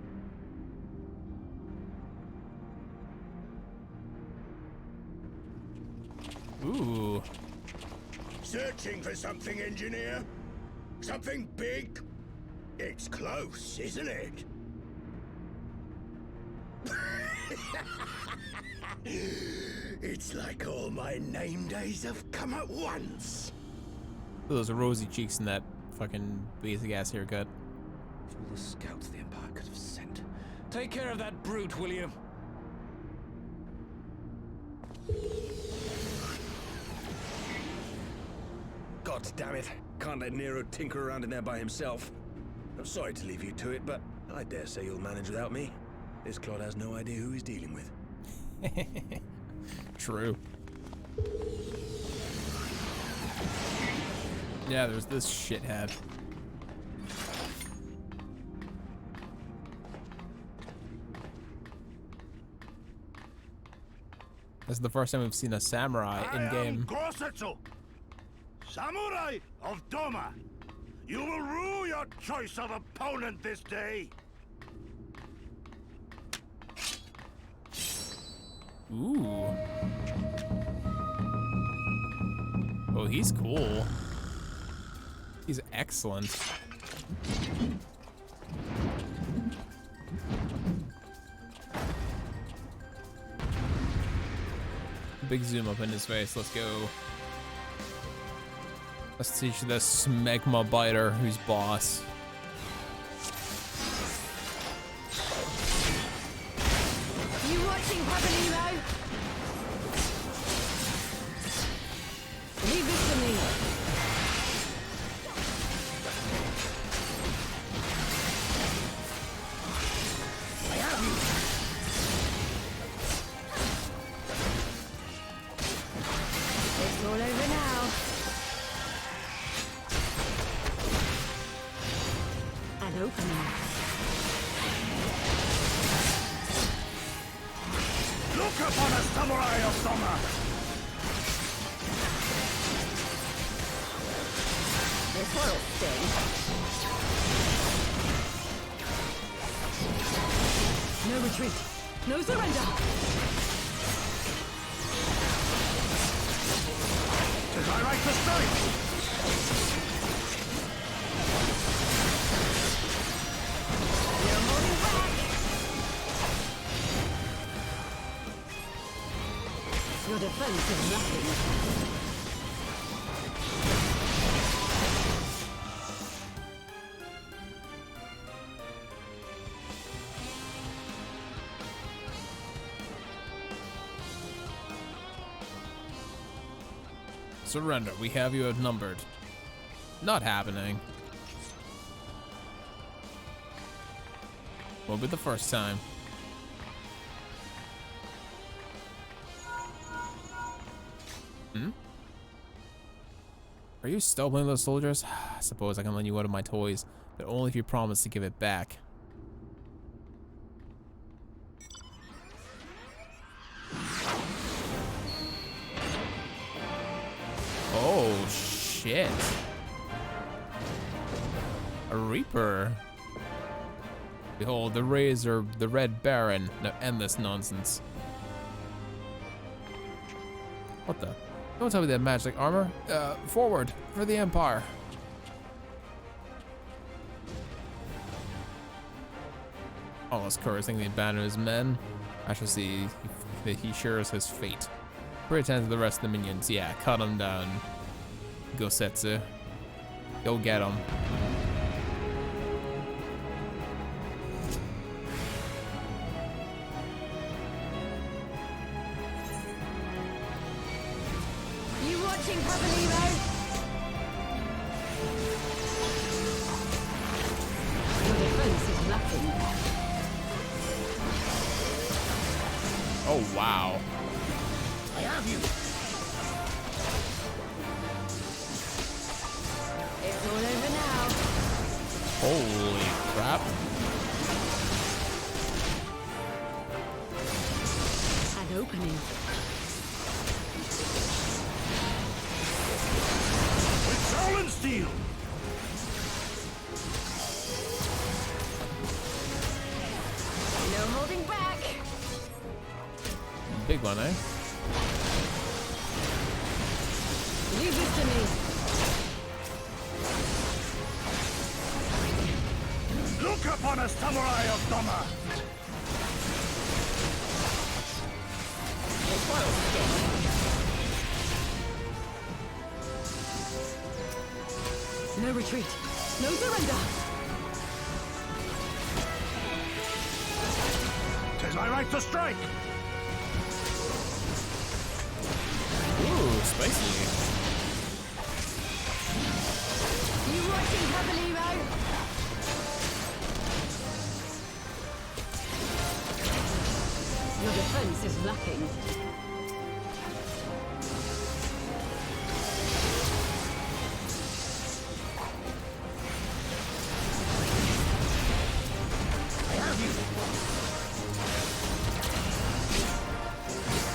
Ooh. Searching for something, engineer? Something big? It's close, isn't it? It's like all my name days have come at once. Those rosy cheeks and that fucking basic ass haircut. For all the scouts the Empire could have sent. Take care of that brute, will you? God damn it. Can't let Nero tinker around in there by himself. I'm sorry to leave you to it, but I dare say you'll manage without me. This clod has no idea who he's dealing with. True. Yeah, there's this shithead. This is the first time we've seen a samurai in game. Gosetsu, Samurai of Doma. You will rue your choice of opponent this day. Ooh. Oh, he's cool. He's excellent. Big zoom up in his face. Let's go. Let's teach this smegma biter who's boss. You watching, Papanino? Leave this to me. I have you. It's all over now. An opening. Look upon a samurai of summer! This will sting. No retreat. No surrender. Tis my right to strike! You're holding back. Your defense is nothing. Surrender. We have you outnumbered. Not happening. Won't be the first time. Are you still playing those soldiers? I suppose I can lend you one of my toys, but only if you promise to give it back. Oh, shit. A Reaper. Behold, the Razor, the Red Baron. No, end this nonsense. What the? Don't tell me that magic armor. Forward for the Empire. Almost cursing the abandon his men. I shall see that he shares his fate. Pretend to the rest of the minions. Yeah, cut him down. Go Setsu. Go get him. You watching, Pavalino? Your defense is lacking. Oh, wow. I have you! It's all over now. Holy crap. An opening. With soul and steel! No holding back. Big one, eh? Leave this to me. Look upon a samurai of Doma! This will sting. No retreat. No surrender. Tis my right to strike! Ooh, spicy. You watching, Pavalino? Your defense is lacking.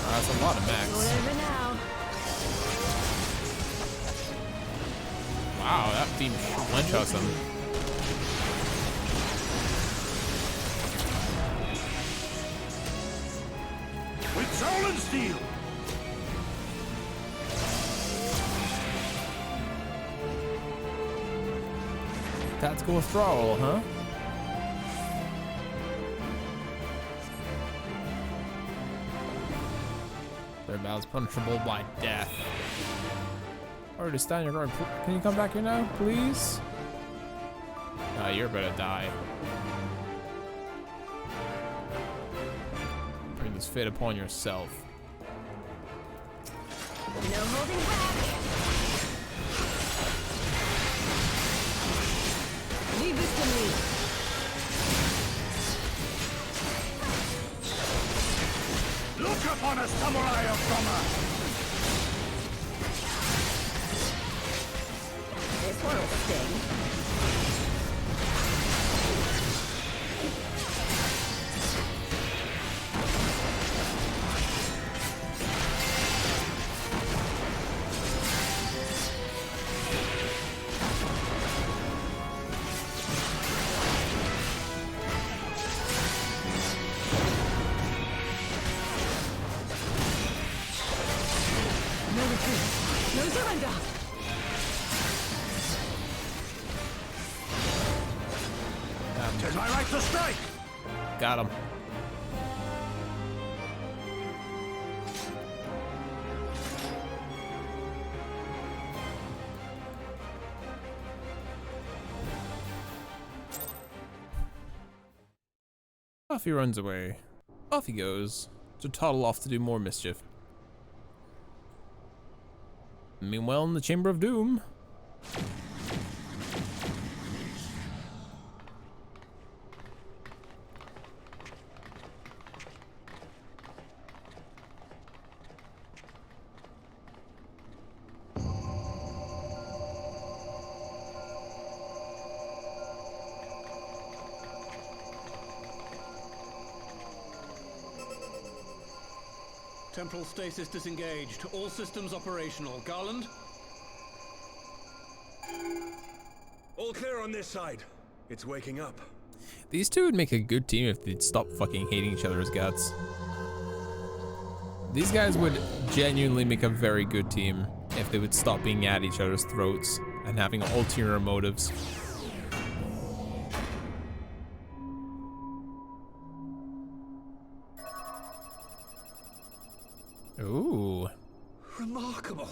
That's a lot of max. All over now. Wow, that team one-shots him. With soul and steel! Tactical withdrawal, huh? Their battle's punishable by death. Already stand your guard. Can you come back here now, please? You're about to die. Bring this fate upon yourself. No holding back. Leave this to me. Look upon a samurai of Doma! This will sting. 'Tis my right to strike! Got him. Off he runs away. Off he goes to toddle off to do more mischief. Meanwhile, in the Chamber of Doom. Temporal stasis disengaged. All systems operational. Garland? All clear on this side. It's waking up. These two would make a good team if they'd stop fucking hating each other's guts. These guys would genuinely make a very good team if they would stop being at each other's throats and having ulterior motives. Ooh. Remarkable.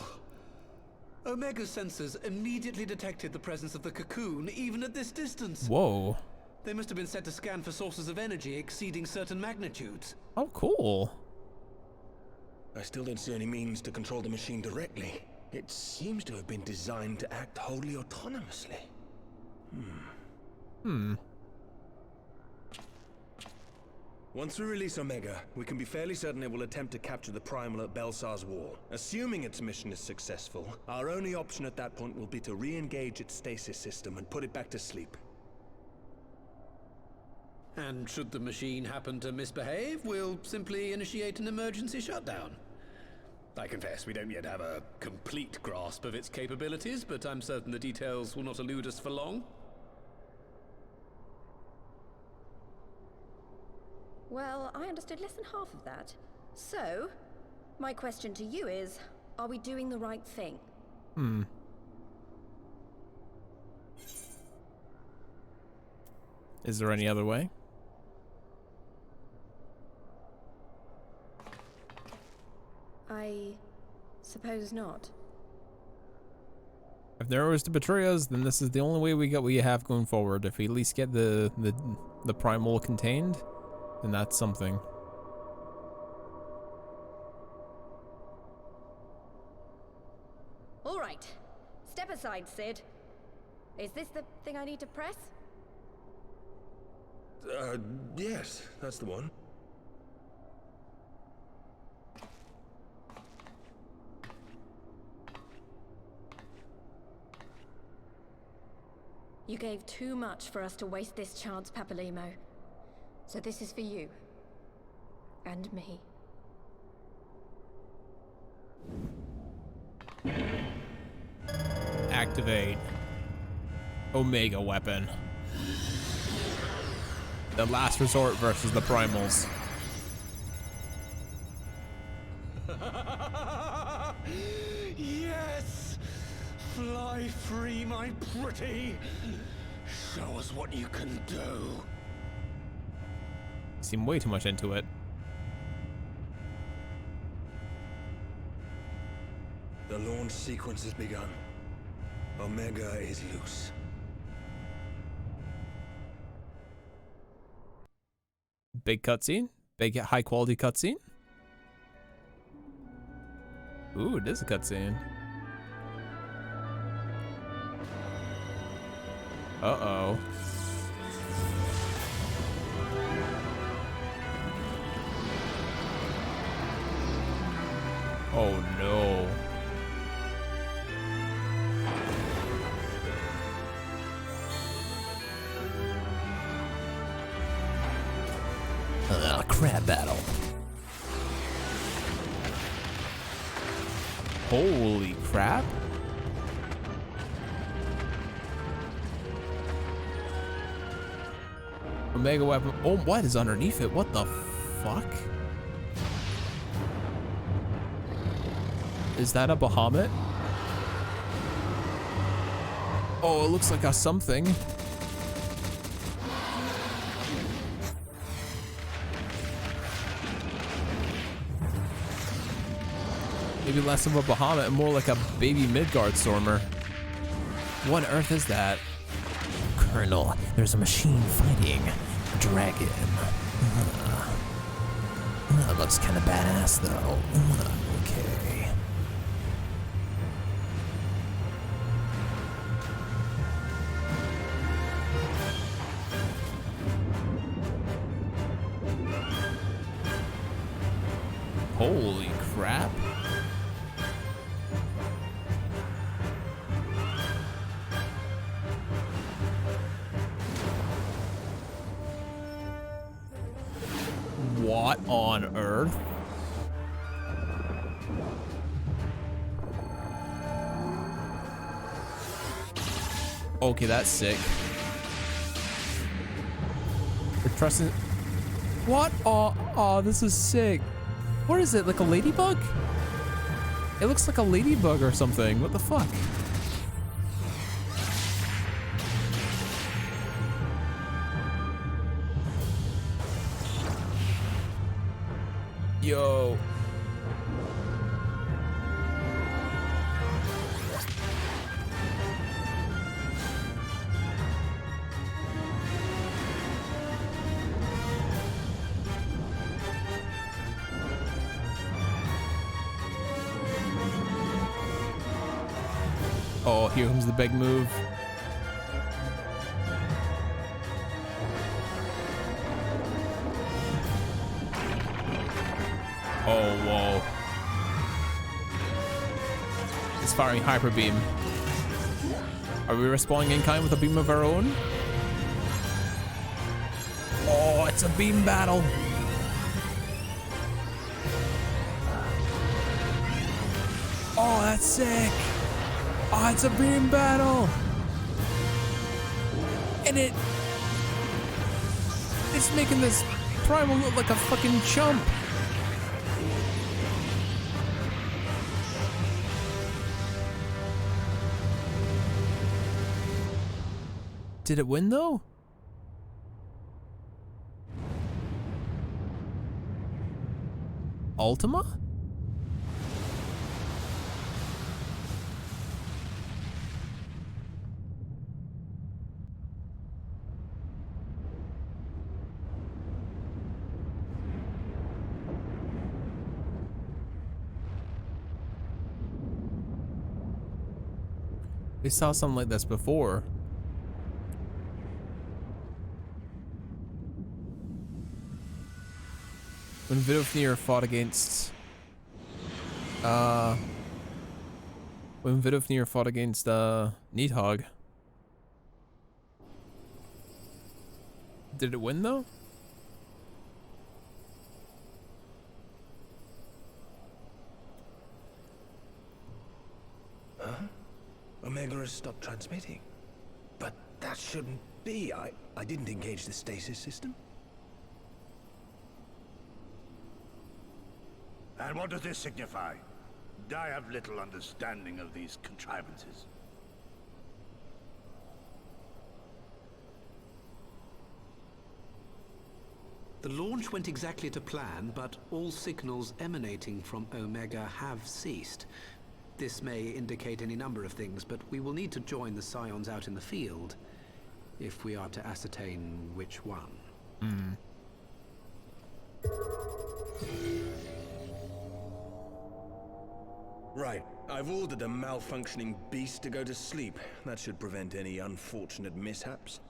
Omega sensors immediately detected the presence of the cocoon, even at this distance. Whoa. They must have been set to scan for sources of energy exceeding certain magnitudes. Oh, cool. I still don't see any means to control the machine directly. It seems to have been designed to act wholly autonomously. Once we release Omega, we can be fairly certain it will attempt to capture the Primal at Belsar's Wall. Assuming its mission is successful, our only option at that point will be to re-engage its stasis system and put it back to sleep. And should the machine happen to misbehave, we'll simply initiate an emergency shutdown. I confess we don't yet have a complete grasp of its capabilities, but I'm certain the details will not elude us for long. Well, I understood less than half of that. So, my question to you is, are we doing the right thing? Is there any other way? I suppose not. If there was to betray us, then this is the only way we have going forward. If we at least get the primal contained, then that's something. All right. Step aside, Sid. Is this the thing I need to press? Yes, that's the one. You gave too much for us to waste this chance, Papalimo. So this is for you. And me. Activate Omega weapon. The last resort versus the primals. Yes! Fly free, my pretty! Show us what you can do. Seem way too much into it. The launch sequence has begun. Omega is loose. Big cutscene? Big high quality cutscene? Ooh, it is a cutscene. Uh-oh. Oh no. Crab battle. Holy crap. Omega weapon. Oh, what is underneath it? What the fuck? Is that a Bahamut? Oh, it looks like a something. Maybe less of a Bahamut and more like a baby Midgard Stormer. What on earth is that? Colonel, there's a machine fighting a dragon. Looks kind of badass though. Okay. Holy crap. What on earth? Okay, that's sick. We're trusting. What? Oh, this is sick. What is it? Like a ladybug? It looks like a ladybug or something. What the fuck? Yo. Oh, here comes the big move. Oh, whoa. It's firing Hyper Beam. Are we respawning in kind with a beam of our own? Oh, it's a beam battle. Oh, that's sick. Oh, it's a beam battle. And it's making this Primal look like a fucking chump. Did it win though? Ultima? We saw something like this before. When Vidofnir fought against Nidhogg. Did it win though? Huh? Omega has stopped transmitting. But that shouldn't be. I didn't engage the stasis system. And what does this signify? I have little understanding of these contrivances. The launch went exactly to plan, but all signals emanating from Omega have ceased. This may indicate any number of things, but we will need to join the Scions out in the field if we are to ascertain which one. Hmm. Right. I've ordered a malfunctioning beast to go to sleep. That should prevent any unfortunate mishaps.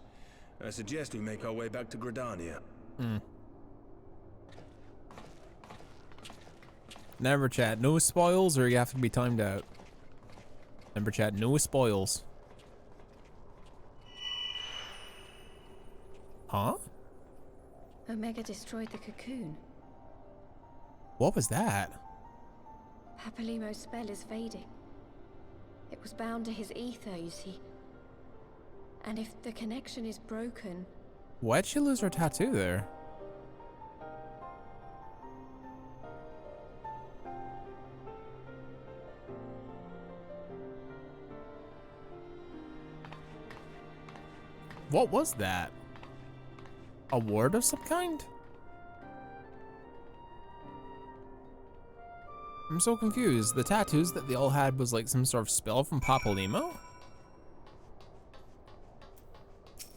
I suggest we make our way back to Gridania. Never chat. No spoils, or you have to be timed out. Remember chat. No spoils. Huh? Omega destroyed the cocoon. What was that? Papalimo's spell is fading. It was bound to his ether, you see. And if the connection is broken... Why'd she lose her tattoo there? What was that? A ward of some kind? I'm so confused. The tattoos that they all had was like some sort of spell from Papalimo?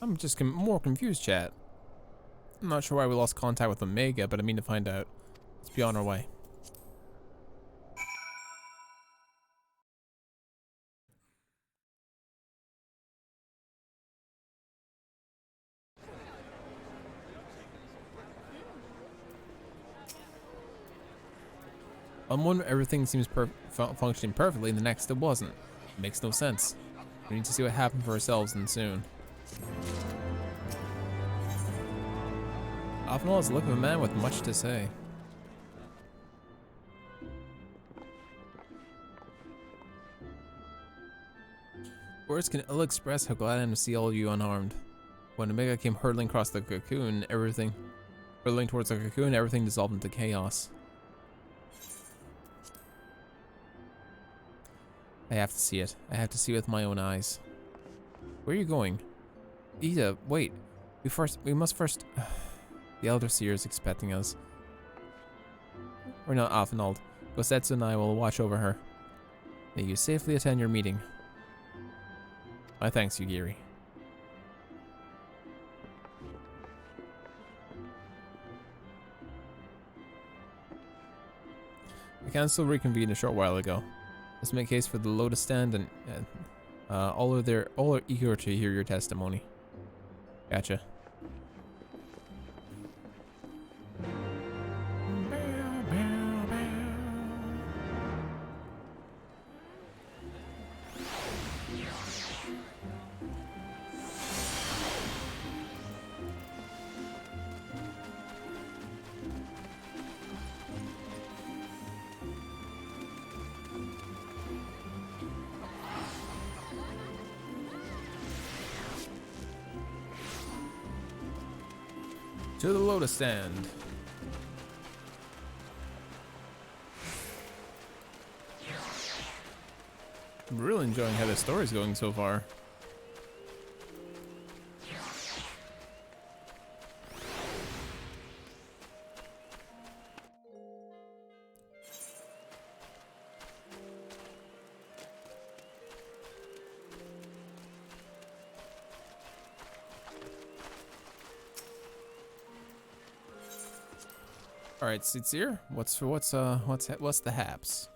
I'm just more confused, chat. I'm not sure why we lost contact with Omega, but I mean to find out. Let's be on our way. On one, everything seems functioning perfectly, and the next it wasn't. It makes no sense. We need to see what happened for ourselves, and soon. Afinal is the look of a man with much to say. Words can ill express how glad I am to see all of you unharmed. When Omega came hurtling across the cocoon, hurtling towards the cocoon, everything dissolved into chaos. I have to see it. I have to see it with my own eyes. Where are you going? Ida, wait. We must first... The Elder Seer is expecting us. Or not, Afinald. Gosetsu and I will watch over her. May you safely attend your meeting. My thanks, Yugiri. The council reconvened a short while ago. Let's make case for the Lotus Stand, and all are eager to hear your testimony. Gotcha. To the Lotus Stand. I'm really enjoying how the story's going so far. All right, Sincere, what's the haps?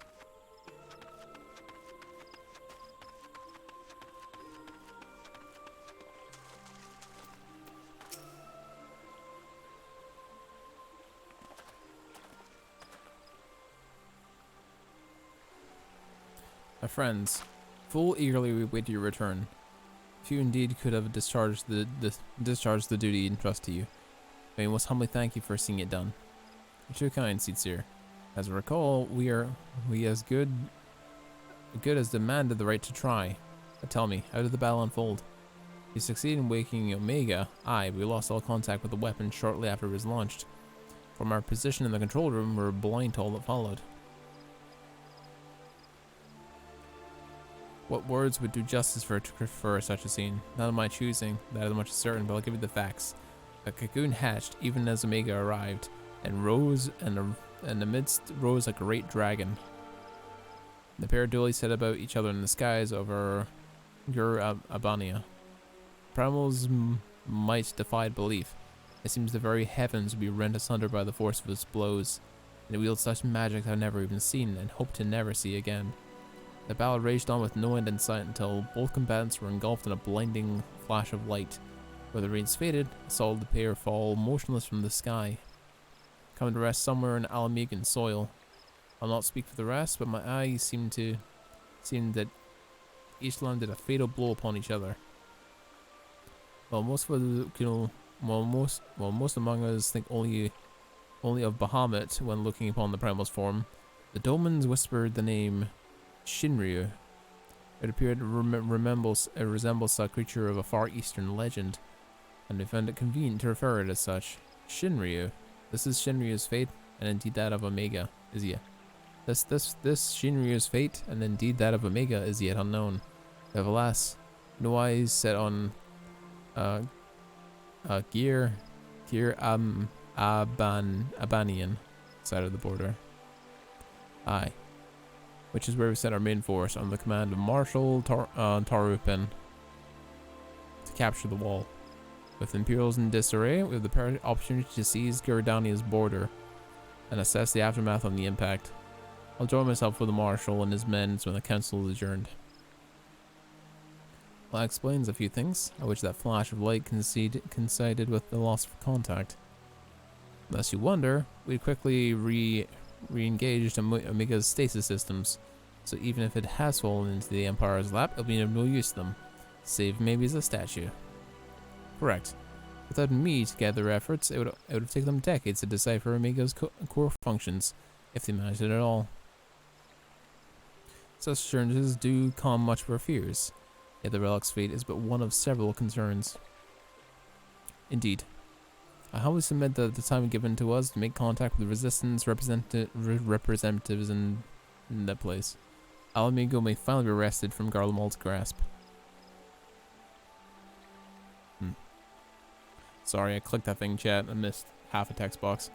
My friends, full eagerly we wait your return. If you indeed could have discharged the duty entrusted to you, I most humbly thank you for seeing it done. You're too kind, Sincere. As I recall, we as good as demanded the right to try. But tell me, how did the battle unfold? You succeeded in waking Omega. We lost all contact with the weapon shortly after it was launched. From our position in the control room, we were blind to all that followed. What words would do justice for such a scene? Not of my choosing, that is much certain, but I'll give you the facts. A cocoon hatched even as Omega arrived, and rose, and the midst rose like a great dragon. The pair duly set about each other in the skies over Abania. Primal's might defied belief. It seems the very heavens would be rent asunder by the force of its blows, and it wields such magic I've never even seen and hope to never see again. The battle raged on with no end in sight until both combatants were engulfed in a blinding flash of light. Where the rains faded, I saw the pair fall motionless from the sky, coming to rest somewhere in Alamegan soil. I'll not speak for the rest, but my eyes seemed that each landed a fatal blow upon each other. While most among us think only of Bahamut when looking upon the Primal's form, the Domans whispered the name Shinryu. It appeared to resembles a creature of a far eastern legend, and they found it convenient to refer it as such. Shinryu. This is Shinryu's fate, and indeed that of Omega is yet. This Shinryu's fate, and indeed that of Omega, is yet unknown. If alas, no eyes set on Gir Abanian side of the border. which is where we sent our main force under the command of Marshal Tarupin to capture the wall. With the Imperials in disarray, we have the perfect opportunity to seize Gridania's border and assess the aftermath on the impact. I'll join myself with the Marshal and his men when the council is adjourned. Well, that explains a few things, at which that flash of light coincided with the loss of contact. Unless you wonder, we quickly re-engaged Omega's stasis systems, so even if it has fallen into the Empire's lap, it'll be of no use to them, save maybe as a statue. Correct. Without me to gather their efforts, it would have taken them decades to decipher Omega's core functions, if they managed it at all. Such assurances do calm much of our fears, yet the relic's fate is but one of several concerns. Indeed. I humbly submit that the time given to us to make contact with the Resistance representatives in that place, Alamigo may finally be wrested from Garlemald's grasp. Sorry, I clicked that thing, chat. I missed half a text box.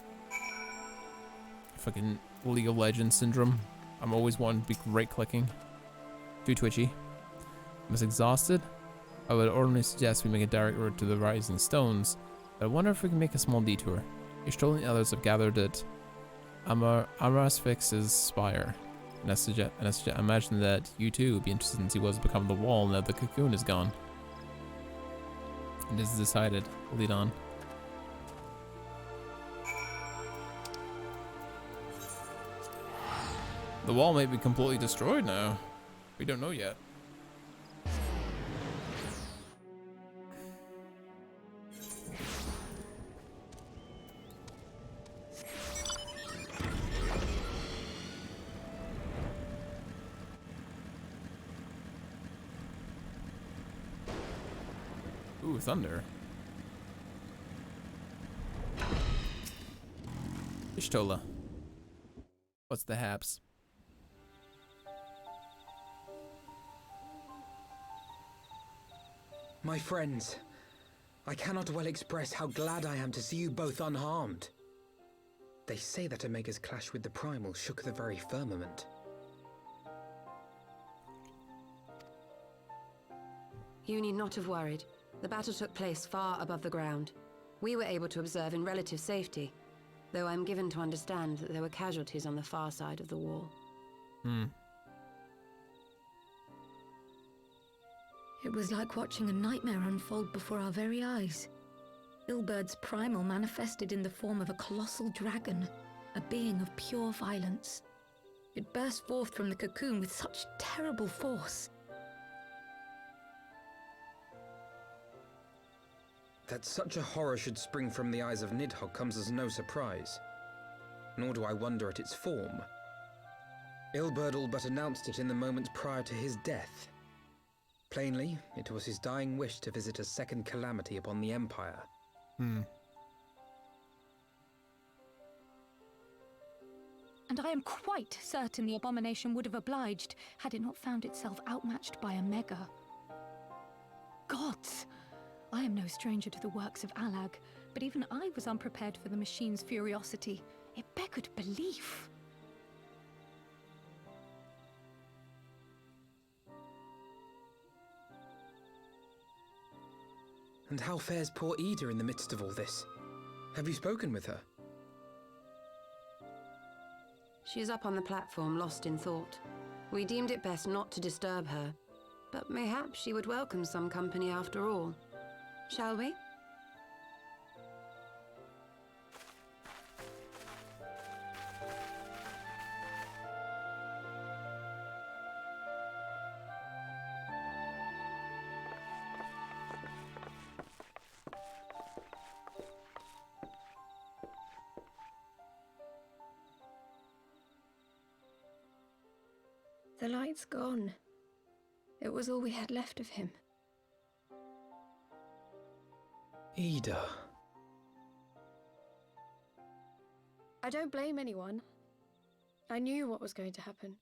Fucking League of Legends syndrome. I'm always wanting to be right-clicking. Too twitchy. I was exhausted. I would ordinarily suggest we make a direct route to the Rising Stones, but I wonder if we can make a small detour. Ishtola and others have gathered at Amarasfix's spire, and I imagine that you too would be interested in see what's become of the wall now the cocoon is gone. It is decided. Lead on. The wall may be completely destroyed now. We don't know yet. Ooh, thunder. Ishtola. What's the haps? My friends, I cannot well express how glad I am to see you both unharmed. They say that Omega's clash with the Primal shook the very firmament. You need not have worried. The battle took place far above the ground. We were able to observe in relative safety, though I'm given to understand that there were casualties on the far side of the wall. It was like watching a nightmare unfold before our very eyes. Ilberd's primal manifested in the form of a colossal dragon, a being of pure violence. It burst forth from the cocoon with such terrible force. That such a horror should spring from the eyes of Nidhogg comes as no surprise. Nor do I wonder at its form. Ilberd all but announced it in the moments prior to his death. Plainly, it was his dying wish to visit a second calamity upon the Empire. And I am quite certain the abomination would have obliged had it not found itself outmatched by Omega. Gods! I am no stranger to the works of Alag, but even I was unprepared for the machine's furiosity. It beggared belief. And how fares poor Ida in the midst of all this? Have you spoken with her? She is up on the platform, lost in thought. We deemed it best not to disturb her, but mayhap she would welcome some company after all. Shall we? The light's gone. It was all we had left of him. Ida. I don't blame anyone. I knew what was going to happen.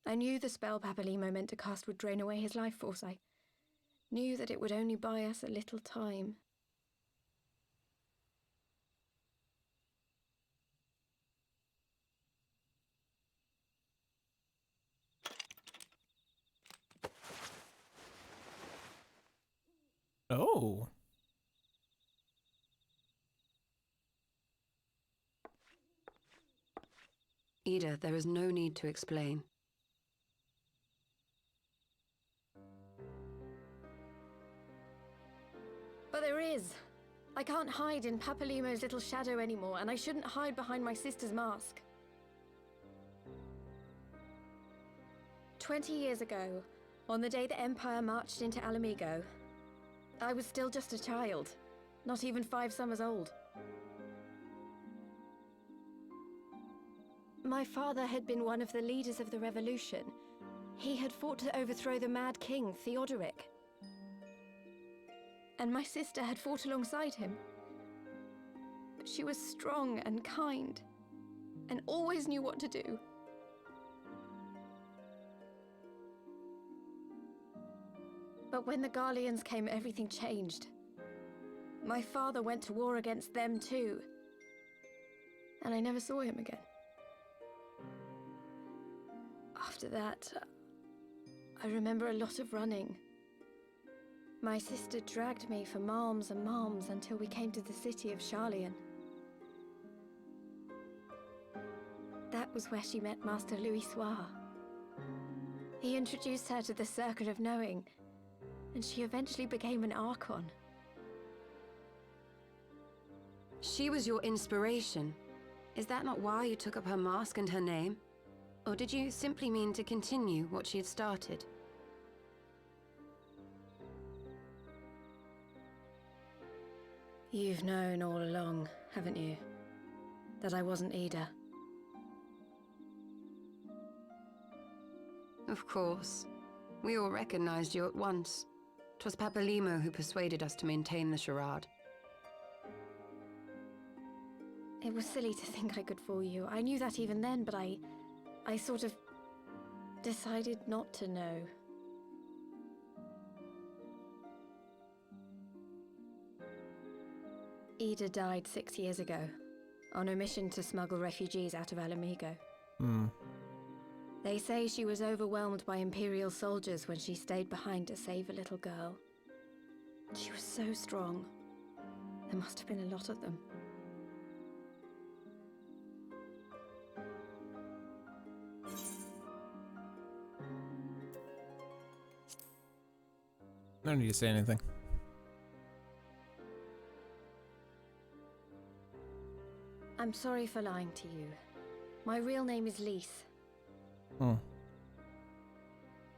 I knew the spell Papalimo meant to cast would drain away his life force. I knew that it would only buy us a little time. Oh. Ida, there is no need to explain. But there is. I can't hide in Papalimo's little shadow anymore, and I shouldn't hide behind my sister's mask. 20 years ago, on the day the Empire marched into Alamigo, I was still just a child, not even 5 summers old. My father had been one of the leaders of the revolution. He had fought to overthrow the Mad King, Theodoric. And my sister had fought alongside him. But she was strong and kind, and always knew what to do. But when the Garleans came, everything changed. My father went to war against them too, and I never saw him again. After that, I remember a lot of running. My sister dragged me for malms and malms until we came to the city of Charlian. That was where she met Master Louis Soir. He introduced her to the Circle of Knowing, and she eventually became an Archon. She was your inspiration. Is that not why you took up her mask and her name? Or did you simply mean to continue what she had started? You've known all along, haven't you? That I wasn't Ida. Of course. We all recognized you at once. 'Twas Papalimo who persuaded us to maintain the charade. It was silly to think I could fool you. I knew that even then, but I sort of decided not to know. Ida died 6 years ago, on a mission to smuggle refugees out of Alamigo. They say she was overwhelmed by Imperial soldiers when she stayed behind to save a little girl. She was so strong. There must have been a lot of them. No need to say anything. I'm sorry for lying to you. My real name is Lise. Oh.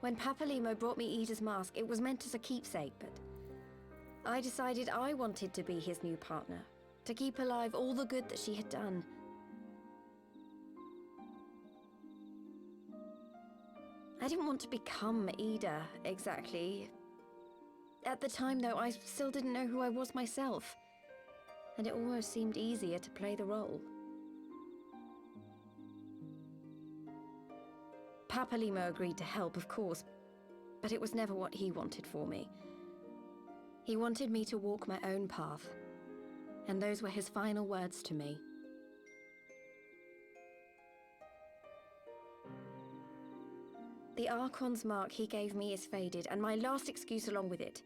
When Papalimo brought me Ida's mask, it was meant as a keepsake, but I decided I wanted to be his new partner, to keep alive all the good that she had done. I didn't want to become Ida, exactly. At the time, though, I still didn't know who I was myself, and it almost seemed easier to play the role. Papalimo agreed to help, of course, but it was never what he wanted for me. He wanted me to walk my own path, and those were his final words to me. The Archon's mark he gave me is faded, and my last excuse along with it.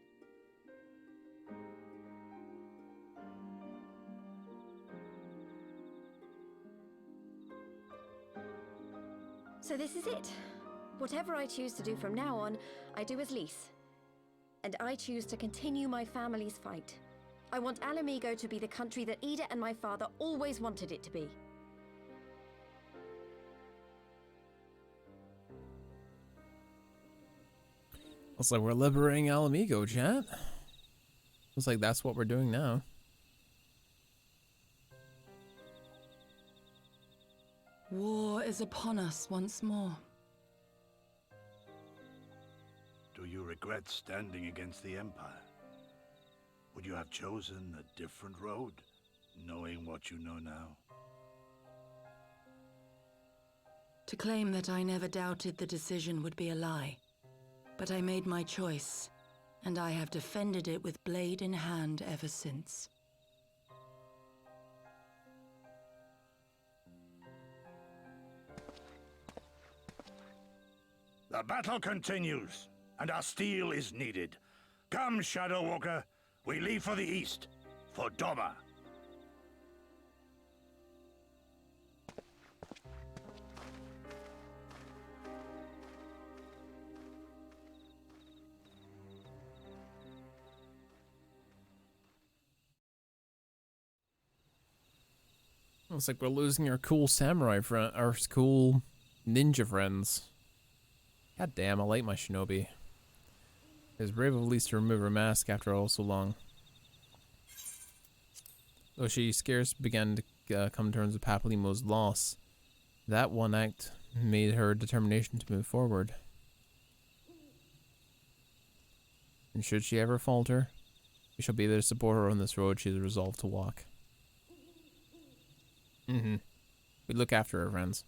So this is it. Whatever I choose to do from now on, I do as Lise. And I choose to continue my family's fight. I want Alamigo to be the country that Ida and my father always wanted it to be. Looks like we're liberating Alamigo, chat. Looks like that's what we're doing now. War is upon us once more. Do you regret standing against the Empire? Would you have chosen a different road, knowing what you know now? To claim that I never doubted the decision would be a lie. But I made my choice, and I have defended it with blade in hand ever since. The battle continues, and our steel is needed. Come, Shadow Walker. We leave for the east, for Doma. Looks like we're losing our cool samurai friend, our cool ninja friends. God damn, I like my shinobi. It's brave of Elise to remove her mask after all so long. Though she scarce began to come to terms with Papalymo's loss, that one act made her determination to move forward. And should she ever falter, we shall be there to support her on this road she is resolved to walk. We look after her, friends.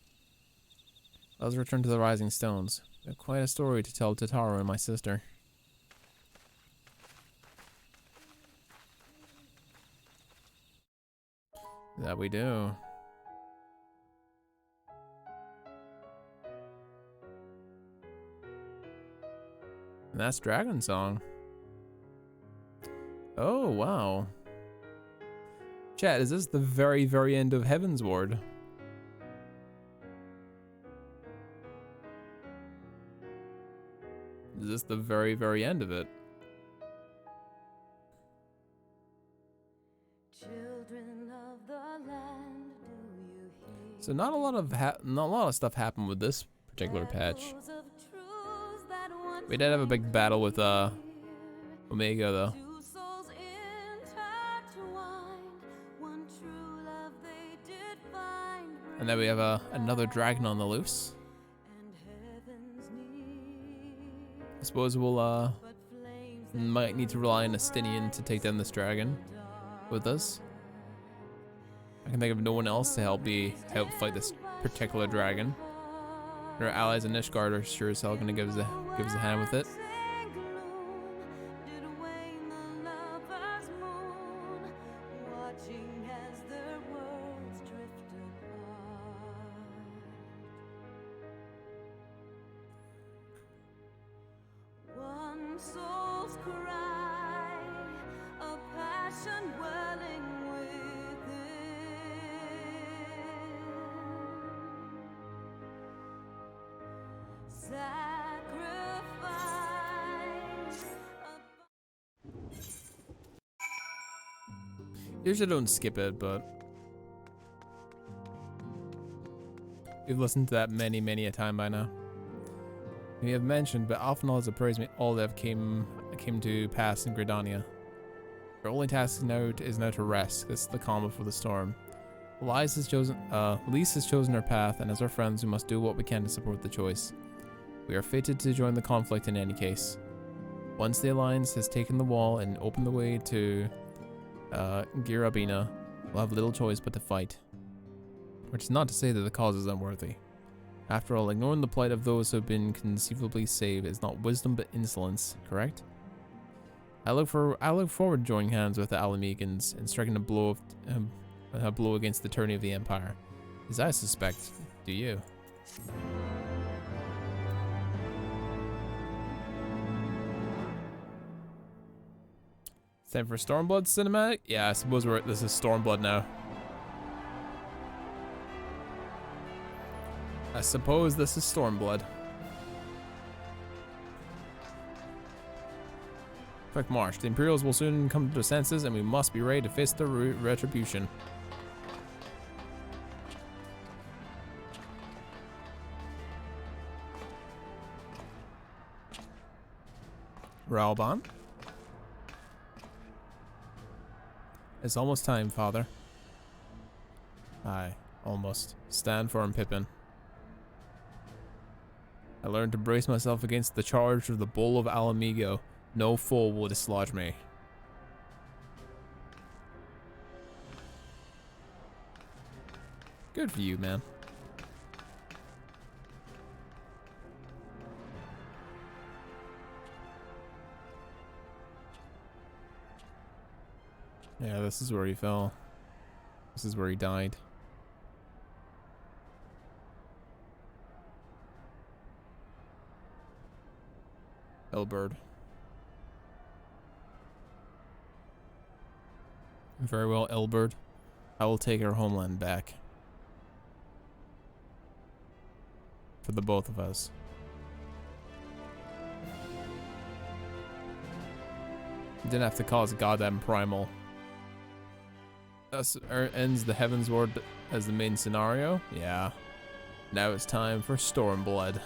Let's return to the Rising Stones. We have quite a story to tell Totaro and my sister. That we do. And that's Dragon Song. Oh, wow. Chat, is this the very, very end of Heavensward? Is this the very, very end of it? So not a lot of stuff happened with this particular patch. We did have a big battle with Omega though. And then we have another dragon on the loose. I suppose we'll might need to rely on Estinian to take down this dragon with us. I can think of no one else to help fight this particular dragon. Our allies in Ishgard are sure as hell gonna give us a hand with it. Usually don't skip it, but we've listened to that many a time by now. We have mentioned, but Alphanol has appraised me all that came to pass in Gridania. Our only task now is to rest. This is the calm before the storm. Elise has chosen her path, and as our friends, we must do what we can to support the choice. We are fated to join the conflict in any case. Once the Alliance has taken the wall and opened the way to Girabina, we'll have little choice but to fight. Which is not to say that the cause is unworthy. After all, ignoring the plight of those who have been conceivably saved is not wisdom but insolence, correct? I look forward to joining hands with the Alamegans and striking a blow against the tyranny of the Empire. As I suspect, do you? It's time for Stormblood cinematic? Yeah, I suppose this is Stormblood now. I suppose this is Stormblood. Quick march. The Imperials will soon come to their senses and we must be ready to face the retribution. Ralban? It's almost time, Father. Aye, almost. Stand firm, Pippin. I learned to brace myself against the charge of the Bull of Alamigo. No foe will dislodge me. Good for you, man. Yeah, this is where he fell. This is where he died. Hellbird. Very well, Elbert. I will take our homeland back. For the both of us. Didn't have to call us goddamn primal. Thus ends the Heavensward as the main scenario. Yeah. Now it's time for Stormblood.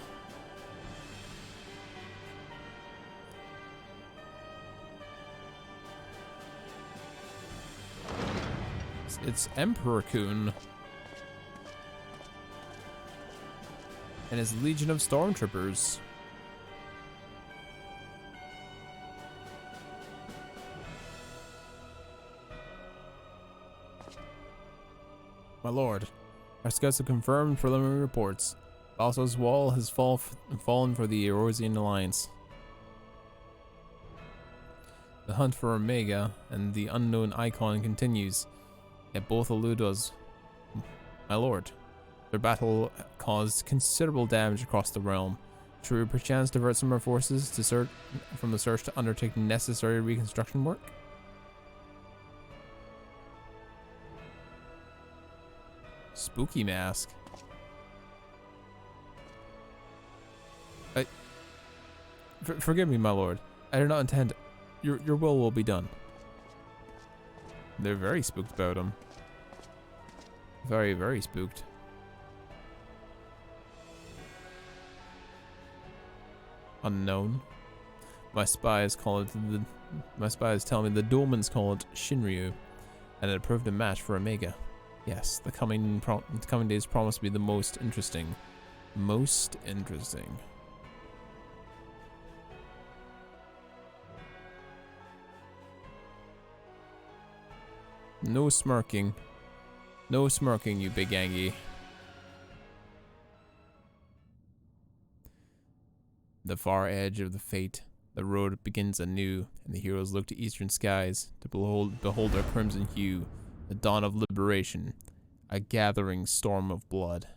It's Emperor Kun and his legion of stormtroopers. My lord, our scouts have confirmed preliminary reports. Balsar's wall has fallen for the Erosian Alliance. The hunt for Omega and the unknown icon continues, yet both elude us. My lord, their battle caused considerable damage across the realm. Should we perchance divert some of our forces to from the search to undertake necessary reconstruction work? Spooky mask. Forgive me, my lord. I do not intend. Your will be done. They're very spooked about him. Very, very spooked. Unknown. My spies tell me the Dolmens call it Shinryu, and it proved a match for Omega. Yes, the coming days promise to be the most interesting. Most interesting. No smirking. No smirking, you big Angie. The far edge of the fate, the road begins anew, and the heroes look to eastern skies to behold their crimson hue, the dawn of liberation, a gathering storm of blood.